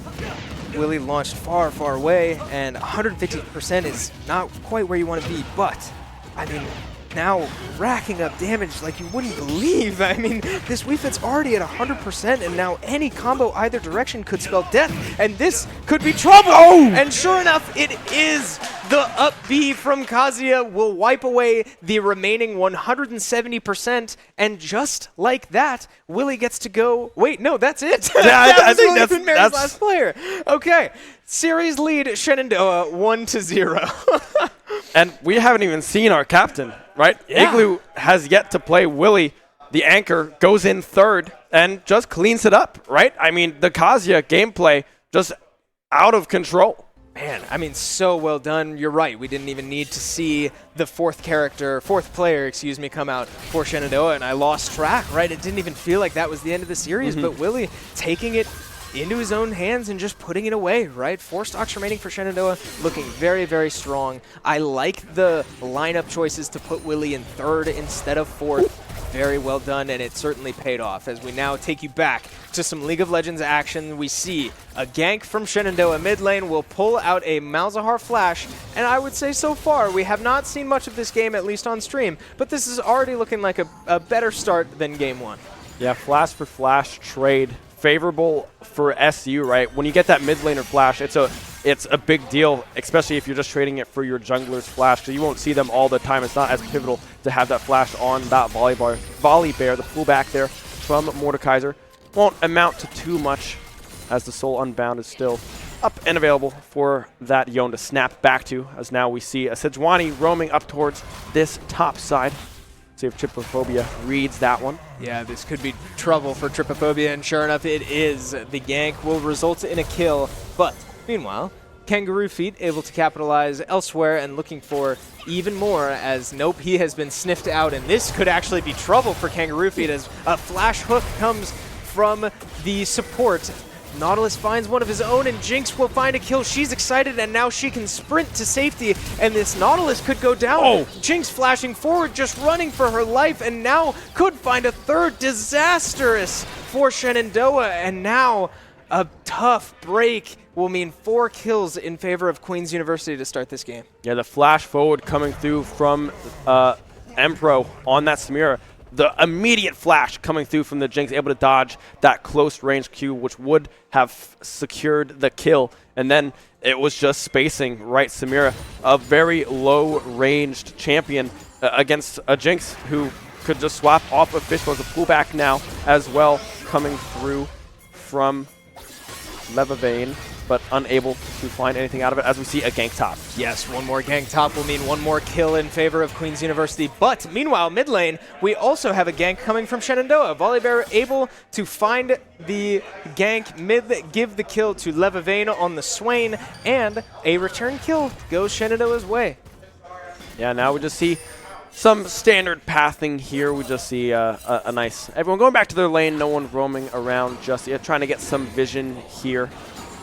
Willie launched far, far away, and 150% is not quite where you want to be, but, I mean, now racking up damage like you wouldn't believe. I mean, this Wii Fit's already at 100%, and now any combo either direction could spell death, and this could be trouble! And sure enough, it is. The up B from Kazuya will wipe away the remaining 170%, and just like that, Willie gets to go. Wait, no, that's it. Yeah, I think that's Mary's last player. Okay, series lead Shenandoah 1-0. And we haven't even seen our captain, right? Yeah. Igloo has yet to play Willie. The anchor goes in third and just cleans it up, right? I mean, the Kazuya gameplay just out of control. Man, I mean, so well done. You're right. We didn't even need to see the fourth player, come out for Shenandoah, and I lost track, right? It didn't even feel like that was the end of the series, but Willie taking it into his own hands and just putting it away, right? 4 stocks remaining for Shenandoah, looking very, very strong. I like the lineup choices to put Willie in third instead of fourth. Very well done, and it certainly paid off. As we now take you back to some League of Legends action, we see a gank from Shenandoah mid lane will pull out a Malzahar flash, and I would say so far we have not seen much of this game, at least on stream, but this is already looking like a better start than game 1. Yeah, flash for flash trade. Favorable for SU, right? When you get that mid laner flash, it's a big deal, especially if you're just trading it for your jungler's flash, because you won't see them all the time. It's not as pivotal to have that flash on that volley bear, the pullback there from Mordekaiser. Won't amount to too much, as the Soul Unbound is still up and available for that Yon to snap back to, as now we see a Sejuani roaming up towards this top side. See if Tripophobia reads that one. Yeah, this could be trouble for Tripophobia, and sure enough, it is. The gank will result in a kill, but meanwhile, Kangaroo Feet able to capitalize elsewhere and looking for even more, as nope, he has been sniffed out, and this could actually be trouble for Kangaroo Feet as a flash hook comes from the support Nautilus finds one of his own, and Jinx will find a kill. She's excited, and now she can sprint to safety, and this Nautilus could go down. Oh. Jinx flashing forward, just running for her life, and now could find a third. Disastrous for Shenandoah, and now a tough break will mean 4 kills in favor of Queen's University to start this game. Yeah, the flash forward coming through from Empro on that Samira. The immediate flash coming through from the Jinx, able to dodge that close range Q, which would have secured the kill. And then it was just spacing right Samira, a very low-ranged champion against a Jinx who could just swap off of Fishbowl as a pullback now as well, coming through from Levavane, but unable to find anything out of it as we see a gank top. Yes, one more gank top will mean one more kill in favor of Queen's University. But meanwhile, mid lane, we also have a gank coming from Shenandoah. Volibear able to find the gank mid, give the kill to Levavane on the Swain, and a return kill goes Shenandoah's way. Yeah, now we just see some standard pathing here. We just see a nice, everyone going back to their lane, no one roaming around just yet, trying to get some vision here.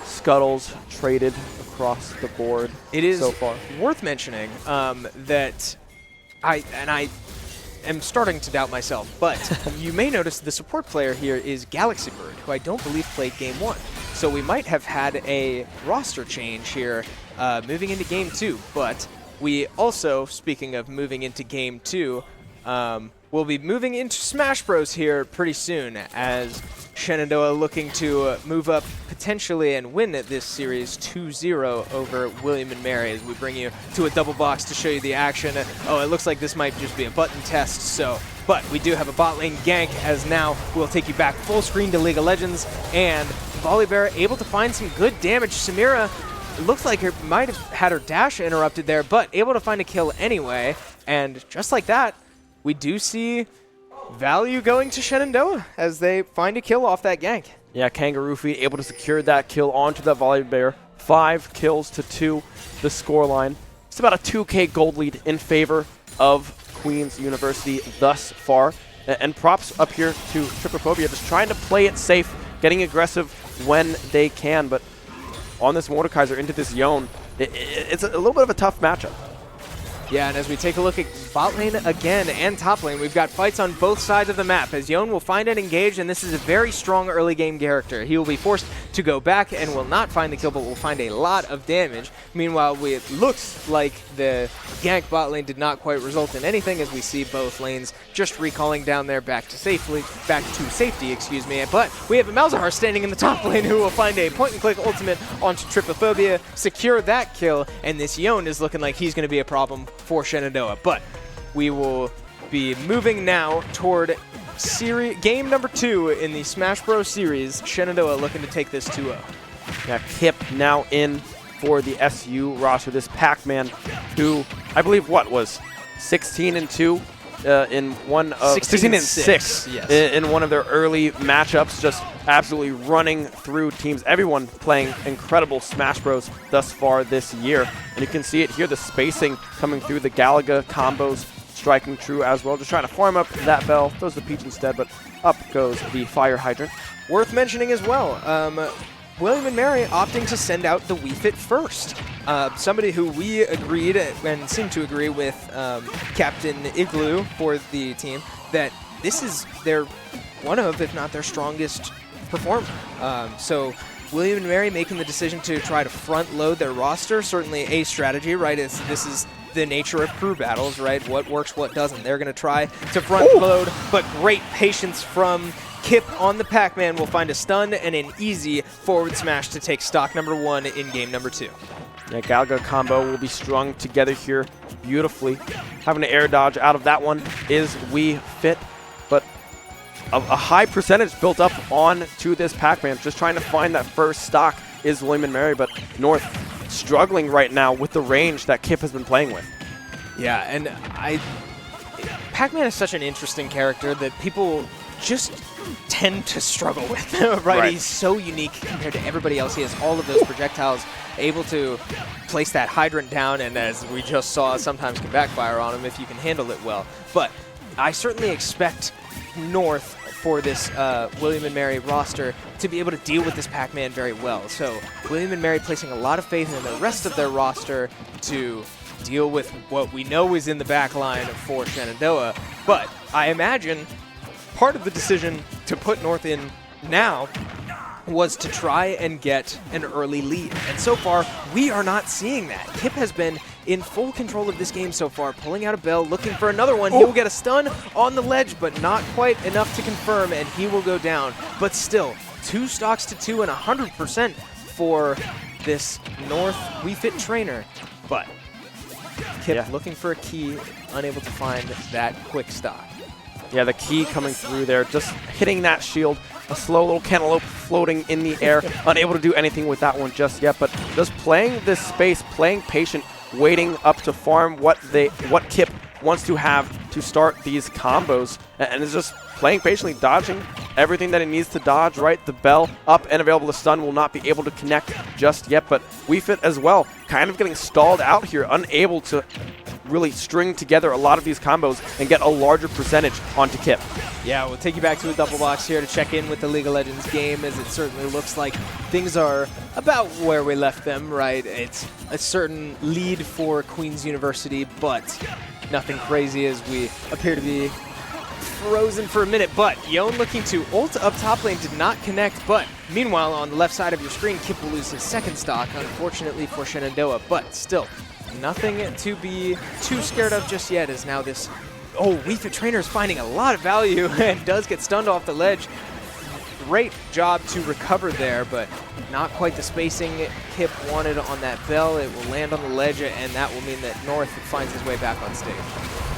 Scuttles traded across the board. It is so far worth mentioning that I am starting to doubt myself, but you may notice the support player here is Galaxy Bird, who I don't believe played Game 1. So we might have had a roster change here moving into Game 2, but we also, speaking of moving into Game 2, we'll be moving into Smash Bros here pretty soon, as Shenandoah looking to move up potentially and win this series 2-0 over William & Mary, as we bring you to a double box to show you the action. Oh, it looks like this might just be a button test, so, but we do have a bot lane gank, as now we'll take you back full screen to League of Legends, and Volibear able to find some good damage. Samira, it looks like it might have had her dash interrupted there, but able to find a kill anyway, and just like that, we do see value going to Shenandoah as they find a kill off that gank. Yeah, Kangaroofi able to secure that kill onto that Volibear. 5 kills to 2, the scoreline. It's about a 2K gold lead in favor of Queen's University thus far. And props up here to Tripophobia, just trying to play it safe, getting aggressive when they can. But on this Mordekaiser into this Yone, it's a little bit of a tough matchup. Yeah, and as we take a look at bot lane again and top lane, we've got fights on both sides of the map, as Yone will find it engaged, and this is a very strong early game character. He will be forced to go back and will not find the kill, but will find a lot of damage. Meanwhile, it looks like the gank bot lane did not quite result in anything, as we see both lanes just recalling down there back to safety, excuse me. But we have a Malzahar standing in the top lane who will find a point-and-click ultimate onto Tripophobia, secure that kill, and this Yone is looking like he's going to be a problem for Shenandoah. But we will be moving now toward game number 2 in the Smash Bros. Series. Shenandoah looking to take this 2-0. Yeah, Kip now in for the SU roster. This Pac-Man who, I believe, was 16-2 in one of 16-6, yes. in one of their early matchups, just absolutely running through teams. Everyone playing incredible Smash Bros. Thus far this year. And you can see it here, the spacing coming through, the Galaga combos striking true as well. Just trying to farm up that Bell, throws the Peach instead, but up goes the Fire Hydrant. Worth mentioning as well, William & Mary opting to send out the Wii Fit first. Somebody who we agreed and seemed to agree with Captain Igloo for the team, that this is their one of, if not their strongest performer. So William & Mary making the decision to try to front load their roster, certainly a strategy, right? This is the nature of crew battles, right? What works, what doesn't. They're going to try to front load, but great patience from Kip on the Pac-Man will find a stun and an easy forward smash to take stock number 1 in game number 2. Yeah, Galaga combo will be strung together here beautifully. Having an air dodge out of that one is Wii Fit, but a high percentage built up onto this Pac-Man. Just trying to find that first stock is William & Mary, but North struggling right now with the range that Kip has been playing with. Yeah, and Pac-Man is such an interesting character that people just tend to struggle with, right? He's so unique compared to everybody else. He has all of those projectiles, able to place that hydrant down, and as we just saw, sometimes can backfire on him if you can handle it well. But I certainly expect North for this William & Mary roster to be able to deal with this Pac-Man very well. So William & Mary placing a lot of faith in the rest of their roster to deal with what we know is in the back line for Shenandoah. But I imagine part of the decision to put North in now was to try and get an early lead. And so far, we are not seeing that. Kip has been in full control of this game so far, pulling out a bell, looking for another one. He will get a stun on the ledge, but not quite enough to confirm, and he will go down. But still, 2 stocks to 2 and 100% for this North Wii Fit trainer. But Kip looking for a key, unable to find that quick stock. Yeah, the key coming through there, just hitting that shield. A slow little cantaloupe floating in the air, unable to do anything with that one just yet, but just playing this space, playing patient, waiting up to farm what Kip wants to have to start these combos, and is just playing patiently, dodging everything that he needs to dodge, right? The bell up and available to stun will not be able to connect just yet, but Wii Fit as well, kind of getting stalled out here, unable to really string together a lot of these combos and get a larger percentage onto Kip. Yeah, we'll take you back to a double box here to check in with the League of Legends game, as it certainly looks like things are about where we left them, right? It's a certain lead for Queen's University, but nothing crazy as we appear to be frozen for a minute. But Yon looking to ult up top lane did not connect, but meanwhile on the left side of your screen, Kip will lose his second stock, unfortunately for Shenandoah, but still nothing to be too scared of just yet, as now this Wii Fit trainer is finding a lot of value and does get stunned off the ledge. Great job to recover there, but not quite the spacing Kip wanted on that bell. It will land on the ledge, and that will mean that North finds his way back on stage.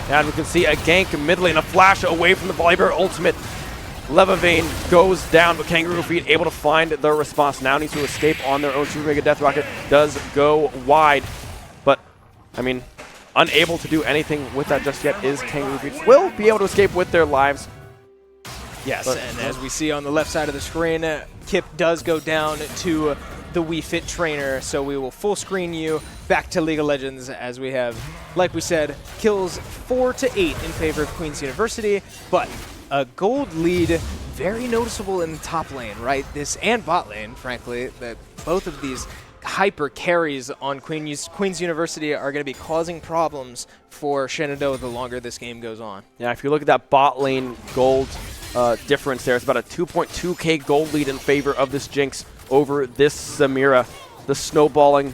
And we can see a gank mid lane, a flash away from the Volibear ultimate. Levavane goes down, but Kangaroo Feet able to find their response. Now needs to escape on their own. Super Mega Death Rocket does go wide, but I mean, unable to do anything with that just yet is Kangaroo Feet. Will be able to escape with their lives. Yes, and as we see on the left side of the screen, Kip does go down to the Wii Fit trainer, so we will full screen you back to League of Legends as we have, like we said, kills 4 to 8 in favor of Queen's University, but a gold lead, very noticeable in the top lane, right? This and bot lane, frankly, that both of these hyper carries on Queen's University are going to be causing problems for Shenandoah the longer this game goes on. Yeah, if you look at that bot lane gold difference there, it's about a 2.2k gold lead in favor of this Jinx over this Samira. The snowballing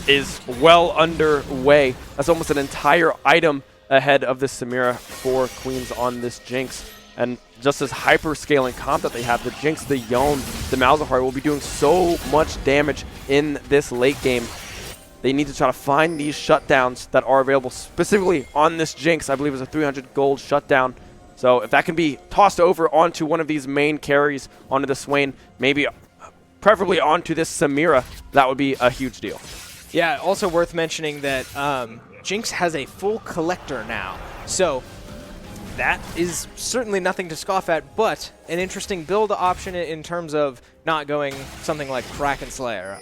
is well underway. That's almost an entire item ahead of this Samira for Queens on this Jinx. And just this hyper-scaling comp that they have, the Jinx, the Yone, the Malzahar will be doing so much damage in this late game. They need to try to find these shutdowns that are available specifically on this Jinx. I believe it's a 300 gold shutdown. So if that can be tossed over onto one of these main carries, onto the Swain, maybe preferably onto this Samira, that would be a huge deal. Yeah, also worth mentioning that Jinx has a full collector now. So that is certainly nothing to scoff at, but an interesting build option in terms of not going something like Kraken Slayer.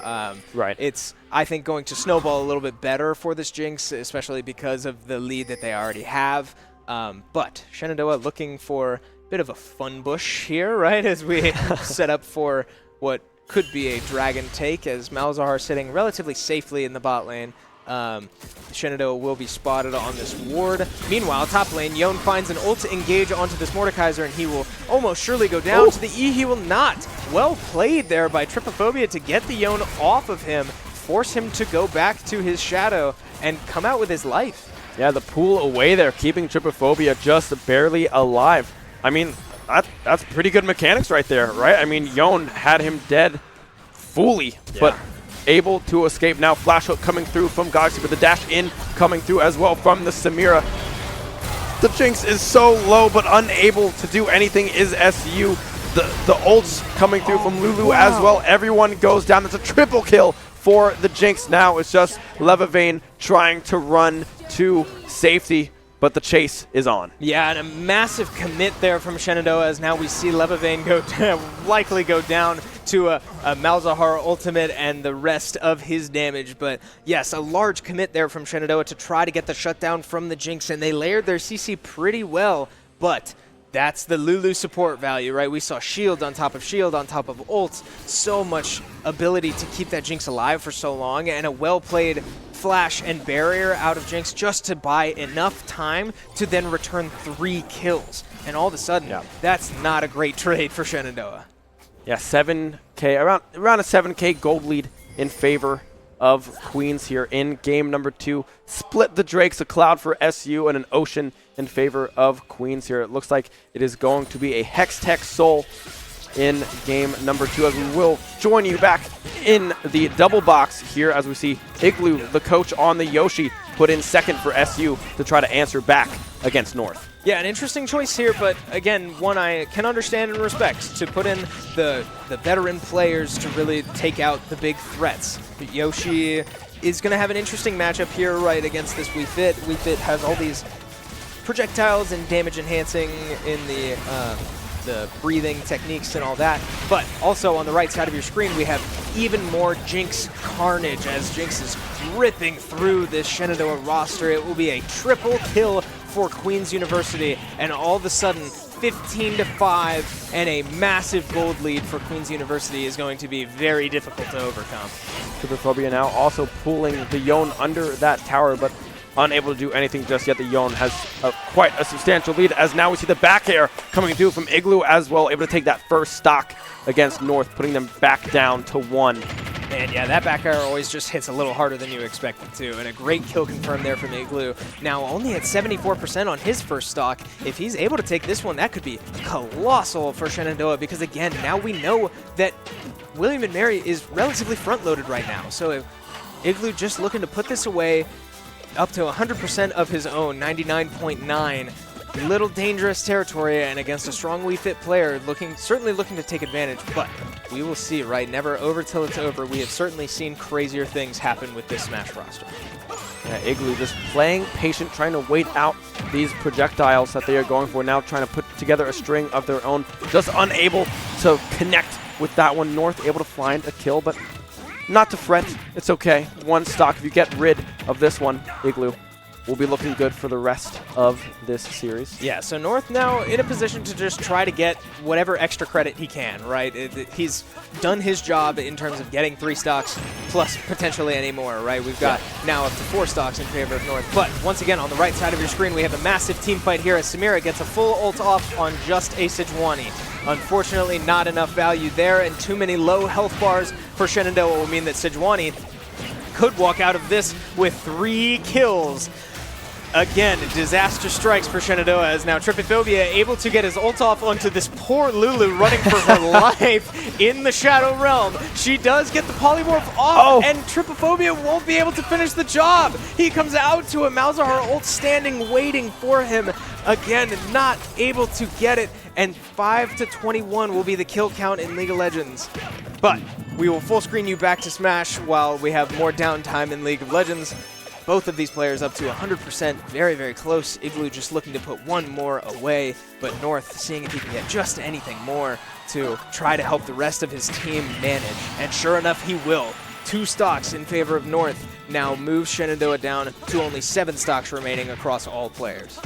Right. It's, I think, going to snowball a little bit better for this Jinx, especially because of the lead that they already have. But Shenandoah looking for a bit of a fun bush here, right, as we set up for what could be a dragon take, as Malzahar sitting relatively safely in the bot lane. Shenandoah will be spotted on this ward. Meanwhile, top lane, Yone finds an ult to engage onto this Mordekaiser, and he will almost surely go down. To the E, he will not. Well played there by Tripophobia to get the Yone off of him, force him to go back to his shadow, and come out with his life. Yeah, the pull away there, keeping Tripophobia just barely alive. I mean, that's pretty good mechanics right there, right? I mean, Yone had him dead fully, but able to escape. Now flash hook coming through from Galaxy, but the dash in coming through as well from the Samira. The Jinx is so low, but unable to do anything is SU. The ults coming through from Lulu as well. Everyone goes down. That's a triple kill for the Jinx. Now it's just Levavane trying to run to safety, but the chase is on. Yeah, and a massive commit there from Shenandoah, as now we see Levavane likely go down to a Malzahar ultimate and the rest of his damage. But yes, a large commit there from Shenandoah to try to get the shutdown from the Jinx, and they layered their CC pretty well, but That's the Lulu support value, right? We saw shield on top of ult. So much ability to keep that Jinx alive for so long, and a well-played flash and barrier out of Jinx just to buy enough time to then return 3 kills. And all of a sudden, that's not a great trade for Shenandoah. Yeah, 7K, around a 7K gold lead in favor of Queens here in game number 2. Split the Drakes, a Cloud for SU and an Ocean in favor of Queens here. It looks like it is going to be a Hex Tech Soul in game number 2, as we will join you back in the double box here as we see Igloo, the coach on the Yoshi, put in second for SU to try to answer back against North. Yeah, an interesting choice here, but again, one I can understand and respect, to put in the veteran players to really take out the big threats. Yoshi is going to have an interesting matchup here, right, against this Wii Fit. Wii Fit has all these projectiles and damage enhancing in the breathing techniques and all that, but also on the right side of your screen we have even more Jinx carnage as Jinx is ripping through this Shenandoah roster. It will be a triple kill for Queens University, and all of a sudden 15-5 and a massive gold lead for Queens University is going to be very difficult to overcome. Superphobia now also pulling the Yone under that tower, but unable to do anything just yet. The Yone has quite a substantial lead, as now we see the back air coming through from Igloo as well, able to take that first stock against North, putting them back down to 1. And yeah, that back air always just hits a little harder than you expect it to, and a great kill confirmed there from Igloo. Now only at 74% on his first stock. If he's able to take this one, that could be colossal for Shenandoah, because again, now we know that William & Mary is relatively front-loaded right now. So if Igloo just looking to put this away up to 100% of his own, 99.9, little dangerous territory, and against a strong Wii Fit player, certainly looking to take advantage, but we will see, right? Never over till it's over. We have certainly seen crazier things happen with this Smash roster. Yeah, Igloo just playing patient, trying to wait out these projectiles that they are going for, now trying to put together a string of their own, just unable to connect with that one. North able to find a kill, but not to fret. It's okay. 1 stock. If you get rid of this one, Igloo will be looking good for the rest of this series. Yeah, so North now in a position to just try to get whatever extra credit he can, right? He's done his job in terms of getting 3 stocks, plus potentially any more, right? We've got now up to 4 stocks in favor of North. But once again, on the right side of your screen, we have a massive team fight here as Samira gets a full ult off on just a Sejuani. Unfortunately, not enough value there, and too many low health bars for Shenandoah will mean that Sejuani could walk out of this with 3 kills. Again, disaster strikes for Shenandoah, as now Tripophobia able to get his ult off onto this poor Lulu running for her life in the Shadow Realm. She does get the polymorph off, and Tripophobia won't be able to finish the job. He comes out to a Malzahar ult standing waiting for him. Again, not able to get it, and 5-21 will be the kill count in League of Legends. But we will full screen you back to Smash while we have more downtime in League of Legends. Both of these players up to 100%, very, very close. Igloo just looking to put 1 more away, but North seeing if he can get just anything more to try to help the rest of his team manage. And sure enough, he will. 2 stocks in favor of North now moves Shenandoah down to only 7 stocks remaining across all players.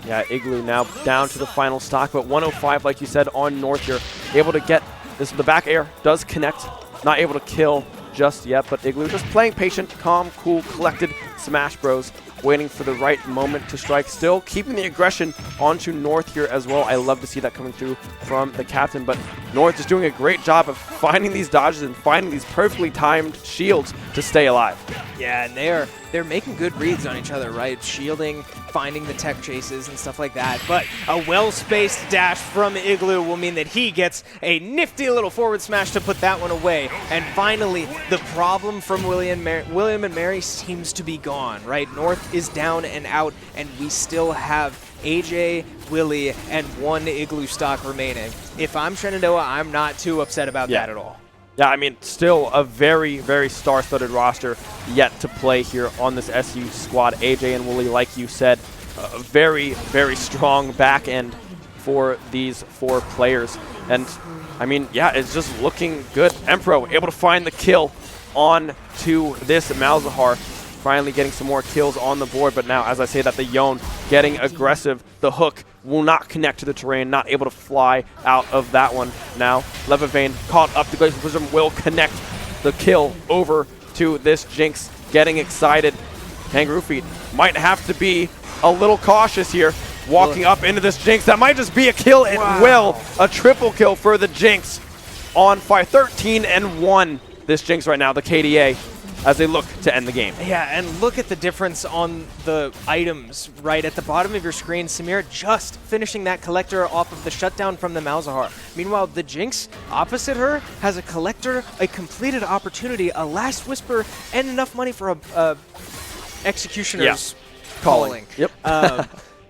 Yeah, Igloo now down to the final stock, but 105, like you said, on North here. Able to get this, the back air does connect, not able to kill just yet, but Igloo just playing patient, calm, cool, collected Smash Bros, waiting for the right moment to strike. Still keeping the aggression onto North here as well. I love to see that coming through from the captain, but North is doing a great job of finding these dodges and finding these perfectly timed shields to stay alive. Yeah, and they're making good reads on each other, right? Shielding, finding the tech chases and stuff like that. But a well-spaced dash from Igloo will mean that he gets a nifty little forward smash to put that one away. And finally, the problem from William and Mary seems to be gone, right? North is down and out, and we still have AJ, Willie, and 1 Igloo stock remaining. If I'm Shenandoah, I'm not too upset about that at all. Yeah, I mean, still a very, very star-studded roster yet to play here on this SU squad. AJ and Willie, like you said, a very, very strong back end for these 4 players. And, I mean, yeah, it's just looking good. Empro able to find the kill on to this Malzahar. Finally getting some more kills on the board, but now, as I say that, the Yone getting aggressive. The hook will not connect to the terrain, not able to fly out of that one. Now, Levavane caught up. The Glacial Prism will connect the kill over to this Jinx. Getting excited. Kangaroo Feet might have to be a little cautious here. Walking up into this Jinx. That might just be a kill. It will. A triple kill for the Jinx on fire. 13-1 this Jinx right now, the KDA, as they look to end the game. Yeah, and look at the difference on the items right at the bottom of your screen. Samira just finishing that collector off of the shutdown from the Malzahar. Meanwhile, the Jinx opposite her has a collector, a completed opportunity, a last whisper, and enough money for a executioner's calling. Yep.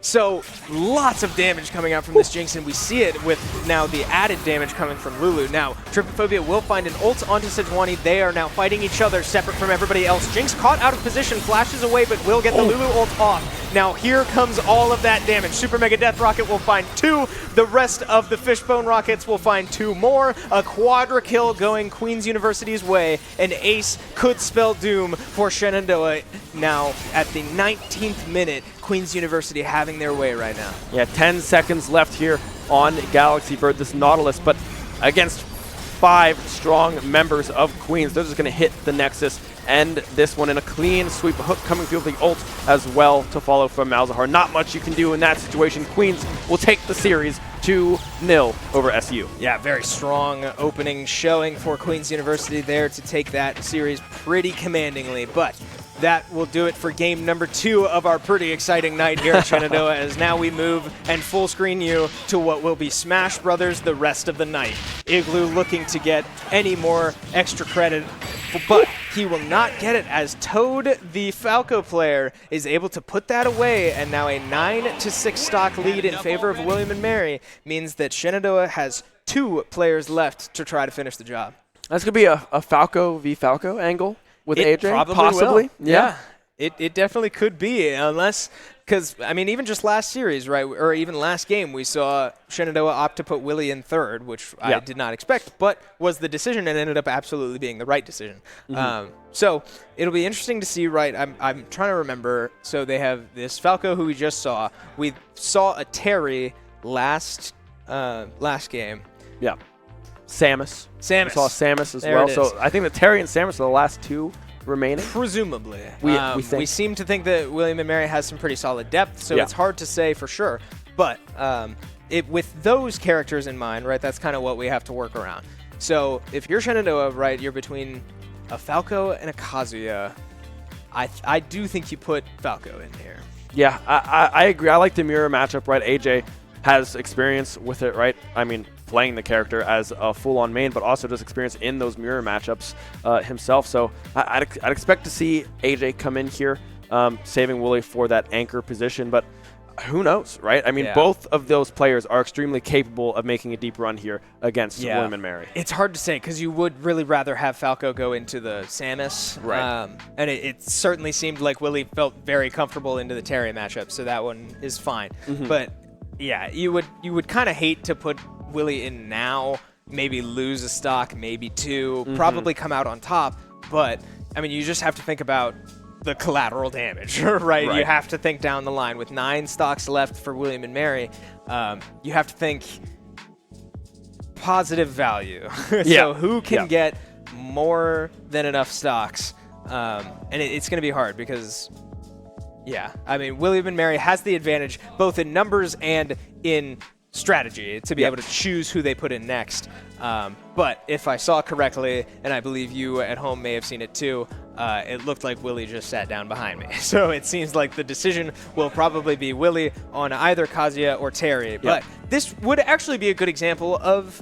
So lots of damage coming out from this Jinx, and we see it with now the added damage coming from Lulu. Now, Trypophobia will find an ult onto Sejuani. They are now fighting each other separate from everybody else. Jinx caught out of position, flashes away, but will get the Lulu ult off. Now here comes all of that damage. Super Mega Death Rocket will find 2. The rest of the Fishbone Rockets will find 2 more. A quadra kill going Queen's University's way. An ace could spell doom for Shenandoah. Now, at the 19th minute, Queen's University having their way right now. Yeah, 10 seconds left here on Galaxy Bird, this Nautilus, but against 5 strong members of Queens, they're just going to hit the Nexus, and this one in a clean sweep. A hook coming through the ult as well to follow from Malzahar. Not much you can do in that situation. Queens will take the series 2-0 over SU. Yeah, very strong opening showing for Queen's University there to take that series pretty commandingly, but that will do it for game number 2 of our pretty exciting night here at Shenandoah, as now we move and full screen you to what will be Smash Brothers the rest of the night. Igloo looking to get any more extra credit, but he will not get it as Toad, the Falco player, is able to put that away, and now a 9-6 stock lead in favor of William & Mary means that Shenandoah has 2 players left to try to finish the job. That's going to be a Falco v Falco angle with It AJ, probably possibly. will. Yeah. It definitely could be, unless, because, I mean, even just last series, right, or even last game, we saw Shenandoah opt to put Willie in third, which I did not expect, but was the decision and ended up absolutely being the right decision. So it'll be interesting to see, right, I'm trying to remember, so they have this Falco who we just saw. We saw a Terry last game. Yeah. Samus. We saw Samus as well. So I think that Terry and Samus are the last 2 remaining. Presumably. We think. We seem to think that William & Mary has some pretty solid depth, so it's hard to say for sure. But with those characters in mind, right, that's kind of what we have to work around. So if you're Shenandoah, right, you're between a Falco and a Kazuya. I do think you put Falco in here. Yeah, I agree. I like the mirror matchup, right? AJ has experience with it, right? I mean, playing the character as a full-on main, but also just experience in those mirror matchups himself. So I'd expect to see AJ come in here, saving Willie for that anchor position, but who knows, right? I mean, both of those players are extremely capable of making a deep run here against William & Mary. It's hard to say, because you would really rather have Falco go into the Samus. Right. And it certainly seemed like Willie felt very comfortable into the Terry matchup, so that one is fine. But yeah, you would kind of hate to put Willie in now, maybe lose a stock, maybe 2, probably come out on top, but I mean, you just have to think about the collateral damage, right? You have to think down the line. With 9 stocks left for William & Mary, you have to think positive value. So who can get more than enough stocks? And it's going to be hard because, I mean, William & Mary has the advantage both in numbers and in strategy to be able to choose who they put in next. But if I saw correctly, and I believe you at home may have seen it too, it looked like Willie just sat down behind me. So it seems like the decision will probably be Willie on either Kazuya or Terry. But this would actually be a good example of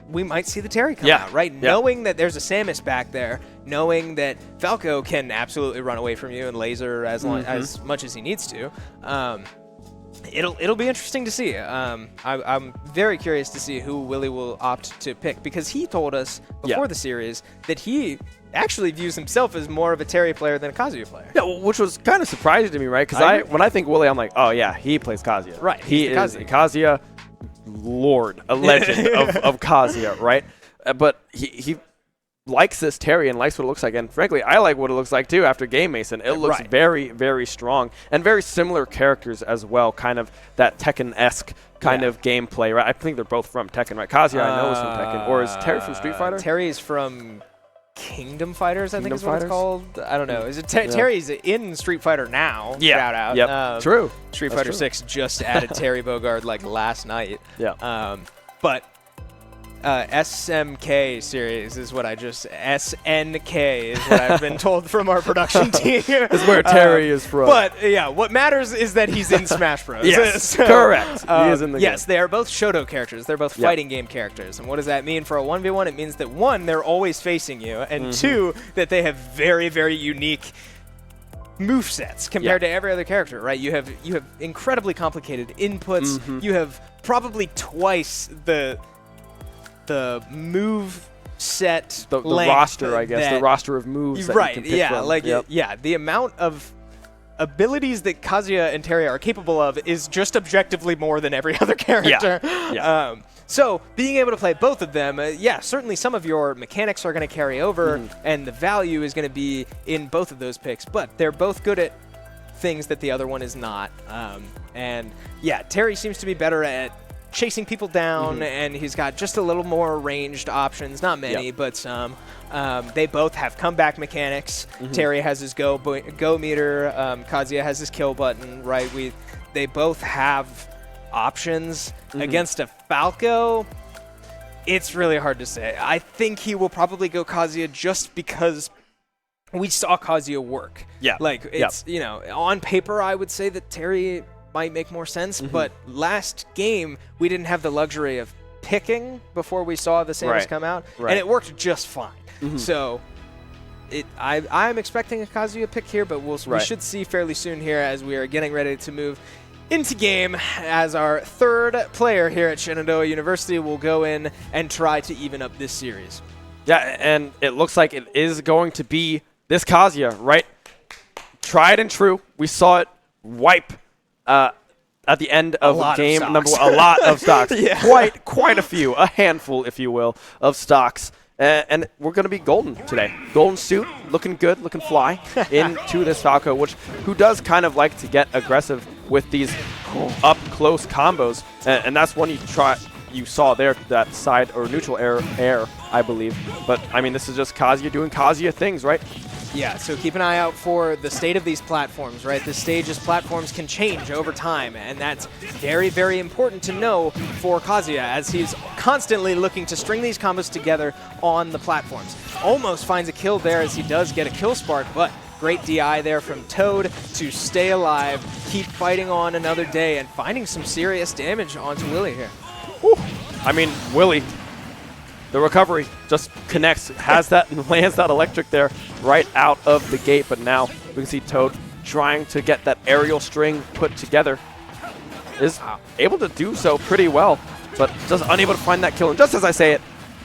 we might see the Terry come out, right? Knowing that there's a Samus back there, knowing that Falco can absolutely run away from you and laser as much as he needs to. It'll be interesting to see. I'm very curious to see who Willie will opt to pick, because he told us before the series that he actually views himself as more of a Terry player than a Kazuya player. Yeah, which was kind of surprising to me, right? Because when I think Willie, I'm like, oh yeah, he plays Kazuya. Right. He is a Kazuya lord, a legend of Kazuya, right? But he likes this Terry and likes what it looks like. And frankly, I like what it looks like too after Game Mason. It looks very, very strong and very similar characters as well. Kind of that Tekken-esque kind of gameplay, right? I think they're both from Tekken, right? Kazuya, I know, is from Tekken. Or is Terry from Street Fighter? Terry's from Kingdom Fighters, I think is what it's called. I don't know. Is it Terry's in Street Fighter now? Yeah. Shout out. Yep. True. Street Fighter 6 just added Terry Bogard like last night. Yeah. But SMK series is what SNK is what I've been told from our production team. Is where Terry is from. But yeah, what matters is that he's in Smash Bros. Yes, So, correct. He is in the game. Yes, they are both Showdown characters. They're both fighting game characters. And what does that mean for a 1v1? It means that one, they're always facing you, and two, that they have very, very unique movesets compared to every other character, right? You have incredibly complicated inputs. You have probably twice the move set the roster, I guess, the roster of moves that you can pick from. The amount of abilities that Kazuya and Terry are capable of is just objectively more than every other character. So being able to play both of them, certainly some of your mechanics are going to carry over, and the value is going to be in both of those picks, but they're both good at things that the other one is not. And yeah, Terry seems to be better at chasing people down, and he's got just a little more ranged options. Not many, but some. They both have comeback mechanics. Terry has his go meter. Kazuya has his kill button. Right? They both have options. Against a Falco, it's really hard to say. I think he will probably go Kazuya just because we saw Kazuya work. Yeah. Like, it's, you know, on paper, I would say that Terry might make more sense, but last game, we didn't have the luxury of picking before we saw the Samus come out, and it worked just fine. So I'm expecting a Kazuya pick here, but we should see fairly soon here as we are getting ready to move into game, as our third player here at Shenandoah University will go in and try to even up this series. Yeah, and it looks like it is going to be this Kazuya, right? Tried and true. We saw it wipe at the end of game number one. A lot of stocks. Quite a few. A handful, if you will, of stocks. And we're going to be golden today. Golden suit, looking good, looking fly into this Falco, who does kind of like to get aggressive with these up-close combos. And that's one you saw there, that side or neutral air, I believe. But, I mean, this is just Kazuya doing Kazuya things, right? Yeah, so keep an eye out for the state of these platforms, right? The stage's platforms can change over time, and that's very, very important to know for Kazuya, as he's constantly looking to string these combos together on the platforms. Almost finds a kill there as he does get a kill spark, but great DI there from Toad to stay alive, keep fighting on another day, and finding some serious damage onto Willie here. Whew. I mean, Willie, the recovery just connects, has that and lands that electric there right out of the gate. But now we can see Toad trying to get that aerial string put together. Is able to do so pretty well, but just unable to find that kill. And just as I say it,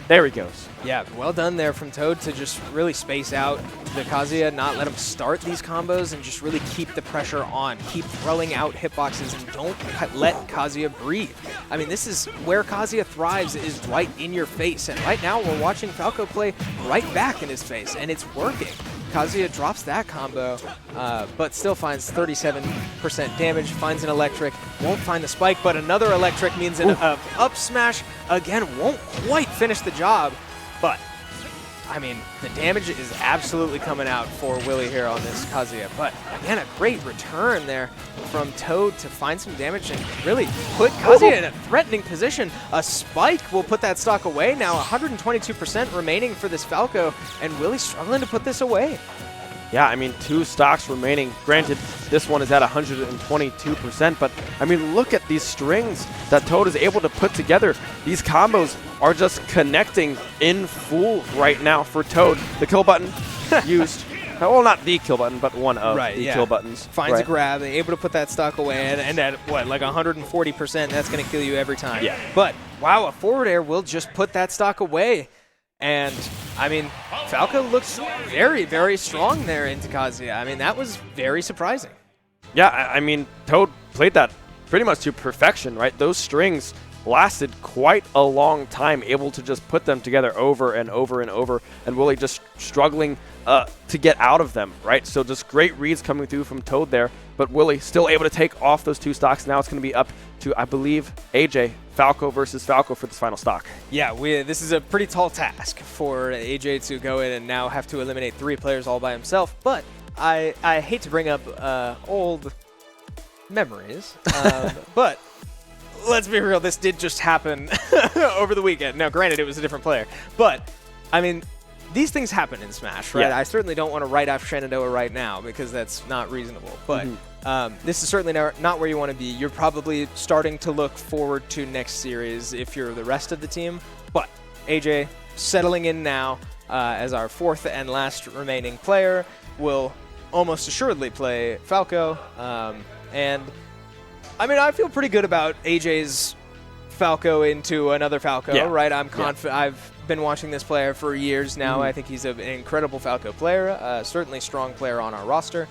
there he goes. Yeah, well done there from Toad to just really space out the Kazuya, not let him start these combos, and just really keep the pressure on. Keep throwing out hitboxes and don't let Kazuya breathe. I mean, this is where Kazuya thrives, is right in your face. And right now we're watching Falco play right back in his face, and it's working. Kazuya drops that combo, but still finds 37% damage, finds an electric, won't find the spike, but another electric means an up smash, again, won't quite finish the job. But, I mean, the damage is absolutely coming out for Willie here on this Kazuya. But, again, a great return there from Toad to find some damage and really put Kazuya in a threatening position. A spike will put that stock away. Now 122% remaining for this Falco, and Willie struggling to put this away. Yeah, I mean, 2 stocks remaining. Granted, this one is at 122%, but, I mean, look at these strings that Toad is able to put together. These combos are just connecting in full right now for Toad. The kill button used. Well, not the kill button, but one of the kill buttons. Finds a grab, able to put that stock away, and at, what, like 140%, that's going to kill you every time. Yeah. But, wow, a forward air will just put that stock away. And, I mean, Falco looks very, very strong there into Kazuya. I mean, that was very surprising. Yeah, I mean, Toad played that pretty much to perfection, right? Those strings lasted quite a long time, able to just put them together over and over and over, and Willie just struggling to get out of them, right? So just great reads coming through from Toad there, but Willie still able to take off those 2 stocks. Now it's going to be up to, I believe, AJ, Falco versus Falco for this final stock. Yeah, this is a pretty tall task for AJ to go in and now have to eliminate 3 players all by himself, but I hate to bring up old memories, but let's be real, this did just happen over the weekend. Now, granted, it was a different player, but, I mean, these things happen in Smash, right? Yeah. I certainly don't want to write off Shenandoah right now because that's not reasonable, but this is certainly not where you want to be. You're probably starting to look forward to next series if you're the rest of the team, but AJ settling in now as our 4th and last remaining player will almost assuredly play Falco, and I mean, I feel pretty good about AJ's Falco into another Falco, right? I'm confident. Yeah. I've been watching this player for years now. I think he's an incredible Falco player, certainly strong player on our roster.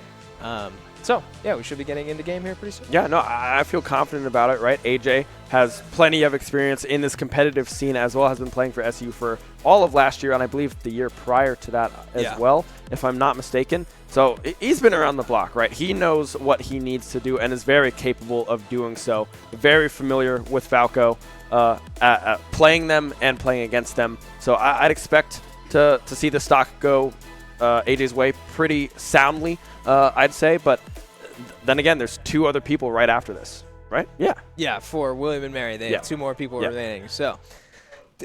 So, yeah, we should be getting into game here pretty soon. Yeah, no, I feel confident about it, right? AJ has plenty of experience in this competitive scene as well, has been playing for SU for all of last year, and I believe the year prior to that as well, if I'm not mistaken. So he's been around the block, right? He knows what he needs to do and is very capable of doing so. Very familiar with Falco, playing them and playing against them. So I'd expect to see the stock go AJ's way pretty soundly, I'd say, but then again, there's 2 other people right after this, right? Yeah. Yeah, for William and Mary, they have 2 more people remaining. So,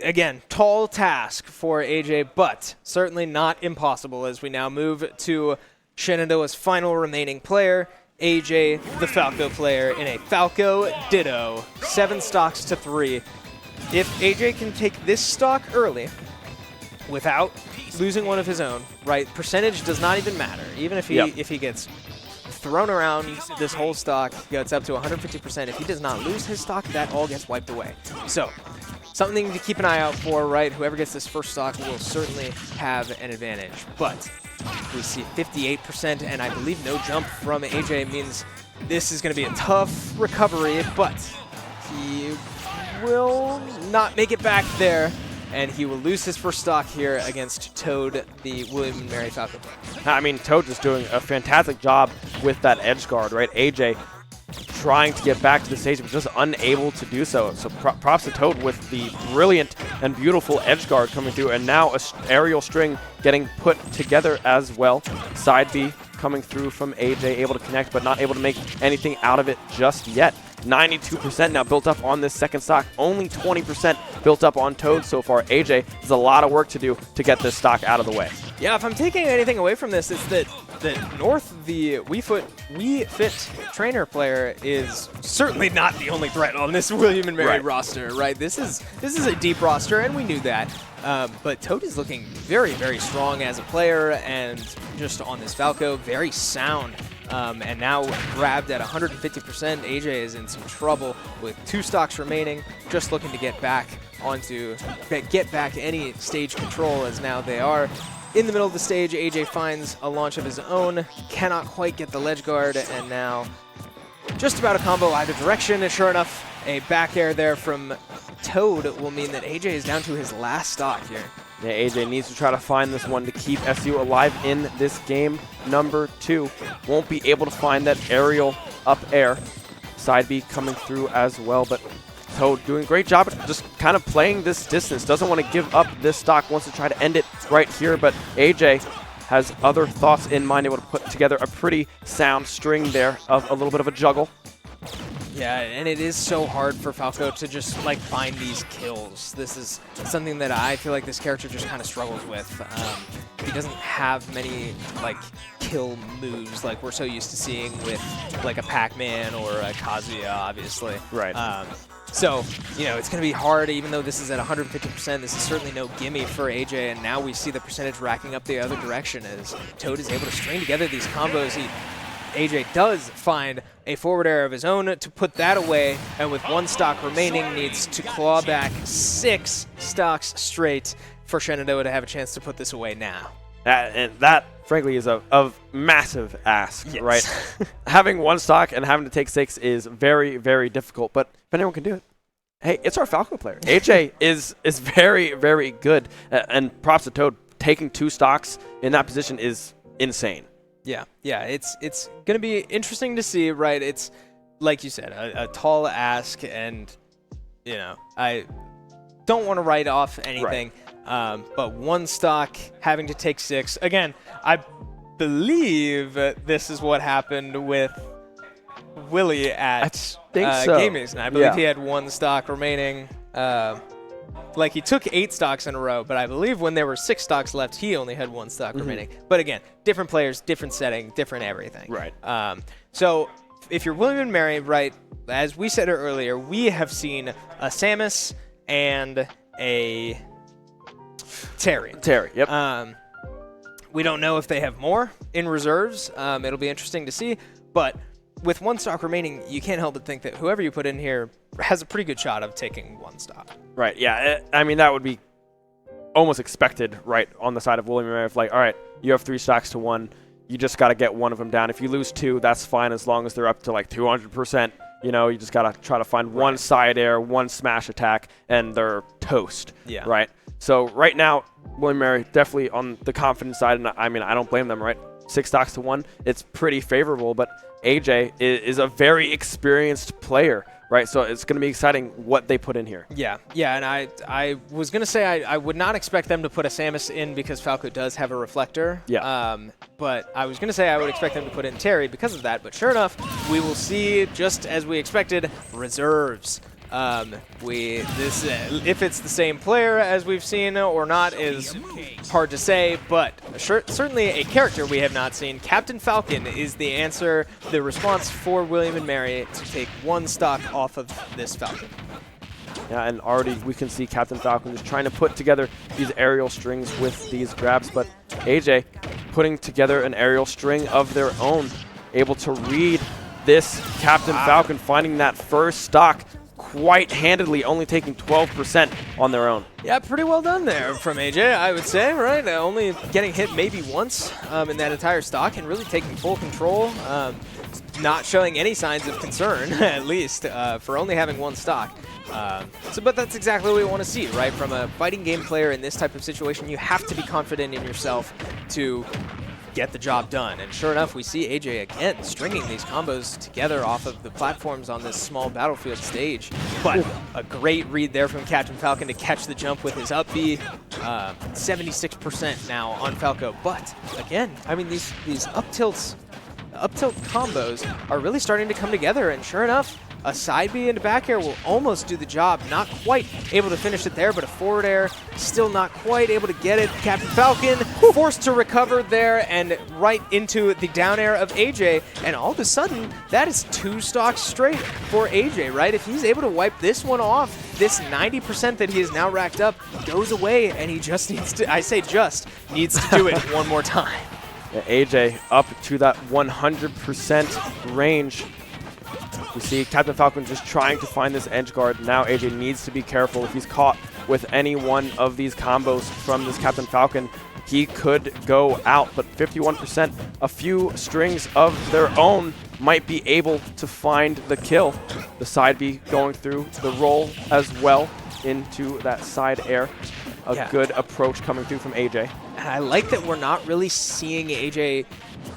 again, tall task for AJ, but certainly not impossible as we now move to Shenandoah's final remaining player, AJ, the Falco player, in a Falco Ditto, 7 stocks to 3. If AJ can take this stock early without losing one of his own, right, percentage does not even matter. Even if he gets thrown around this whole stock, gets up to 150%. If he does not lose his stock, that all gets wiped away. So, something to keep an eye out for, right? Whoever gets this first stock will certainly have an advantage. But we see 58%, and I believe no jump from AJ means this is going to be a tough recovery, but he will not make it back there, and he will lose his first stock here against Toad, the William and Mary Falco player. I mean, Toad just doing a fantastic job with that edge guard, right? AJ trying to get back to the stage, but just unable to do so. So props to Toad with the brilliant and beautiful edge guard coming through, and now a aerial string getting put together as well. Side B coming through from AJ, able to connect, but not able to make anything out of it just yet. 92% now built up on this second stock, only 20% built up on Toad so far. AJ has a lot of work to do to get this stock out of the way. Yeah, if I'm taking anything away from this, it's that North, the Wii Fit trainer player, is certainly not the only threat on this William and Mary roster, right? This is a deep roster, and we knew that. But Toad is looking very, very strong as a player, and just on this Falco, very sound. And now grabbed at 150%, AJ is in some trouble with 2 stocks remaining, just looking to get back any stage control, as now they are in the middle of the stage. AJ finds a launch of his own, cannot quite get the ledge guard, and now just about a combo either direction, and sure enough, a back air there from Toad will mean that AJ is down to his last stock here. Yeah, AJ needs to try to find this one to keep SU alive in this game. Number 2 won't be able to find that aerial up air. Side B coming through as well, but Toad doing a great job at just kind of playing this distance. Doesn't want to give up this stock, wants to try to end it right here, but AJ has other thoughts in mind, able to put together a pretty sound string there of a little bit of a juggle. Yeah, and it is so hard for Falco to just, like, find these kills. This is something that I feel like this character just kind of struggles with. He doesn't have many, like, kill moves like we're so used to seeing with, like, a Pac-Man or a Kazuya, obviously. Right. So, you know, it's going to be hard, even though this is at 150%. This is certainly no gimme for AJ, and now we see the percentage racking up the other direction as Toad is able to string together these combos. AJ does find a forward air of his own to put that away, and with 1 stock remaining, needs to claw back 6 stocks straight for Shenandoah to have a chance to put this away now. And that, frankly, is a massive ask, right? Having 1 stock and having to take 6 is very, very difficult, but if anyone can do it, hey, it's our Falco player. AJ is very, very good. And props to Toad. Taking 2 stocks in that position is insane. Yeah, it's going to be interesting to see, right? It's, like you said, a tall ask, and, you know, I don't want to write off anything, but 1 stock having to take 6. Again, I believe this is what happened with Willie at Gaming. I believe he had 1 stock remaining. Like, he took 8 stocks in a row, but I believe when there were 6 stocks left, he only had 1 stock remaining. But again, different players, different setting, different everything. Right. So if you're William and Mary, right, as we said earlier, we have seen a Samus and a Terry. Yep. We don't know if they have more in reserves. It'll be interesting to see. But with 1 stock remaining, you can't help but think that whoever you put in here has a pretty good shot of taking 1 stock. Right, yeah. I mean, that would be almost expected, right, on the side of William and Mary. Like, all right, you have 3 stocks to 1. You just got to get 1 of them down. If you lose 2, that's fine as long as they're up to like 200%. You know, you just got to try to find 1 side air, 1 smash attack, and they're toast. Yeah. Right? So right now, William and Mary definitely on the confident side. And I mean, I don't blame them, right? 6 stocks to 1, it's pretty favorable. But AJ is a very experienced player, right? So it's going to be exciting what they put in here. Yeah, and I was going to say I would not expect them to put a Samus in because Falco does have a reflector. Yeah. But I was going to say I would expect them to put in Terry because of that. But sure enough, we will see, just as we expected, reserves. If it's the same player as we've seen or not is hard to say, but certainly a character we have not seen. Captain Falcon is the answer, the response for William and Mary to take 1 stock off of this Falcon. Yeah, and already we can see Captain Falcon just trying to put together these aerial strings with these grabs, but AJ putting together an aerial string of their own, able to read this Captain Falcon, finding that first stock quite handedly, only taking 12% on their own. Yeah, pretty well done there from AJ, I would say, right? Only getting hit maybe once in that entire stock and really taking full control. Not showing any signs of concern, at least, for only having 1 stock. But that's exactly what we want to see, right? From a fighting game player in this type of situation, you have to be confident in yourself to get the job done. And sure enough, we see AJ again stringing these combos together off of the platforms on this small battlefield stage. But a great read there from Captain Falcon to catch the jump with his up B. 76% now on Falco. But again, I mean, these up tilt combos are really starting to come together, and sure enough, a side B into back air will almost do the job. Not quite able to finish it there, but a forward air, still not quite able to get it. Captain Falcon forced to recover there and right into the down air of AJ. And all of a sudden, that is 2 stocks straight for AJ, right? If he's able to wipe this one off, this 90% that he has now racked up goes away, and he just needs to, I say just, needs to do it one more time. Yeah, AJ up to that 100% range. We see Captain Falcon just trying to find this edge guard. Now AJ needs to be careful. If he's caught with any one of these combos from this Captain Falcon, he could go out. But 51%, a few strings of their own might be able to find the kill. The side B going through the roll as well into that side air. A good approach coming through from AJ. And I like that we're not really seeing AJ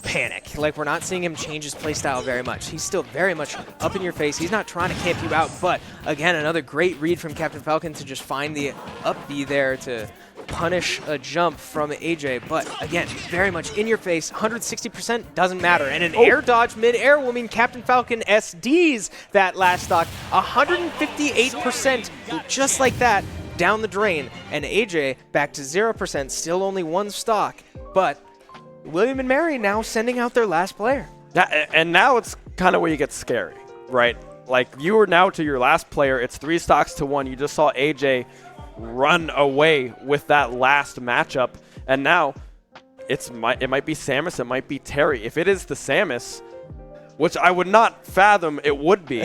panic. Like, we're not seeing him change his playstyle very much. He's still very much up in your face. He's not trying to camp you out, but again, another great read from Captain Falcon to just find the up B there to punish a jump from AJ. But again, very much in your face. 160% doesn't matter. And an air dodge mid-air will mean Captain Falcon SDs that last stock. 158% just like that down the drain. And AJ back to 0%, still only 1 stock. But William and Mary now sending out their last player. And now it's kind of where you get scary, right? Like, you are now to your last player. It's 3 stocks to 1. You just saw AJ run away with that last matchup. And now it might be Samus, it might be Terry. If it is the Samus, which I would not fathom it would be.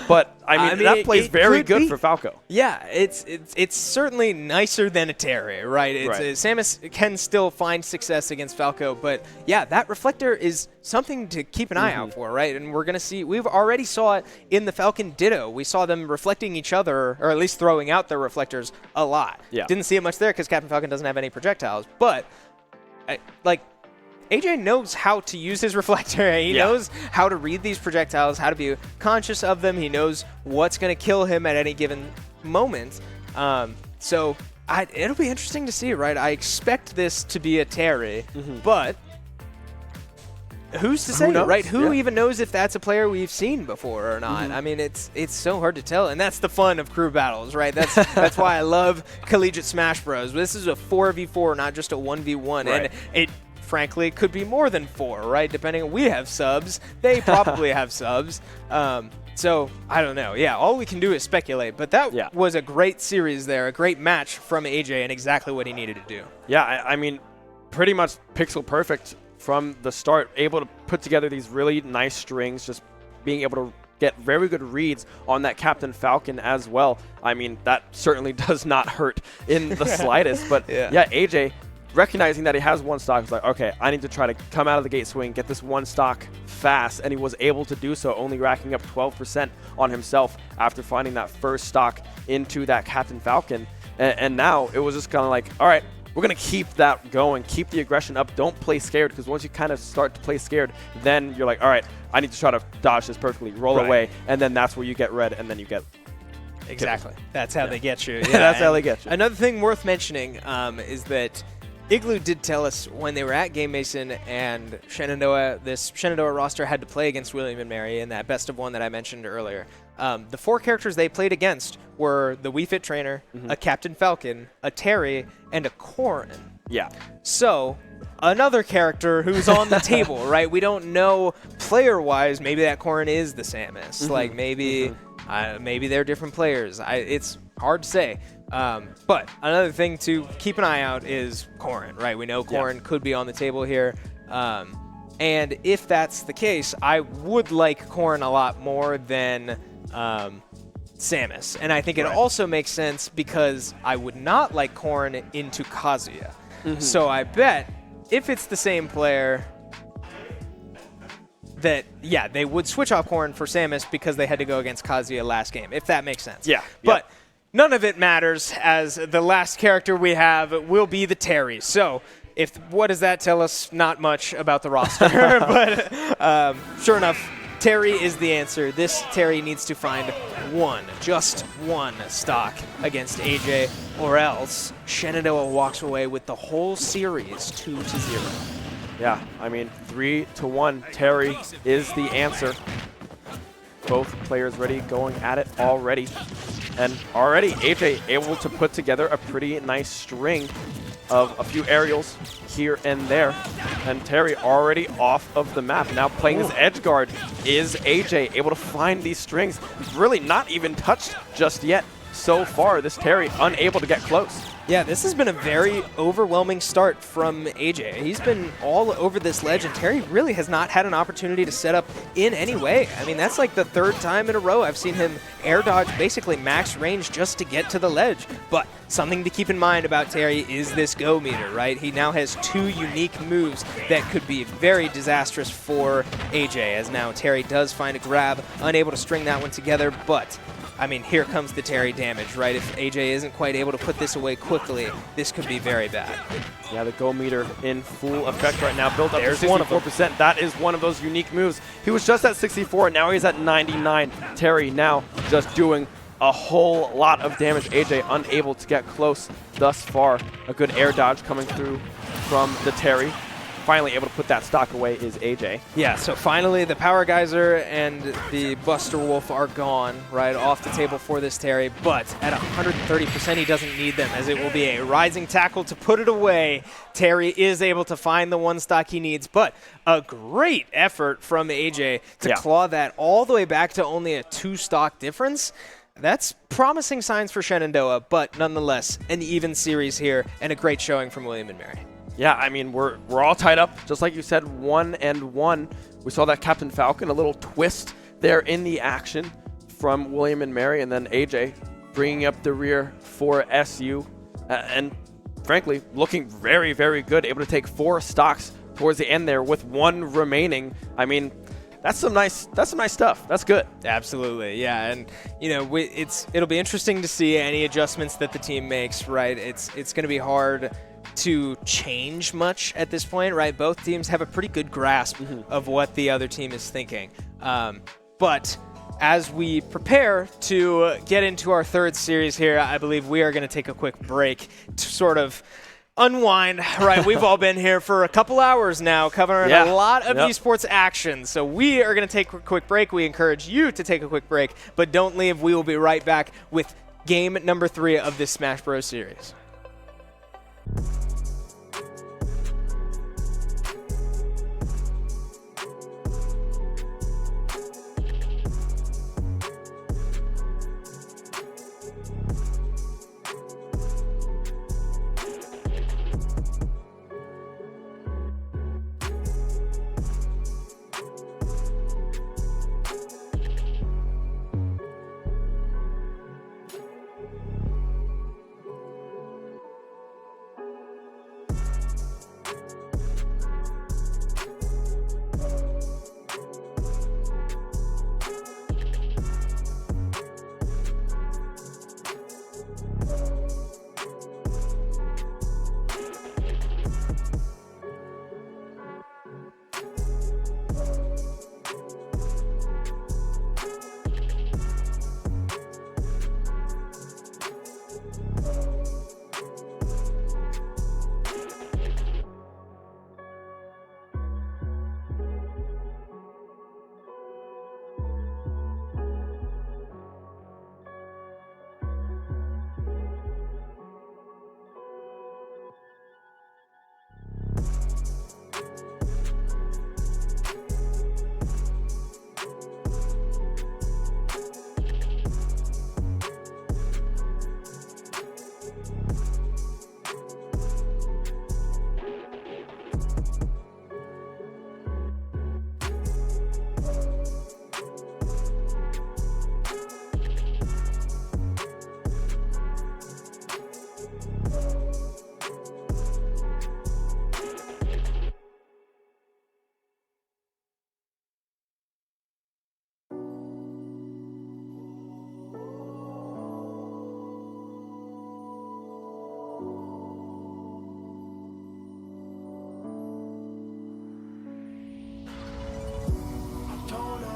But I mean that plays very good for Falco. Yeah, it's certainly nicer than a Terry, right? Samus can still find success against Falco, but yeah, that reflector is something to keep an eye out for, right? And we're gonna see. We've already saw it in the Falcon Ditto. We saw them reflecting each other, or at least throwing out their reflectors a lot. Yeah. Didn't see it much there because Captain Falcon doesn't have any projectiles, but like. AJ knows how to use his reflector. He knows how to read these projectiles, how to be conscious of them. He knows what's going to kill him at any given moment. So it'll be interesting to see, right? I expect this to be a Terry, but who's to say, right? Who even knows if that's a player we've seen before or not? I mean, it's so hard to tell, and that's the fun of crew battles, right? That's why I love collegiate Smash Bros. This is a 4v4, not just a 1v1, and it frankly could be more than 4, right? Depending on, we have subs, they probably have subs. So I don't know. Yeah, all we can do is speculate, but that was a great series there, a great match from AJ, and exactly what he needed to do. Yeah, I mean, pretty much pixel perfect from the start, able to put together these really nice strings, just being able to get very good reads on that Captain Falcon as well. I mean, that certainly does not hurt in the slightest, but yeah, AJ, recognizing that he has one stock, he's like, okay, I need to try to come out of the gate swing, get this one stock fast, and he was able to do so, only racking up 12% on himself after finding that first stock into that Captain Falcon. And now it was just kind of like, all right, we're going to keep that going, keep the aggression up, don't play scared, because once you kind of start to play scared, then you're like, all right, I need to try to dodge this perfectly, roll away, and then that's where you get red, and then you get exactly. That's how they get you. That's how they get you. Another thing worth mentioning is that Igloo did tell us when they were at Game Mason and Shenandoah, this Shenandoah roster had to play against William and Mary in that best of one that I mentioned earlier. The 4 characters they played against were the Wii Fit Trainer, a Captain Falcon, a Terry, and a Corrin. Yeah. So another character who's on the table, right? We don't know player-wise. Maybe that Corrin is the Samus. Like maybe they're different players. It's hard to say. But another thing to keep an eye out is Corrin, right? We know Corrin could be on the table here. And if that's the case, I would like Corrin a lot more than Samus. And I think it also makes sense because I would not like Corrin into Kazuya. So I bet if it's the same player that, they would switch off Corrin for Samus because they had to go against Kazuya last game, if that makes sense. Yeah. But none of it matters, as the last character we have will be the Terry. So, what does that tell us? Not much about the roster, but sure enough, Terry is the answer. This Terry needs to find just one stock against AJ, or else Shenandoah walks away with the whole series 2-0. Yeah, I mean, 3-1. Terry is the answer. Both players ready, going at it already. And already AJ able to put together a pretty nice string of a few aerials here and there. And Terry already off of the map. Now playing his edge guard is AJ, able to find these strings. Really not even touched just yet so far. This Terry unable to get close. Yeah, this has been a very overwhelming start from AJ. He's been all over this ledge, and Terry really has not had an opportunity to set up in any way. I mean, that's like the 3rd time in a row I've seen him air dodge basically max range just to get to the ledge. But something to keep in mind about Terry is this go meter, right? He now has 2 unique moves that could be very disastrous for AJ, as now Terry does find a grab, unable to string that one together, but I mean, here comes the Terry damage, right? If AJ isn't quite able to put this away quickly, this could be very bad. Yeah, the go meter in full effect right now. Built up to 64%. That is one of those unique moves. He was just at 64, now he's at 99. Terry now just doing a whole lot of damage. AJ unable to get close thus far. A good air dodge coming through from the Terry. Finally able to put that stock away is AJ. Yeah, so finally the Power Geyser and the Buster Wolf are gone, right, off the table for this Terry, but at 130% he doesn't need them, as it will be a rising tackle to put it away. Terry is able to find the one stock he needs, but a great effort from AJ to claw that all the way back to only a 2 stock difference. That's promising signs for Shenandoah, but nonetheless, an even series here and a great showing from William and Mary. Yeah, I mean, we're all tied up, just like you said, 1-1. We saw that Captain Falcon, a little twist there in the action from William and Mary, and then AJ bringing up the rear for SU, and frankly, looking very, very good, able to take 4 stocks towards the end there with 1 remaining. I mean, that's some nice stuff. That's good. Absolutely, yeah, and you know, it'll be interesting to see any adjustments that the team makes. Right, it's going to be hard to change much at this point. Right, both teams have a pretty good grasp of what the other team is thinking. But as we prepare to get into our 3rd series here, I believe we are going to take a quick break to sort of unwind. Right, we've all been here for a couple hours now covering a lot of esports action. So we are going to take a quick break. We encourage you to take a quick break, but don't leave. We will be right back with game number 3 of this Smash Bros. Series.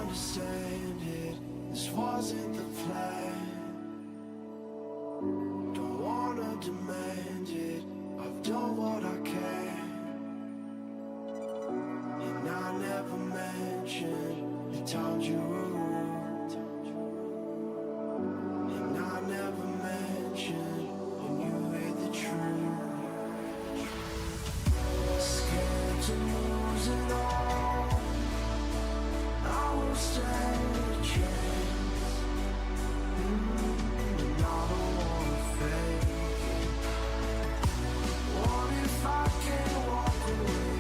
Understand it, this wasn't the plan. Don't wanna demand it, I've done what I can. And I never mentioned the times you were rude. And I never mentioned when you hid the truth. Scared to lose it all, I will stand a chance, and I don't wanna fake it. What if I can't walk away?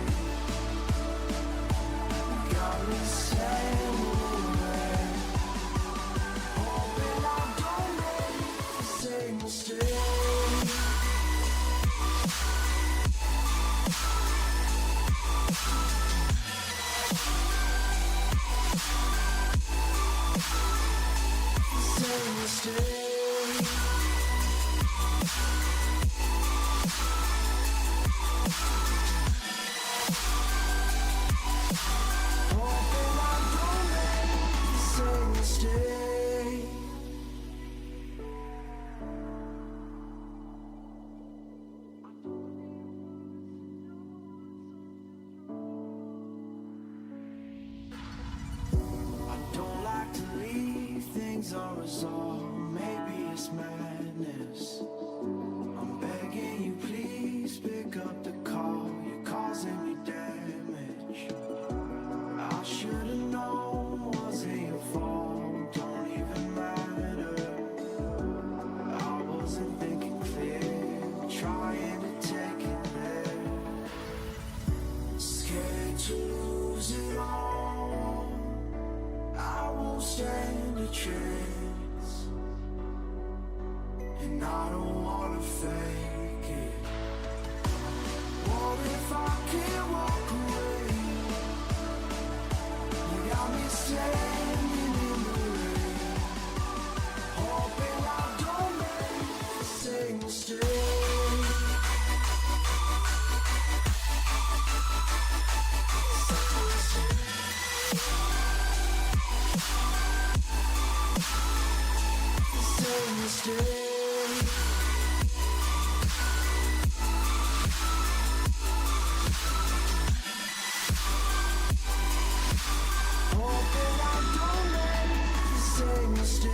You got me saying away, hoping I don't make the same mistake. Unresolved, maybe it's madness. I'm begging you, please pick up the call. You're causing me damage. I should've known, wasn't your fault. Don't even matter. I wasn't thinking clear, trying to take it there. chance, and I don't wanna fake it. What if I can't walk away? You got me standing in the rain, hoping I don't make the same mistake. Same mistake. Hoping I don't make the same mistake.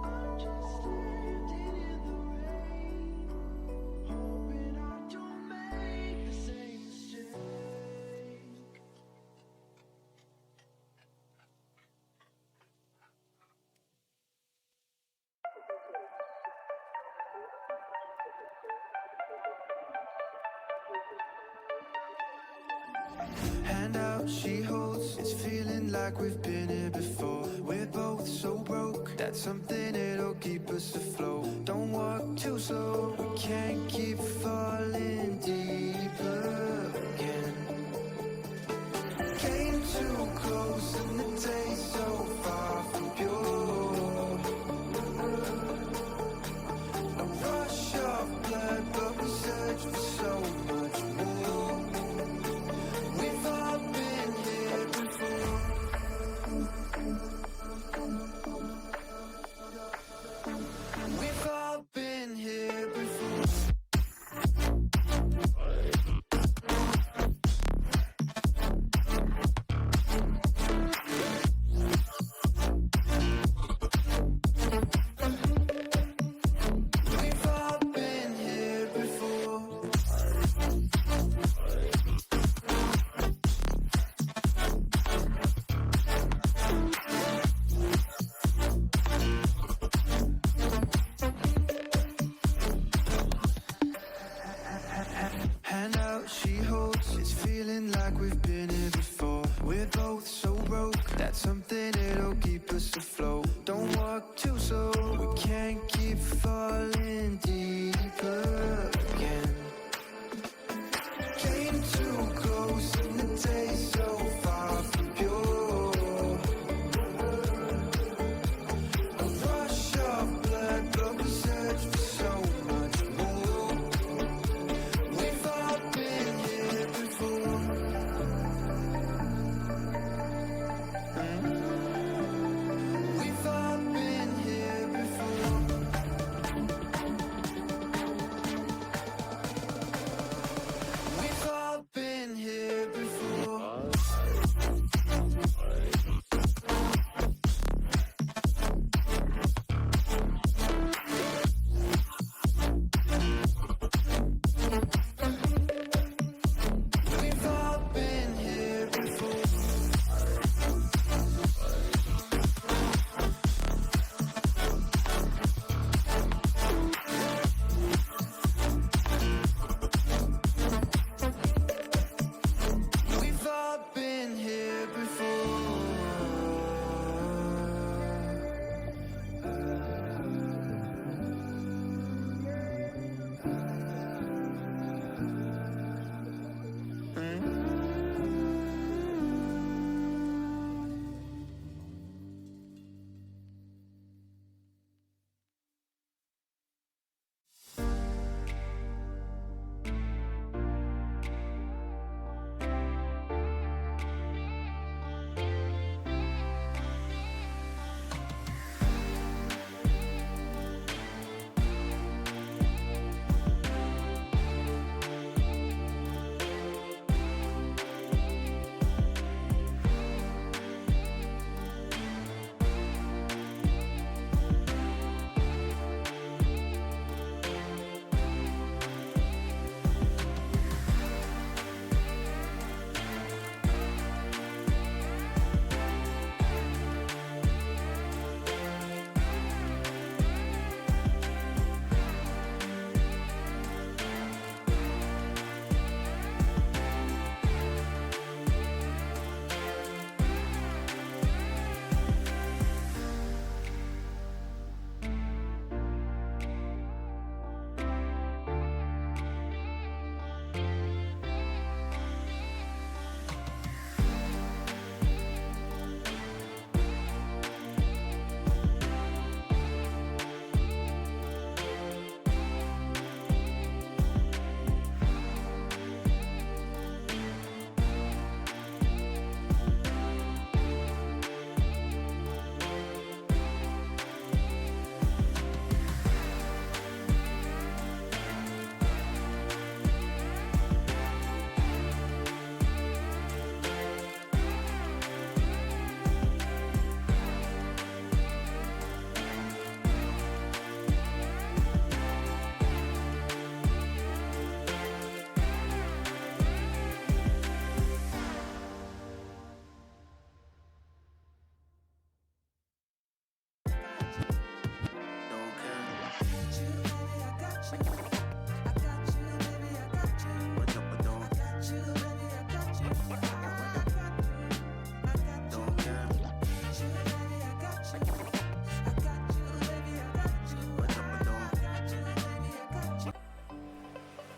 I'm just standing in the rain, hoping I don't make the same mistake. Hand out, she holds. It's feeling like we've been here before. We're both so broke. That's something that'll keep us afloat. Don't walk too slow. We can't keep falling deeper again. Came too close and the taste so far from pure. A rush of blood, but we search for so much more. We've all been here before. We've all been here before.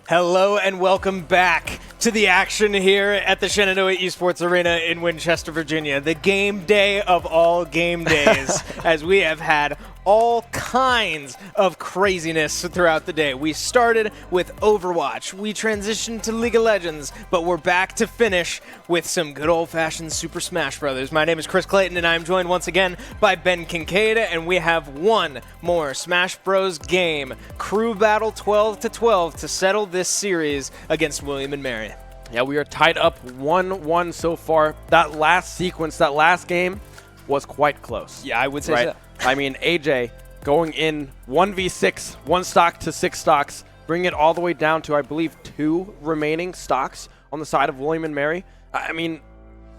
Hello and welcome back to the action here at the Shenandoah Esports Arena in Winchester, Virginia. The game day of all game days, as we have had all kinds of craziness throughout the day. We started with Overwatch, we transitioned to League of Legends, but we're back to finish with some good old-fashioned Super Smash Bros. My name is Chris Clayton, and I'm joined once again by Ben Kincaid, and we have one more Smash Bros. Game, Crew Battle 12-12, to settle this series against William and Mary. Yeah, we are tied up 1-1 so far. That last sequence, that last game was quite close. Yeah, I would say right? so. I mean, AJ going in 1v6, 1 stock to 6 stocks, bringing it all the way down to, I believe, 2 remaining stocks on the side of William and Mary. I mean,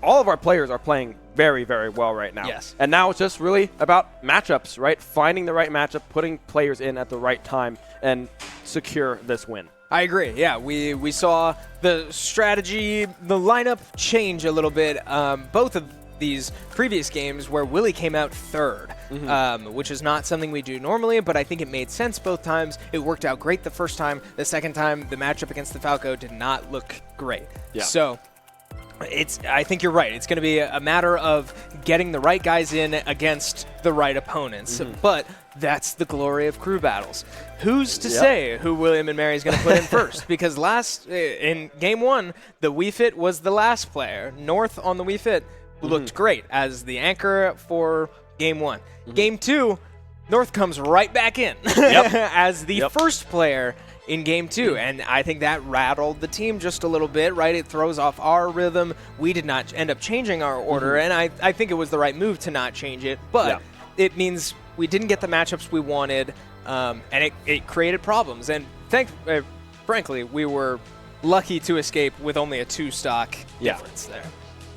all of our players are playing very, very well right now. Yes. And now it's just really about matchups, right? Finding the right matchup, putting players in at the right time, and secure this win. I agree. Yeah, we saw the strategy, the lineup change a little bit. Both of these previous games where Willie came out third, which is not something we do normally, but I think it made sense both times. It worked out great the first time. The second time, the matchup against the Falco did not look great. Yeah. So I think you're right. It's going to be a matter of getting the right guys in against the right opponents. But that's the glory of crew battles. Who's to say who William and Mary is going to put in first? Because in game 1, the Wii Fit was the last player. North on the Wii Fit looked great as the anchor for game 1. Game 2, North comes right back in as the first player in game 2, and I think that rattled the team just a little bit, right? It throws off our rhythm. We did not end up changing our order, and I think it was the right move to not change it, but it means we didn't get the matchups we wanted, and it created problems, and frankly, we were lucky to escape with only a 2-stock difference there.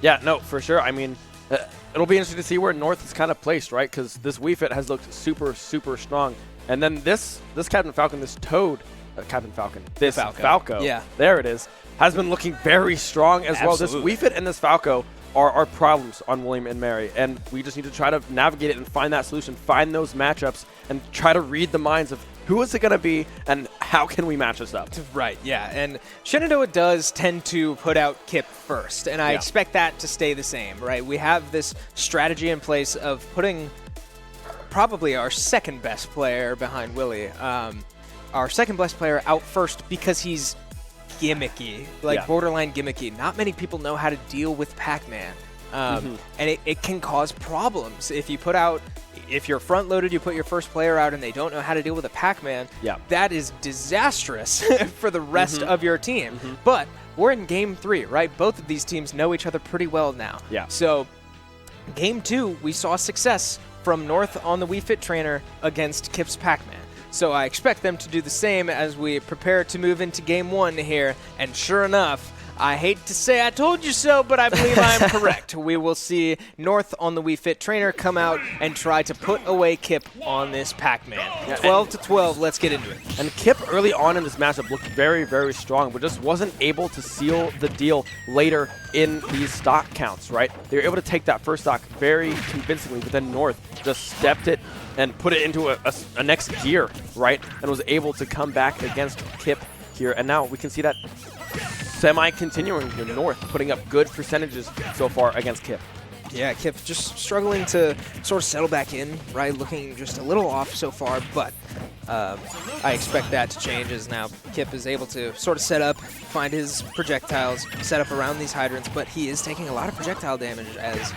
Yeah, no, for sure. I mean, it'll be interesting to see where North is kind of placed, right? Because this Wii Fit has looked super, super strong. And then this Captain Falcon, this Toad, this Falco, there it is, has been looking very strong as well. This Wii Fit and this Falco are problems on William and Mary, and we just need to try to navigate it and find that solution, find those matchups, and try to read the minds of who is it going to be and how can we match this up. Right, yeah, and Shenandoah does tend to put out Kip first, and I expect that to stay the same, right? We have this strategy in place of putting probably our second best player behind Willie, our second best player out first because he's gimmicky, borderline gimmicky. Not many people know how to deal with Pac-Man, and it can cause problems. If you're front-loaded, you put your first player out and they don't know how to deal with a Pac-Man, that is disastrous for the rest of your team. But we're in game 3, right? Both of these teams know each other pretty well now. So game 2, we saw success from North on the Wii Fit trainer against Kip's Pac-Man. So I expect them to do the same as we prepare to move into game 1 here. And sure enough, I hate to say I told you so, but I believe I am correct. We will see North on the Wii Fit trainer come out and try to put away Kip on this Pac-Man. 12-12, let's get into it. And Kip early on in this matchup looked very, very strong, but just wasn't able to seal the deal later in these stock counts, right? They were able to take that first stock very convincingly, but then North just stepped it and put it into a next gear, right? And was able to come back against Kip here. And now we can see that semi-continuing here, North putting up good percentages so far against Kip. Yeah, Kip just struggling to sort of settle back in, right? Looking just a little off so far, but I expect that to change as now Kip is able to sort of set up, find his projectiles, set up around these hydrants, but he is taking a lot of projectile damage as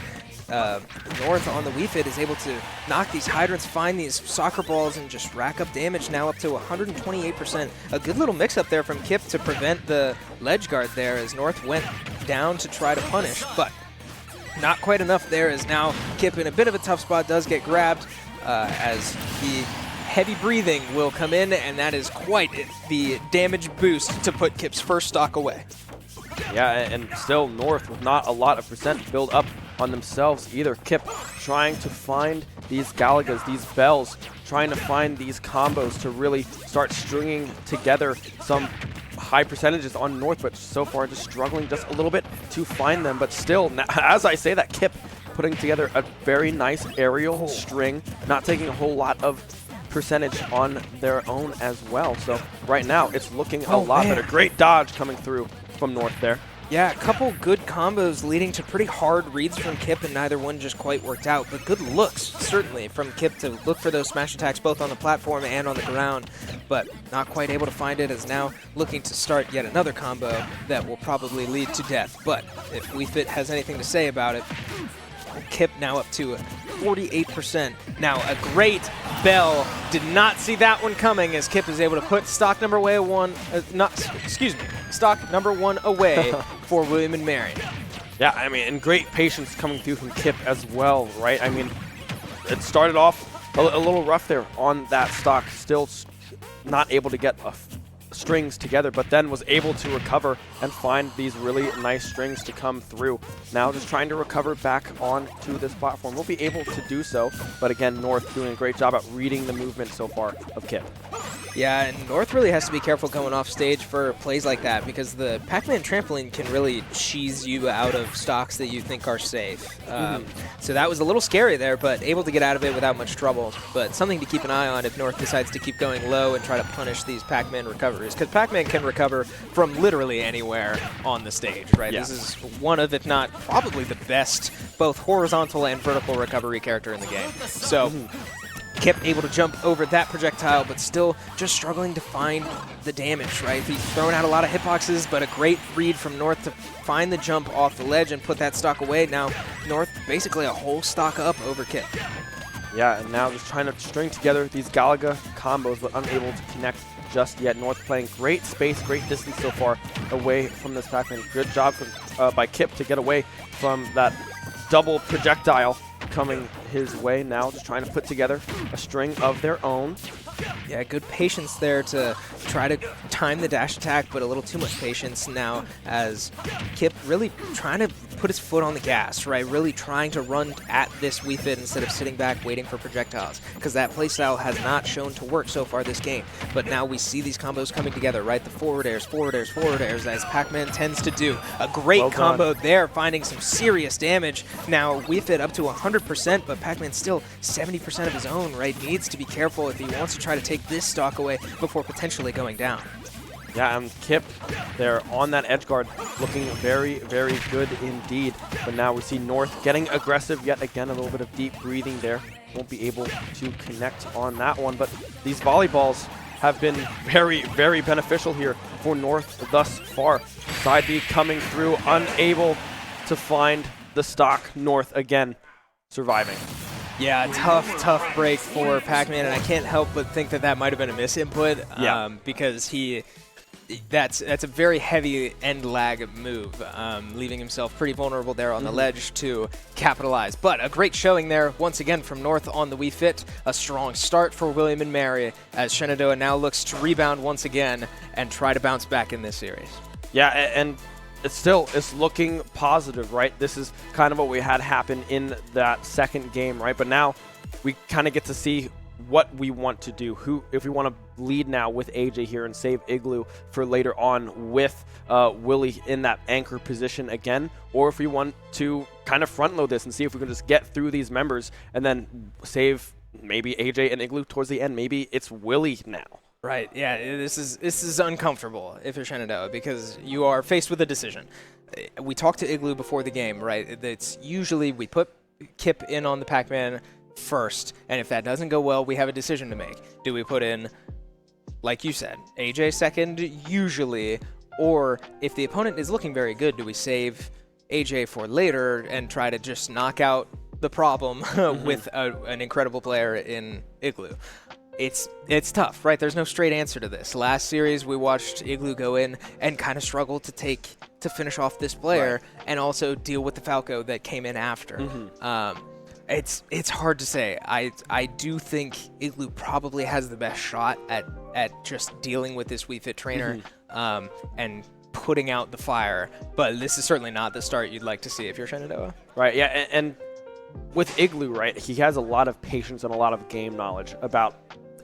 North on the Wii Fit is able to knock these hydrants, find these soccer balls, and just rack up damage now up to 128%. A good little mix-up there from Kip to prevent the ledge guard there as North went down to try to punish, but not quite enough there as now Kip in a bit of a tough spot does get grabbed as the heavy breathing will come in, and that is quite the damage boost to put Kip's first stock away. Yeah, and still North with not a lot of percent build up on themselves either. Kip trying to find these Galagas, these bells, trying to find these combos to really start stringing together some high percentages on North, but so far just struggling just a little bit to find them. But still, as I say that, Kip putting together a very nice aerial string, not taking a whole lot of percentage on their own as well. So right now, it's looking a Oh, lot man. better. Great dodge coming through from North there. Yeah, a couple good combos leading to pretty hard reads from Kip, and neither one just quite worked out. But good looks, certainly, from Kip to look for those smash attacks both on the platform and on the ground. But not quite able to find it, is now looking to start yet another combo that will probably lead to death. But if WeFit has anything to say about it, Kip now up to 48%. Now, a great bell. Did not see that one coming as Kip is able to put stock number stock number one away for William and Mary. Yeah, I mean, and great patience coming through from Kip as well, right? I mean, it started off a little rough there on that stock, still not able to get strings together, but then was able to recover and find these really nice strings to come through. Now just trying to recover back onto this platform. We'll be able to do so, but again, North doing a great job at reading the movement so far of Kip. Yeah, and North really has to be careful going off stage for plays like that because the Pac-Man trampoline can really cheese you out of stocks that you think are safe. So that was a little scary there, but able to get out of it without much trouble. But something to keep an eye on if North decides to keep going low and try to punish these Pac-Man recoveries, because Pac-Man can recover from literally anywhere on the stage, right? Yeah. This is one of, if not probably the best, both horizontal and vertical recovery character in the game. So Kip able to jump over that projectile, but still just struggling to find the damage, right? He's thrown out a lot of hitboxes, but a great read from North to find the jump off the ledge and put that stock away. Now, North basically a whole stock up over Kip. Yeah, and now just trying to string together these Galaga combos, but unable to connect just yet. North playing great space, great distance so far away from this Pac-Man. Good job by Kip to get away from that double projectile coming his way. Now just trying to put together a string of their own. Yeah, good patience there to try to time the dash attack, but a little too much patience now as Kip really trying to put his foot on the gas, right? Really trying to run at this Wii Fit instead of sitting back waiting for projectiles, because that playstyle has not shown to work so far this game. But now we see these combos coming together, right? The forward airs, as Pac-Man tends to do. A great combo there, finding some serious damage. Now Wii Fit up to 100%, but Pac-Man still 70% of his own, right? Needs to be careful if he wants to try to take this stock away before potentially going down. Yeah, Kip there on that edge guard looking very, very good indeed. But now we see North getting aggressive yet again, a little bit of deep breathing there. Won't be able to connect on that one, but these volleyballs have been very, very beneficial here for North thus far. Side B coming through, unable to find the stock. North again surviving. Yeah, tough break for Pac-Man, and I can't help but think that that might have been a misinput because that's a very heavy end lag move, leaving himself pretty vulnerable there on the ledge to capitalize. But a great showing there once again from North on the Wii Fit. A strong start for William and Mary as Shenandoah now looks to rebound once again and try to bounce back in this series. Yeah, and it's looking positive, right? This is kind of what we had happen in that second game, right? But now we kind of get to see what we want to do. If we want to lead now with AJ here and save Igloo for later on with Willie in that anchor position again, or if we want to kind of front load this and see if we can just get through these members and then save maybe AJ and Igloo towards the end. Maybe it's Willie now. Right, yeah, this is uncomfortable if you're Shenandoah because you are faced with a decision. We talked to Igloo before the game, right? It's usually we put Kip in on the Pac-Man first, and if that doesn't go well, we have a decision to make. Do we put in, like you said, AJ second usually, or if the opponent is looking very good, do we save AJ for later and try to just knock out the problem with an incredible player in Igloo? It's tough, right? There's no straight answer to this. Last series, we watched Igloo go in and kind of struggle to finish off this player and also deal with the Falco that came in after. It's hard to say. I do think Igloo probably has the best shot at just dealing with this Wii Fit trainer and putting out the fire, but this is certainly not the start you'd like to see if you're Shenandoah. Right, yeah, and with Igloo, right, he has a lot of patience and a lot of game knowledge about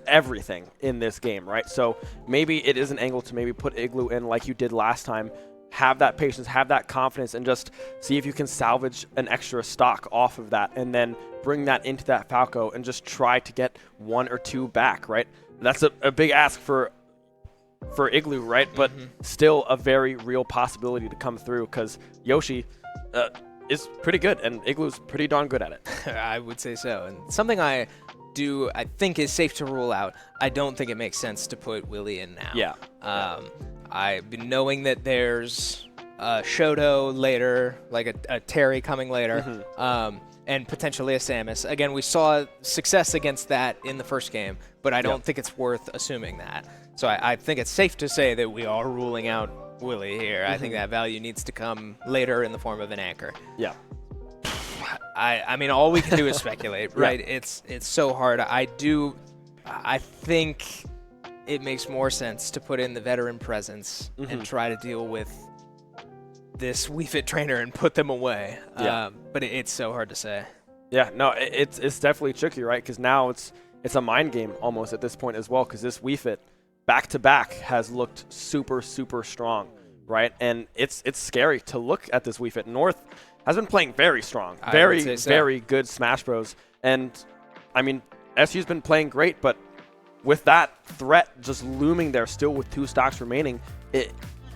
everything in this game, right? So maybe it is an angle to maybe put Igloo in like you did last time, have that patience, have that confidence, and just see if you can salvage an extra stock off of that, and then bring that into that Falco and just try to get 1 or 2 back, right? That's a big ask for Igloo, right? But still a very real possibility to come through, because Yoshi is pretty good, and Igloo's pretty darn good at it. I would say so. And something I think is safe to rule out, I don't think it makes sense to put Willie in now. Yeah. I've been knowing that there's a Showdown later, like a Terry coming later, and potentially a Samus. Again, we saw success against that in the first game, but I don't think it's worth assuming that. So I think it's safe to say that we are ruling out Willie here. I think that value needs to come later in the form of an anchor. Yeah. I mean, all we can do is speculate, right? It's so hard. I think it makes more sense to put in the veteran presence and try to deal with this Wii Fit trainer and put them away. Yeah. But it's so hard to say. Yeah, no, it's definitely tricky, right? Because now it's a mind game almost at this point as well, because this Wii Fit back-to-back has looked super, super strong, right? And it's scary to look at this Wii Fit. North has been playing very strong, very good Smash Bros. And, I mean, SU's been playing great, but with that threat just looming there still with 2 stocks remaining,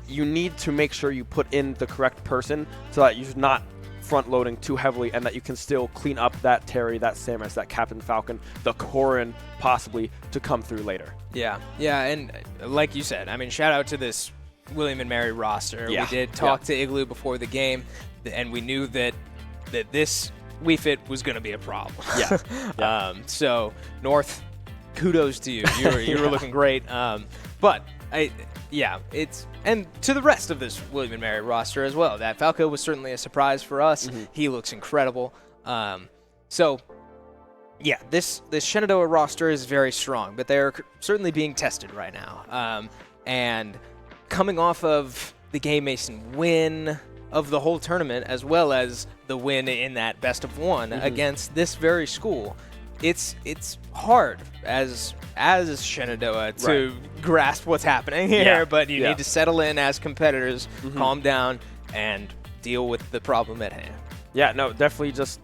you need to make sure you put in the correct person so that you're not front-loading too heavily and that you can still clean up that Terry, that Samus, that Captain Falcon, the Corrin possibly to come through later. Yeah, and like you said, I mean, shout out to this William and Mary roster. Yeah. We did talk to Igloo before the game, and we knew that this Wii Fit was going to be a problem. Yeah. So North, kudos to you. You were looking great. But and to the rest of this William and Mary roster as well. That Falco was certainly a surprise for us. He looks incredible. So yeah, this Shenandoah roster is very strong, but they're certainly being tested right now. And coming off of the Game Mason win of the whole tournament, as well as the win in that best of 1 against this very school, it's hard as Shenandoah to grasp what's happening here, but you need to settle in as competitors, calm down, and deal with the problem at hand. Yeah, no, definitely just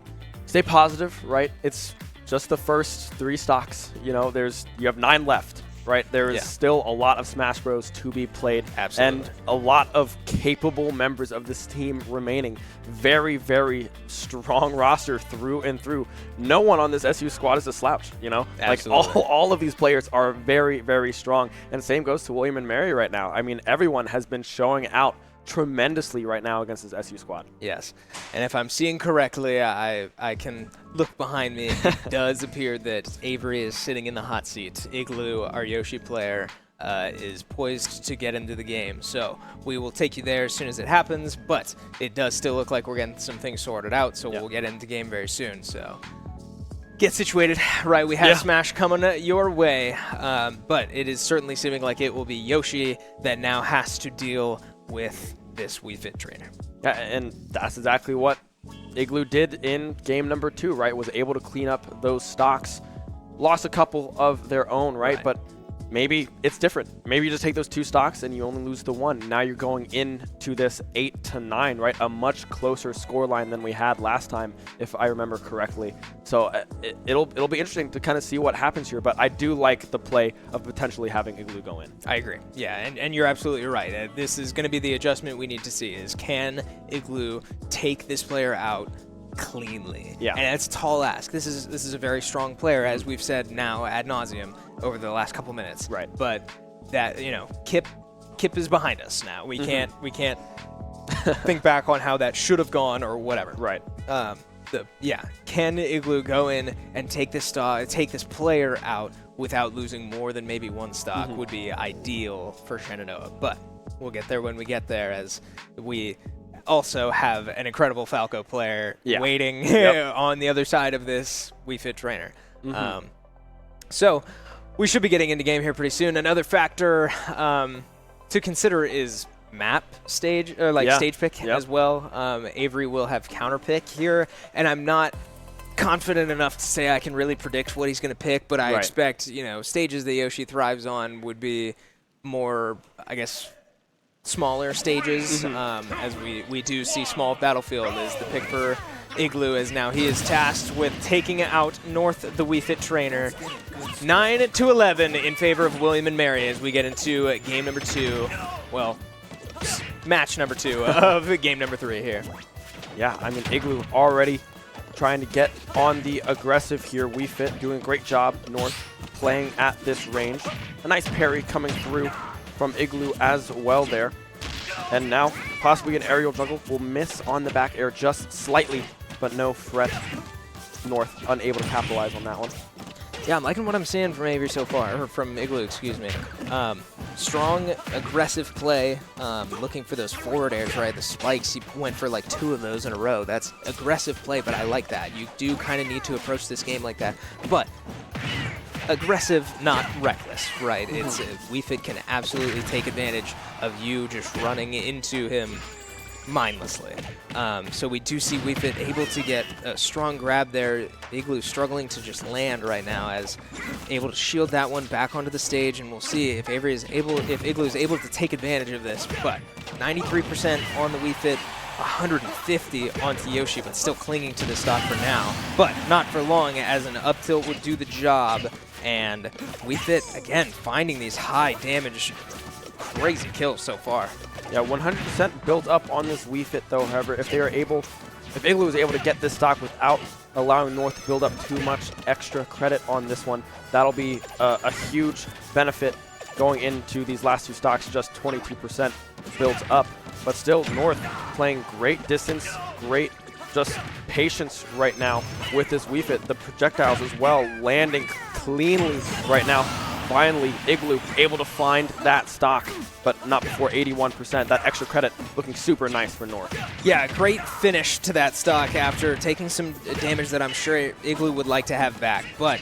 stay positive, right? It's just the first 3 stocks. You know, you have 9 left, right? There is still a lot of Smash Bros to be played. Absolutely. And a lot of capable members of this team remaining. Very, very strong roster through and through. No one on this SU squad is a slouch, you know? Absolutely. Like, all of these players are very, very strong. And same goes to William and Mary right now. I mean, everyone has been showing out tremendously right now against this SU squad. Yes, and if I'm seeing correctly, I can look behind me. It does appear that Avery is sitting in the hot seat. Igloo, our Yoshi player, is poised to get into the game. So we will take you there as soon as it happens, but it does still look like we're getting some things sorted out, so we'll get into the game very soon. So get situated. Right, we have Smash coming your way, but it is certainly seeming like it will be Yoshi that now has to deal with this Wii Fit trainer. Yeah, and that's exactly what Igloo did in game number 2, right? Was able to clean up those stocks. Lost a couple of their own, right? But maybe it's different. Maybe you just take those 2 stocks and you only lose the 1. Now you're going into this 8-9, right? A much closer scoreline than we had last time, if I remember correctly. So it'll be interesting to kind of see what happens here. But I do like the play of potentially having Igloo go in. I agree. Yeah, and you're absolutely right. This is going to be the adjustment we need to see: is can Igloo take this player out cleanly? Yeah, and it's a tall ask. This is a very strong player, as we've said now ad nauseum over the last couple minutes. Right. But that, you know, Kip is behind us now. We can't think back on how that should have gone or whatever. Right. Can Igloo go in and take this player out without losing more than maybe 1 stock would be ideal for Shenandoah. But we'll get there when we get there, as we also have an incredible Falco player waiting on the other side of this Wii Fit trainer. So we should be getting into game here pretty soon. Another factor to consider is map stage, or stage pick as well. Avery will have counter pick here, and I'm not confident enough to say I can really predict what he's going to pick, but I expect, stages that Yoshi thrives on would be more, I guess, smaller stages, as we do see small battlefield is the pick for Igloo, as now he is tasked with taking out North, the Wii Fit trainer. 9-11 in favor of William and Mary as we get into game number 2. Well, match number 2 of game number 3 here. Yeah, I mean, Igloo already trying to get on the aggressive here. Wii Fit doing a great job. North playing at this range. A nice parry coming through from Igloo as well there. And now possibly an aerial juggle will miss on the back air just slightly, but no threat. North unable to capitalize on that one. Yeah, I'm liking what I'm seeing from Avery so far, or from Igloo, excuse me. Strong, aggressive play, looking for those forward airs, right? The spikes, he went for like 2 of those in a row. That's aggressive play, but I like that. You do kind of need to approach this game like that. But aggressive, not reckless, right? It's Wii Fit can absolutely take advantage of you just running into him mindlessly. So we do see Wii Fit able to get a strong grab there. Igloo struggling to just land right now, as able to shield that one back onto the stage, and we'll see if Igloo is able to take advantage of this. But 93% on the Wii Fit, 150 onto Yoshi, but still clinging to the stock for now. But not for long, as an up tilt would do the job. And Wii Fit, again, finding these high damage, crazy kills so far. Yeah, 100% built up on this Wii Fit though. However, if Igloo is able to get this stock without allowing North to build up too much extra credit on this one, that'll be a huge benefit going into these last 2 stocks. Just 22% built up, but still North playing great distance, great just patience right now with this Wii Fit. The projectiles as well landing cleanly right now. Finally, Igloo able to find that stock, but not before 81%. That extra credit looking super nice for North. Yeah, great finish to that stock after taking some damage that I'm sure Igloo would like to have back, but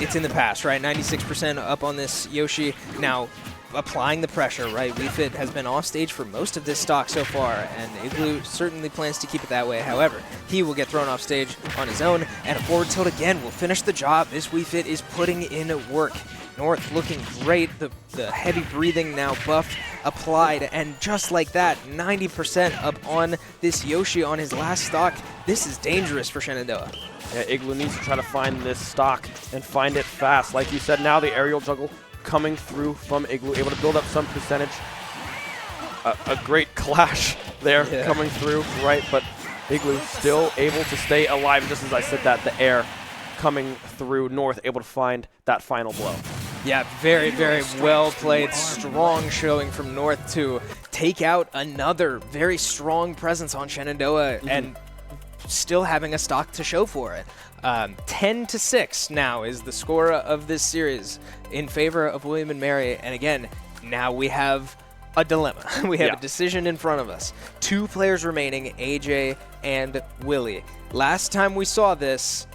it's in the past, right? 96% up on this Yoshi. Now, applying the pressure, right? Wii Fit has been off stage for most of this stock so far, and Igloo certainly plans to keep it that way. However, he will get thrown off stage on his own, and a forward tilt again will finish the job. This Wii Fit is putting in work. North looking great, the heavy breathing now buff applied, and just like that, 90% up on this Yoshi on his last stock. This is dangerous for Shenandoah. Yeah, Igloo needs to try to find this stock and find it fast. Like you said, now the aerial juggle coming through from Igloo, able to build up some percentage. A great clash there coming through, right? But Igloo still able to stay alive. Just as I said that, the air coming through. North able to find that final blow. Yeah, very, very well played. Strong showing from North to take out another very strong presence on Shenandoah and still having a stock to show for it. 10-6 now is the score of this series in favor of William and Mary. And again, now we have a dilemma. We have a decision in front of us. 2 players remaining, AJ and Willie. Last time we saw this,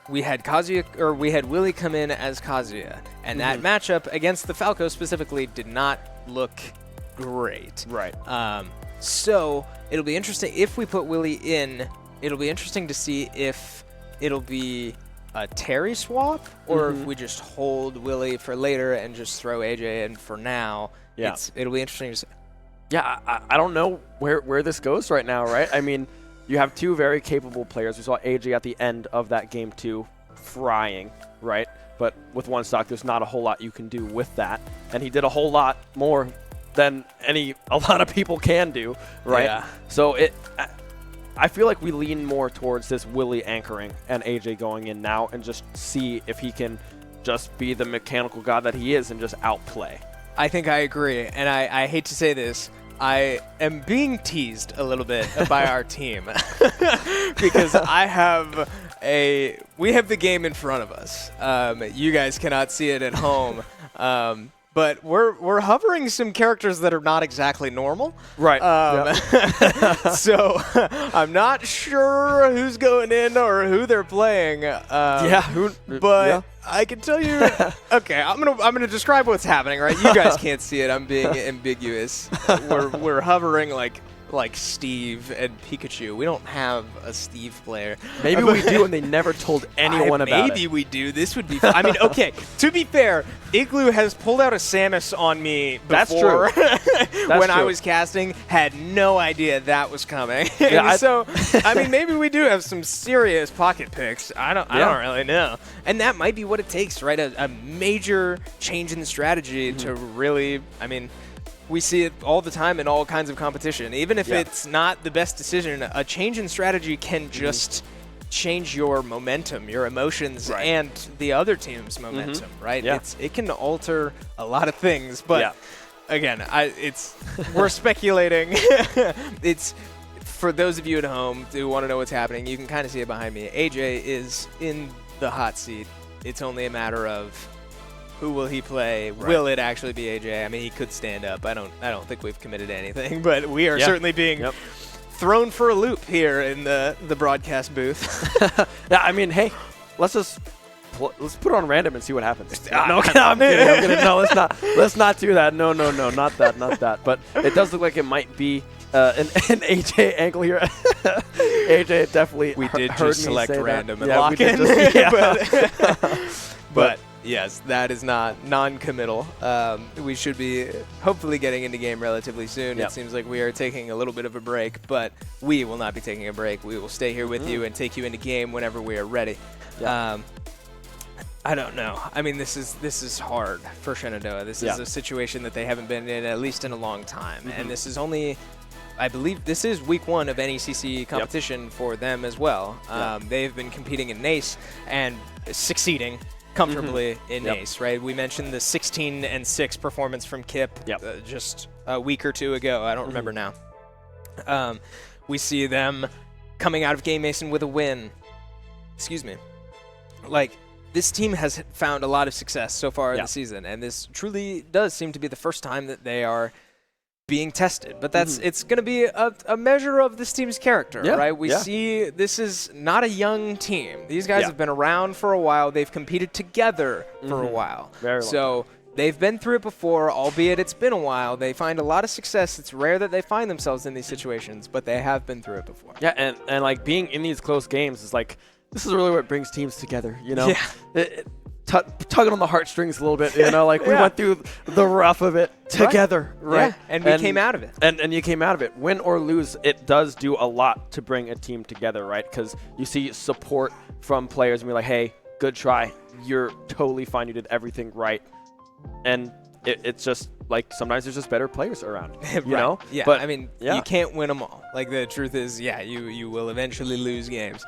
we had Willie come in as Kazuya, and that matchup against the Falco specifically did not look great. Right. So it'll be interesting if we put Willie in. It'll be interesting to see if it'll be a Terry swap or if we just hold Willie for later and just throw AJ in for now. Yeah. It'll be interesting to see. Yeah, I don't know where this goes right now, right? I mean, you have 2 very capable players. We saw AJ at the end of that game 2 frying, right? But with 1 stock, there's not a whole lot you can do with that. And he did a whole lot more than a lot of people can do, right? Yeah. So I feel like we lean more towards this Willie anchoring and AJ going in now and just see if he can just be the mechanical god that he is and just outplay. I think I agree, and I hate to say this, I am being teased a little bit by our team because we have the game in front of us. You guys cannot see it at home. But we're hovering some characters that are not exactly normal. Right. So I'm not sure who's going in or who they're playing. But I can tell you. Okay, I'm gonna describe what's happening. Right, you guys can't see it. I'm being ambiguous. We're hovering like like Steve and Pikachu. We don't have a Steve player. Maybe we do, and they never told anyone about it. Maybe we do. This would be fun. I mean, okay, to be fair, Igloo has pulled out a Samus on me before. That's true. When I was casting, had no idea that was coming. Yeah, so, I mean, maybe we do have some serious pocket picks. I don't really know. And that might be what it takes, right? A major change in the strategy to really, I mean, we see it all the time in all kinds of competition. Even if it's not the best decision, a change in strategy can just change your momentum, your emotions, and the other team's momentum, right? Yeah. It can alter a lot of things, but again, we're speculating. It's for those of you at home who want to know what's happening, you can kind of see it behind me. AJ is in the hot seat. It's only a matter of who will he play? Right. Will it actually be AJ? I mean, he could stand up. I don't think we've committed to anything, but we are certainly being thrown for a loop here in the broadcast booth. Yeah, I mean, hey, let's put it on random and see what happens. I'm kidding. No, let's not do that. No, not that. But it does look like it might be an AJ angle here. AJ definitely we did heard just select random and yeah, lock in. But yes, that is not non-committal. We should be hopefully getting into game relatively soon. It seems like we are taking a little bit of a break, but we will not be taking a break. We will stay here with you and take you into game whenever we are ready. Yeah. I don't know. I mean, this is hard for Shenandoah. This is a situation that they haven't been in at least in a long time, and this is only, I believe, this is week 1 of NECC competition for them as well. They've been competing in NACE and succeeding comfortably in NACE, right? We mentioned the 16-6 performance from Kip just a week or two ago. I don't remember now. We see them coming out of Game Mason with a win. Excuse me. Like, this team has found a lot of success so far in the season, and this truly does seem to be the first time that they are being tested. But that's it's going to be a measure of this team's character, right? We see this is not a young team. These guys have been around for a while. They've competed together for a while. So they've been through it before, albeit it's been a while. They find a lot of success. It's rare that they find themselves in these situations, but they have been through it before. Yeah, and like being in these close games is like, this is really what brings teams together, you know? Yeah. Tugging on the heartstrings a little bit, you know? Like, we went through the rough of it together, right? Yeah. And we came out of it. And you came out of it. Win or lose, it does do a lot to bring a team together, right? Because you see support from players and be like, hey, good try. You're totally fine. You did everything right. And it's just, like, sometimes there's just better players around, you know? Yeah, but I mean, you can't win them all. Like, the truth is, you will eventually lose games.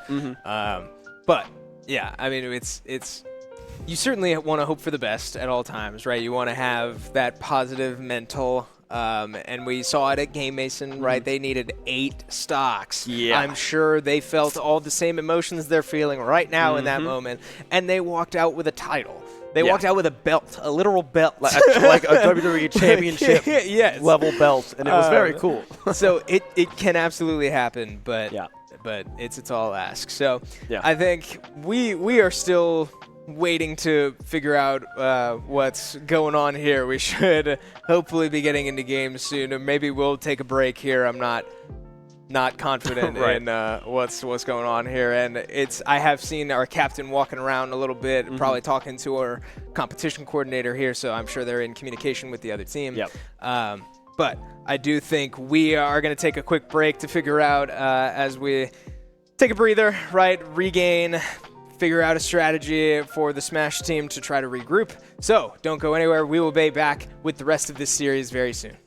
But, yeah, I mean, it's you certainly want to hope for the best at all times, right? You want to have that positive mental, and we saw it at Game Mason, right? They needed 8 stocks. Yeah. I'm sure they felt all the same emotions they're feeling right now in that moment, and they walked out with a title. They walked out with a belt, a literal belt. Like a WWE championship level belt, and it was very cool. So it can absolutely happen, but it's a tall ask. So I think we are still waiting to figure out what's going on here. We should hopefully be getting into games soon, or maybe we'll take a break here. I'm not confident in what's going on here, and I have seen our captain walking around a little bit, probably talking to our competition coordinator here, so I'm sure they're in communication with the other team. But I do think we are going to take a quick break to figure out as we take a breather, right? Regain, figure out a strategy for the Smash team to try to regroup. So don't go anywhere. We will be back with the rest of this series very soon.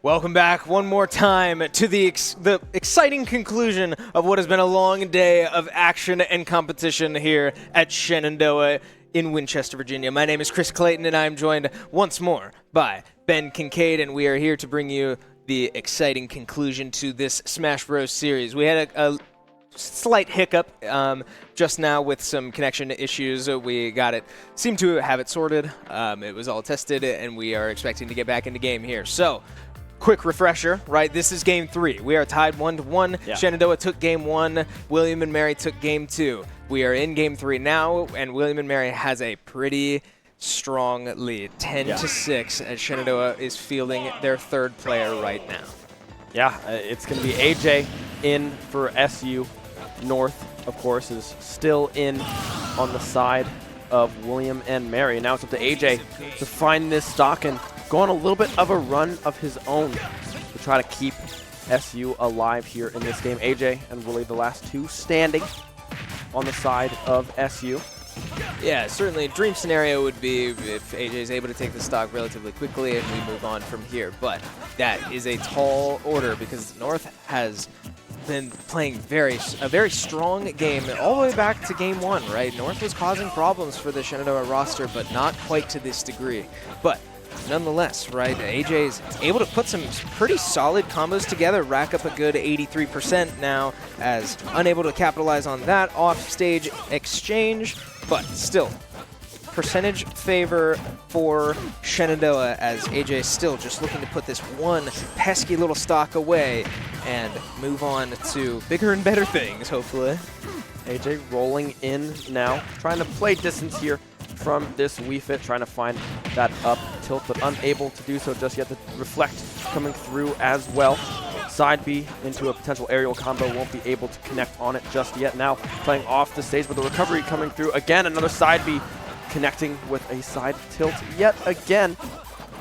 Welcome back one more time to the exciting conclusion of what has been a long day of action and competition here at Shenandoah in Winchester, Virginia. My name is Chris Clayton, and I am joined once more by Ben Kincaid, and we are here to bring you the exciting conclusion to this Smash Bros. Series. We had a slight hiccup just now with some connection issues. We seemed to have it sorted. It was all tested, and we are expecting to get back into game here. So, quick refresher, right? This is game 3. We are tied 1-1. Yeah. Shenandoah took game 1. William and Mary took game 2. We are in game 3 now, and William and Mary has a pretty strong lead, 10-6, as Shenandoah is fielding their third player right now. Yeah, it's going to be AJ in for SU. North, of course, is still in on the side of William and Mary. Now it's up to AJ to find this stock and go on a little bit of a run of his own to try to keep SU alive here in this game. AJ and Willie, the last two standing on the side of SU. Yeah, certainly a dream scenario would be if AJ is able to take the stock relatively quickly and we move on from here. But that is a tall order because North has been playing a very strong game all the way back to game 1, right? North was causing problems for the Shenandoah roster, but not quite to this degree. But nonetheless, right, AJ is able to put some pretty solid combos together, rack up a good 83% now, as unable to capitalize on that off-stage exchange, but still, percentage favor for Shenandoah as AJ is still just looking to put this one pesky little stock away and move on to bigger and better things, hopefully. AJ rolling in now, trying to play distance here from this Wii Fit, trying to find that up tilt, but unable to do so just yet. The reflect coming through as well. Side B into a potential aerial combo, won't be able to connect on it just yet. Now playing off the stage, but the recovery coming through. Again, another side B connecting with a side tilt yet again.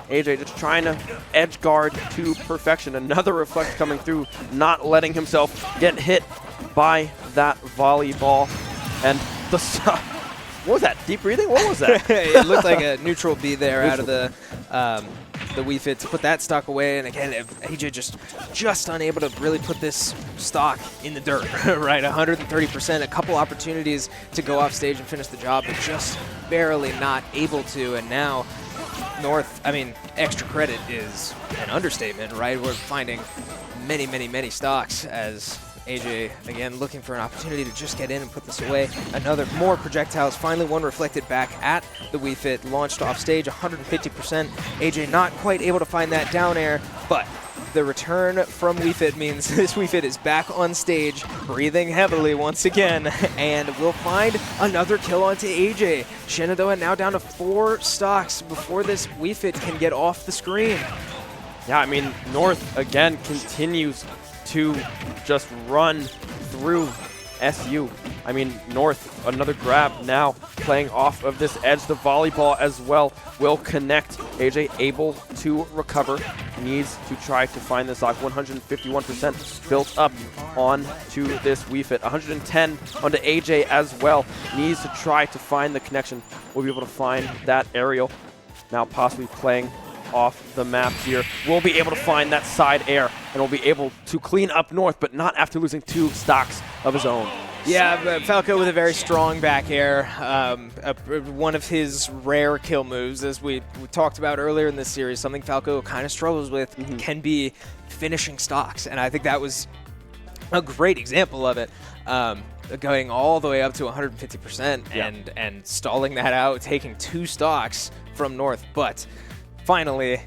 AJ just trying to edge guard to perfection. Another reflect coming through, not letting himself get hit by that volleyball. And the what was that? Deep breathing? What was that? It looked like a neutral B there out of the Wii Fit to put that stock away. And again, AJ just unable to really put this stock in the dirt, right? 130%, a couple opportunities to go off stage and finish the job, but just barely not able to. And now North, I mean, extra credit is an understatement, right? We're finding many stocks as AJ, again, looking for an opportunity to just get in and put this away. More projectiles, finally one reflected back at the Wii Fit, launched off stage, 150%. AJ not quite able to find that down air, but the return from Wii Fit means this Wii Fit is back on stage, breathing heavily once again, and we'll find another kill onto AJ. Shenandoah now down to 4 stocks before this Wii Fit can get off the screen. Yeah, I mean, North again continues to just run through SU. I mean, North, another grab now, playing off of this edge. The volleyball as well will connect. AJ able to recover, needs to try to find this lock. 151% built up onto this Wii Fit. 110 onto AJ as well. Needs to try to find the connection. We'll be able to find that aerial. Now possibly playing off the map here. We'll be able to find that side air, and we'll be able to clean up North, but not after losing 2 stocks of his own. Yeah, Falco with a very strong back air. One of his rare kill moves, as we talked about earlier in this series, something Falco kind of struggles with can be finishing stocks, and I think that was a great example of it. Going all the way up to 150% and stalling that out, taking 2 stocks from North, but finally,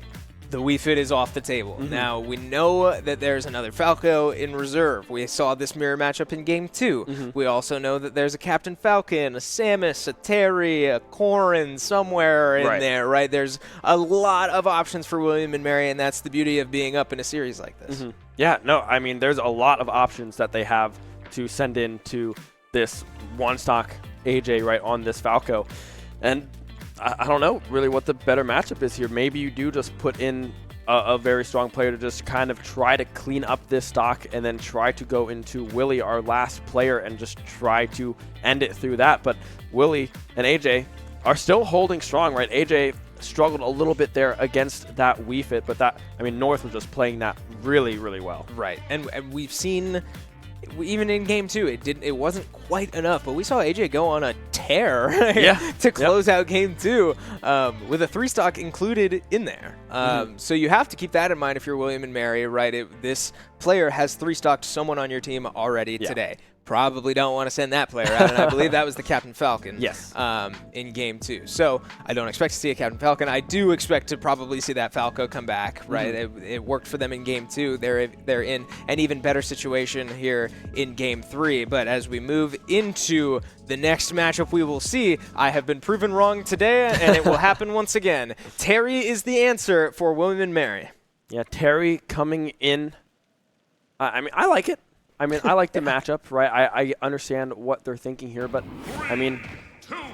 the Wii Fit is off the table. Now, we know that there's another Falco in reserve. We saw this mirror matchup in Game 2. We also know that there's a Captain Falcon, a Samus, a Terry, a Corrin somewhere in there, right? There's a lot of options for William and Mary, and that's the beauty of being up in a series like this. Yeah, no, I mean, there's a lot of options that they have to send in to this one-stock AJ right on this Falco. And I don't know really what the better matchup is here. Maybe you do just put in a very strong player to just kind of try to clean up this stock and then try to go into Willie, our last player, and just try to end it through that. But Willie and AJ are still holding strong, right? AJ struggled a little bit there against that Wii Fit, but that, I mean, North was just playing that really, really well. Right, and we've seen, even in game 2, it wasn't quite enough, but we saw AJ go on a tear to close out game 2 with a 3-stock included in there. So you have to keep that in mind if you're William and Mary, right? This player has 3-stocked someone on your team already today. Probably don't want to send that player out, and I believe that was the Captain Falcon in game 2. So I don't expect to see a Captain Falcon. I do expect to probably see that Falco come back, right? It worked for them in game 2. They're in an even better situation here in game 3. But as we move into the next matchup, we will see. I have been proven wrong today, and it will happen once again. Terry is the answer for William and Mary. Yeah, Terry coming in. I mean, I like it. I mean, I like the matchup, right? I understand what they're thinking here, but I mean,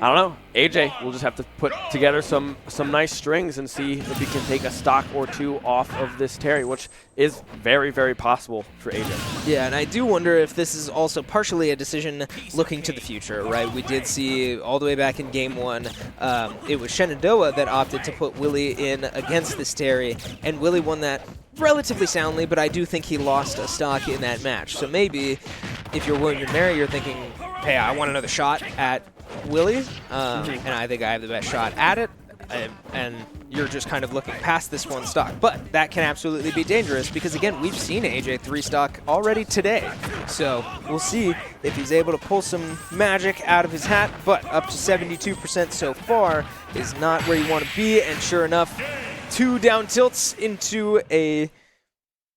I don't know. AJ will just have to put together some nice strings and see if he can take a stock or 2 off of this Terry, which is very, very possible for AJ. Yeah, and I do wonder if this is also partially a decision looking to the future, right? We did see all the way back in game 1, it was Shenandoah that opted to put Willie in against this Terry, and Willie won that relatively soundly, but I do think he lost a stock in that match. So maybe if you're William and Mary, you're thinking, hey, I want another shot at Willie, and I think I have the best shot at it, and you're just kind of looking past this 1 stock. But that can absolutely be dangerous because, again, we've seen AJ 3-stock already today. So we'll see if he's able to pull some magic out of his hat, but up to 72% so far is not where you want to be, and sure enough, 2 down tilts into a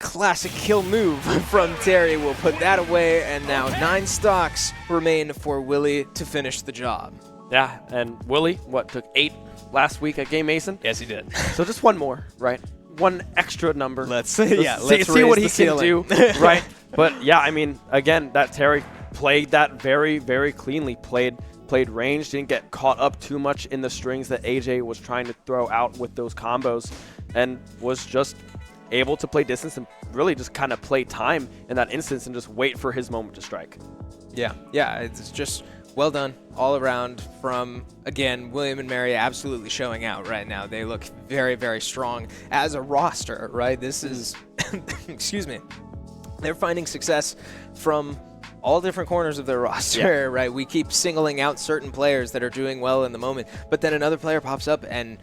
classic kill move from Terry. We'll put that away, and now 9 stocks remain for Willie to finish the job. Yeah, and Willie, took 8 last week at Game Mason? Yes, he did. So just 1 more, right? 1 extra number. Let's see what he can do, right? But yeah, I mean, again, that Terry played that very, very cleanly. Played range, didn't get caught up too much in the strings that AJ was trying to throw out with those combos, and was just able to play distance and really just kind of play time in that instance and just wait for his moment to strike. Yeah, it's just well done all around from, again, William and Mary absolutely showing out right now. They look very, very strong as a roster, right? This is, excuse me, they're finding success from all different corners of their roster, right? We keep singling out certain players that are doing well in the moment, but then another player pops up and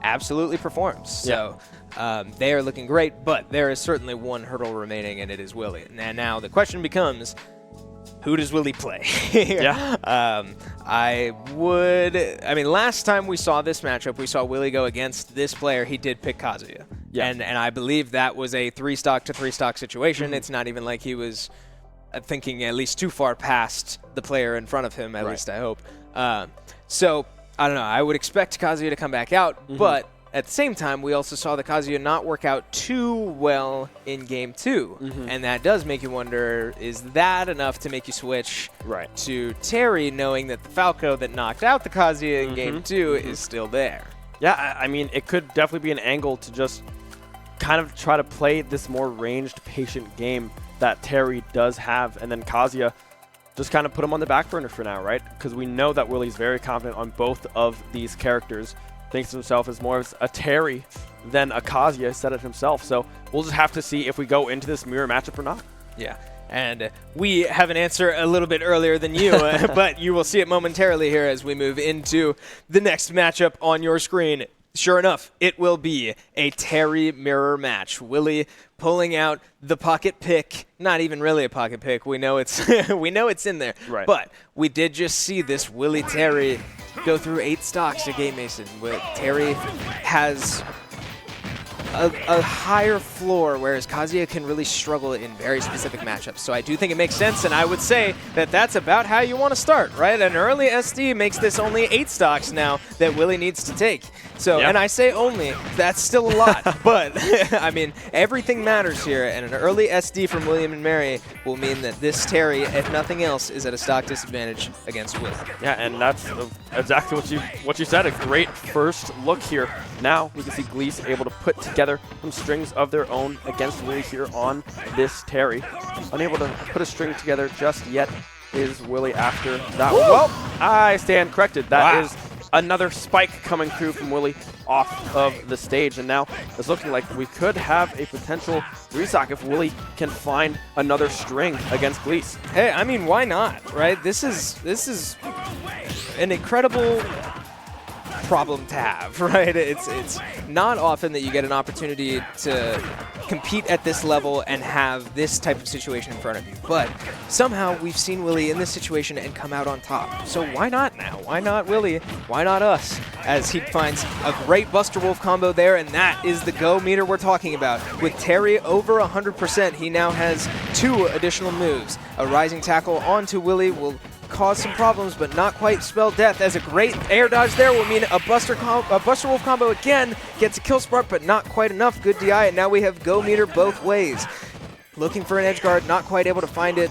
absolutely performs. So they are looking great, but there is certainly 1 hurdle remaining, and it is Willie. And now the question becomes, who does Willie play? I mean, last time we saw this matchup, we saw Willie go against this player. He did pick Kazuya. And I believe that was a 3-stock to 3-stock situation. It's not even like he was thinking at least too far past the player in front of him, at least I hope. So, I don't know. I would expect Kazuya to come back out, but at the same time, we also saw the Kazuya not work out too well in Game 2. And that does make you wonder, is that enough to make you switch to Terry, knowing that the Falco that knocked out the Kazuya in Game 2 is still there? Yeah, I mean, it could definitely be an angle to just kind of try to play this more ranged, patient game that Terry does have, and then Kazuya just kind of put him on the back burner for now, right? Because we know that Willie's very confident on both of these characters. Thinks of himself as more of a Terry than a Kazuya, said it himself. So we'll just have to see if we go into this mirror matchup or not. Yeah, and we have an answer a little bit earlier than you, but you will see it momentarily here as we move into the next matchup on your screen. Sure enough, it will be a Terry mirror match. Willie pulling out the pocket pick. Not even really a pocket pick. We know it's we know it's in there. Right. But we did just see this Willie Terry go through 8 stocks at Game Mason. Terry has a higher floor, whereas Kazuya can really struggle in very specific matchups. So I do think it makes sense, and I would say that that's about how you want to start, right? An early SD makes this only 8 stocks now that Willie needs to take. So, and I say only, that's still a lot, but I mean, everything matters here, and an early SD from William and Mary will mean that this Terry, if nothing else, is at a stock disadvantage against Willie. Yeah, and that's exactly what you said. A great first look here. Now we can see Glees able to put together some strings of their own against Willie here on this Terry. Unable to put a string together just yet is Willie after that one. Well, I stand corrected. That is another spike coming through from Willie off of the stage, and now it's looking like we could have a potential restock if Willie can find another string against Glees. Hey, I mean, why not, right? This is an incredible problem to have, right? It's not often that you get an opportunity to compete at this level and have this type of situation in front of you. But somehow we've seen Willie in this situation and come out on top. So why not now? Why not Willie? Why not us? As he finds a great Buster Wolf combo there, and that is the go meter we're talking about. With Terry over 100%, he now has 2 additional moves. A rising tackle onto Willie will cause some problems, but not quite spell death, as a great air dodge there will mean a Buster Wolf combo again gets a kill spark, but not quite enough. Good DI, and now we have go meter both ways. Looking for an edge guard, not quite able to find it.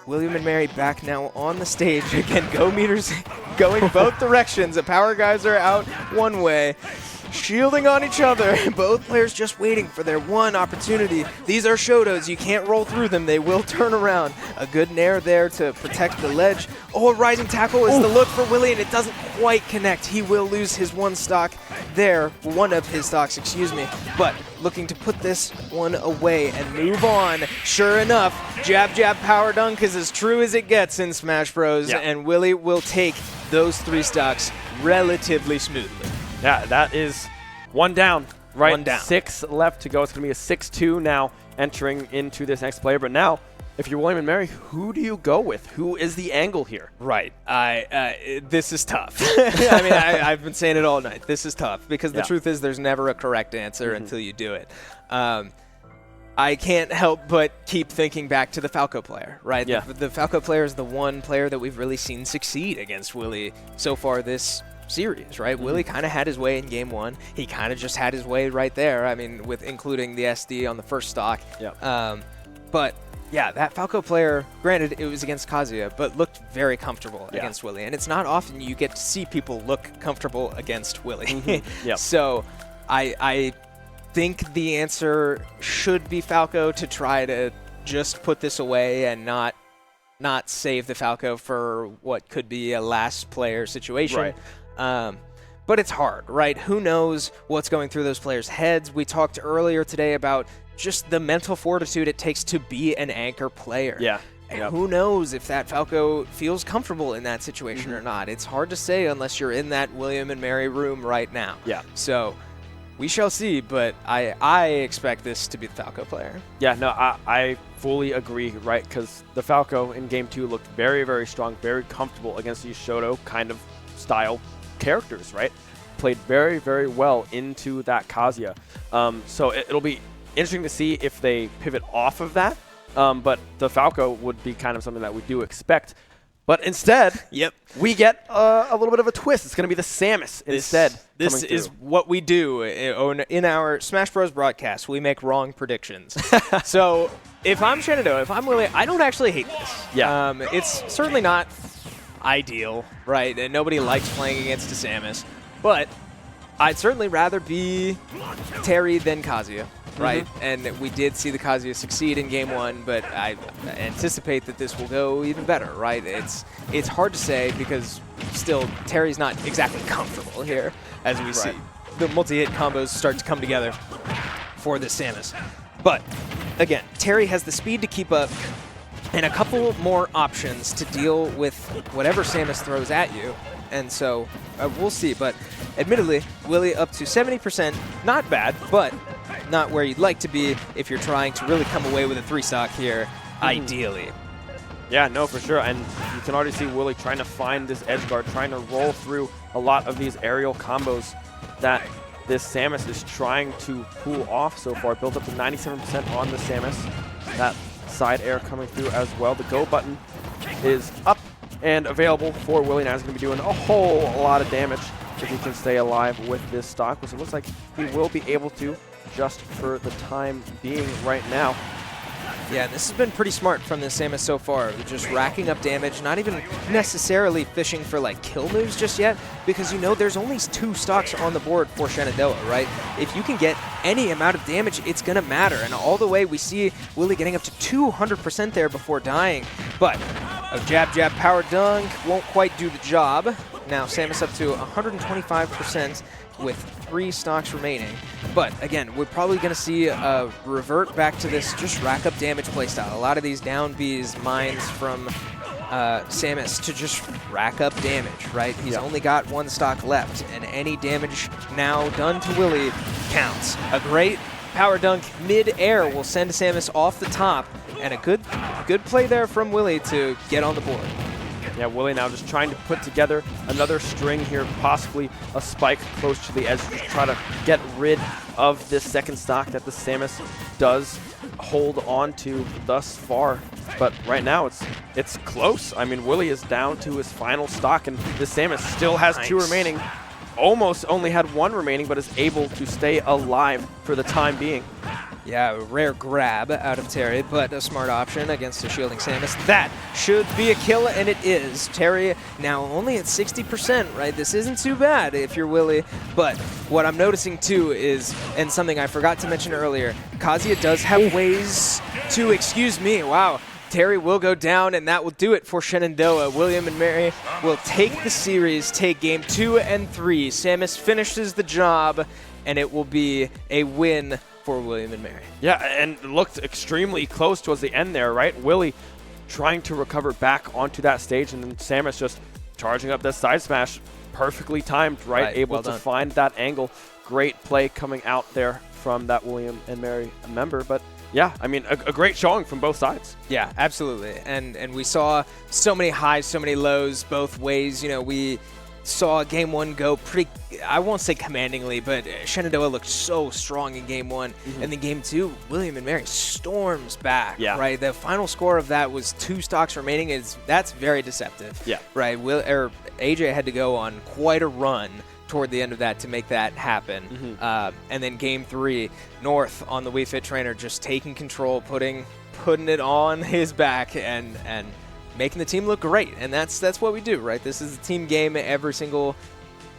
William and Mary back now on the stage. Again, go meters going both directions. The power guys are out one way, shielding on each other. Both players just waiting for their one opportunity. These are Showdowns. You can't roll through them. They will turn around. A good nair there to protect the ledge. Oh, a rising tackle is the look for Willie, and it doesn't quite connect. He will lose his one stock there. One of his stocks, excuse me. But looking to put this one away and move on. Sure enough, jab, jab, power dunk is as true as it gets in Smash Bros. Yeah. And Willie will take those 3 stocks relatively smoothly. Yeah, that is one down, right? 1 down. 6 left to go. It's going to be a 6-2 now entering into this next player. But now, if you're William and Mary, who do you go with? Who is the angle here? Right. This is tough. I mean, I've been saying it all night. This is tough because the truth is there's never a correct answer until you do it. I can't help but keep thinking back to the Falco player, right? Yeah. The Falco player is the one player that we've really seen succeed against Willie so far this series, right? Willie kind of had his way in game 1. He kind of just had his way right there. I mean, with including the SD on the first stock. Yeah. But yeah, that Falco player, granted it was against Kazuya, but looked very comfortable against Willie. And it's not often you get to see people look comfortable against Willie. Yep. So I think the answer should be Falco, to try to just put this away and not save the Falco for what could be a last player situation. Right. But it's hard, right? Who knows what's going through those players' heads? We talked earlier today about just the mental fortitude it takes to be an anchor player. Yeah. And who knows if that Falco feels comfortable in that situation or not. It's hard to say unless you're in that William and Mary room right now. Yeah. So we shall see, but I expect this to be the Falco player. Yeah, no, I fully agree, right? Because the Falco in Game 2 looked very, very strong, very comfortable against these Shoto kind of style characters, right? Played very, very well into that Kazuya. So it'll be interesting to see if they pivot off of that. But the Falco would be kind of something that we do expect. But instead, we get a little bit of a twist. It's going to be the Samus instead. This is what we do in our Smash Bros. Broadcast. We make wrong predictions. So if I'm Shenandoah, if I'm Willie, I don't actually hate this. Yeah. It's certainly not ideal, right? And nobody likes playing against a Samus. But I'd certainly rather be Terry than Kazuya. Right, and we did see the Kazuya succeed in Game 1, but I anticipate that this will go even better, right? It's hard to say because still Terry's not exactly comfortable here, as we see. The multi-hit combos start to come together for this Samus. But, again, Terry has the speed to keep up and a couple more options to deal with whatever Samus throws at you. And so we'll see, but admittedly, Willie up to 70%, not bad, but not where you'd like to be if you're trying to really come away with a 3-stock here, ideally. Yeah, no, for sure. And you can already see Willie trying to find this edge guard, trying to roll through a lot of these aerial combos that this Samus is trying to pull off so far. Built up to 97% on the Samus. That side air coming through as well. The go button is up and available for Willie. Now he's going to be doing a whole lot of damage if he can stay alive with this stock, which it looks like he will be able to just for the time being right now. Yeah, this has been pretty smart from the Samus so far. Just racking up damage, not even necessarily fishing for like kill moves just yet, because you know there's only 2 stocks on the board for Shenandoah, right? If you can get any amount of damage, it's going to matter. And all the way we see Willie getting up to 200% there before dying. But A jab, jab, power dunk won't quite do the job. Now Samus up to 125% with 3 stocks remaining. But again, we're probably going to see a revert back to this just rack up damage playstyle. A lot of these down Bs mines from Samus to just rack up damage, right? He's only got 1 stock left, and any damage now done to Willie counts. A great power dunk mid-air will send Samus off the top, and a good play there from Willie to get on the board. Yeah, Willie now just trying to put together another string here, possibly a spike close to the edge to try to get rid of this second stock that the Samus does hold on to thus far. But right now it's close. I mean, Willie is down to his final stock, and the Samus still has 2 remaining. Almost only had 1 remaining, but is able to stay alive for the time being. Yeah, a rare grab out of Terry, but a smart option against the shielding Samus. That should be a kill, and it is. Terry now only at 60%, right? This isn't too bad if you're Willie, but what I'm noticing too is, and something I forgot to mention earlier, Kazuya does have ways to, excuse me, wow. Terry will go down, and that will do it for Shenandoah. William and Mary will take the series, take game 2 and 3. Samus finishes the job, and it will be a win for William and Mary. Yeah, and looked extremely close towards the end there, right? Willie trying to recover back onto that stage, and then Samus just charging up that side smash. Perfectly timed, right? Able to find that angle. Great play coming out there from that William and Mary member, but yeah, I mean, a great showing from both sides. Yeah, absolutely. And we saw so many highs, so many lows both ways. You know, we saw game 1 go pretty, I won't say commandingly, but Shenandoah looked so strong in game 1. And then game 2, William and Mary storms back, right? The final score of that was 2 stocks remaining. That's very deceptive, right? AJ had to go on quite a run toward the end of that to make that happen. And then game 3, North on the Wii Fit trainer just taking control, putting it on his back and making the team look great. And that's what we do, right? This is a team game. Every single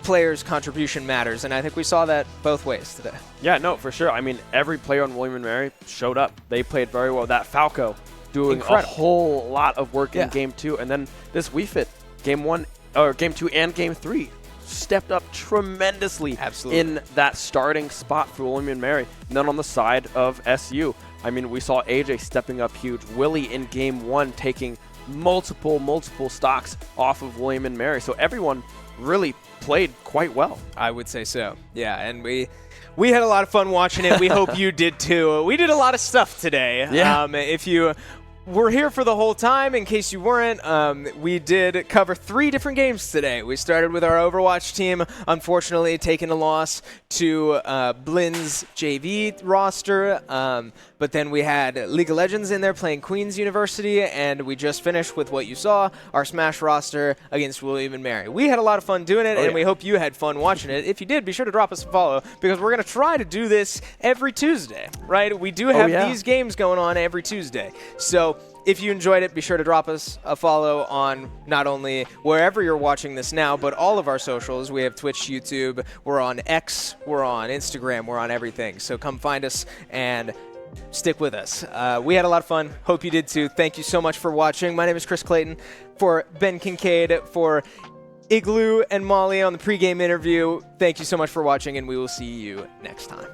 player's contribution matters, and I think we saw that both ways today. Yeah, no, for sure. I mean, every player on William and Mary showed up. They played very well. That Falco doing a whole lot of work in game 2, and then this Wii Fit game 2 and game 3 stepped up tremendously in that starting spot for William and Mary. And then on the side of SU, I mean, we saw AJ stepping up huge. Willie in game 1 taking multiple stocks off of William and Mary. So everyone really played quite well. I would say so. Yeah, and we had a lot of fun watching it. We hope you did too. We did a lot of stuff today. If you were here for the whole time, in case you weren't, we did cover 3 different games today. We started with our Overwatch team, unfortunately taking a loss to Blinn's JV roster, but then we had League of Legends in there playing Queen's University, and we just finished with what you saw, our Smash roster against William and Mary. We had a lot of fun doing it, and we hope you had fun watching it. If you did, be sure to drop us a follow, because we're going to try to do this every Tuesday, right? We do have these games going on every Tuesday. So if you enjoyed it, be sure to drop us a follow on not only wherever you're watching this now, but all of our socials. We have Twitch, YouTube, we're on X, we're on Instagram, we're on everything. So come find us and stick with us. We had a lot of fun. Hope you did too. Thank you so much for watching. My name is Chris Clayton. For Ben Kincaid, for Igloo and Molly on the pregame interview, thank you so much for watching, and we will see you next time.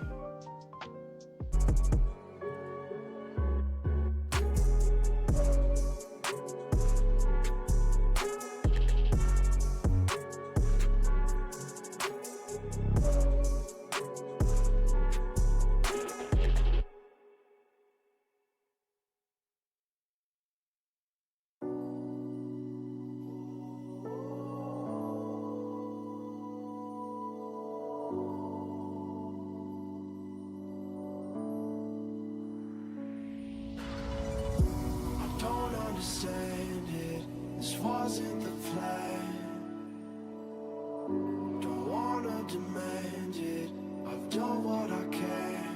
Don't understand it, this wasn't the plan. Don't wanna demand it, I've done what I can.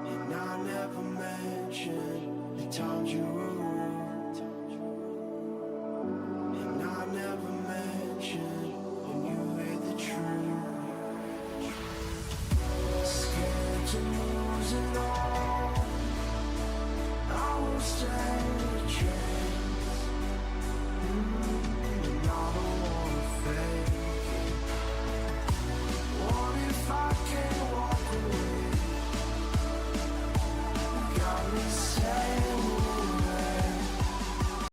And I never mentioned the times you were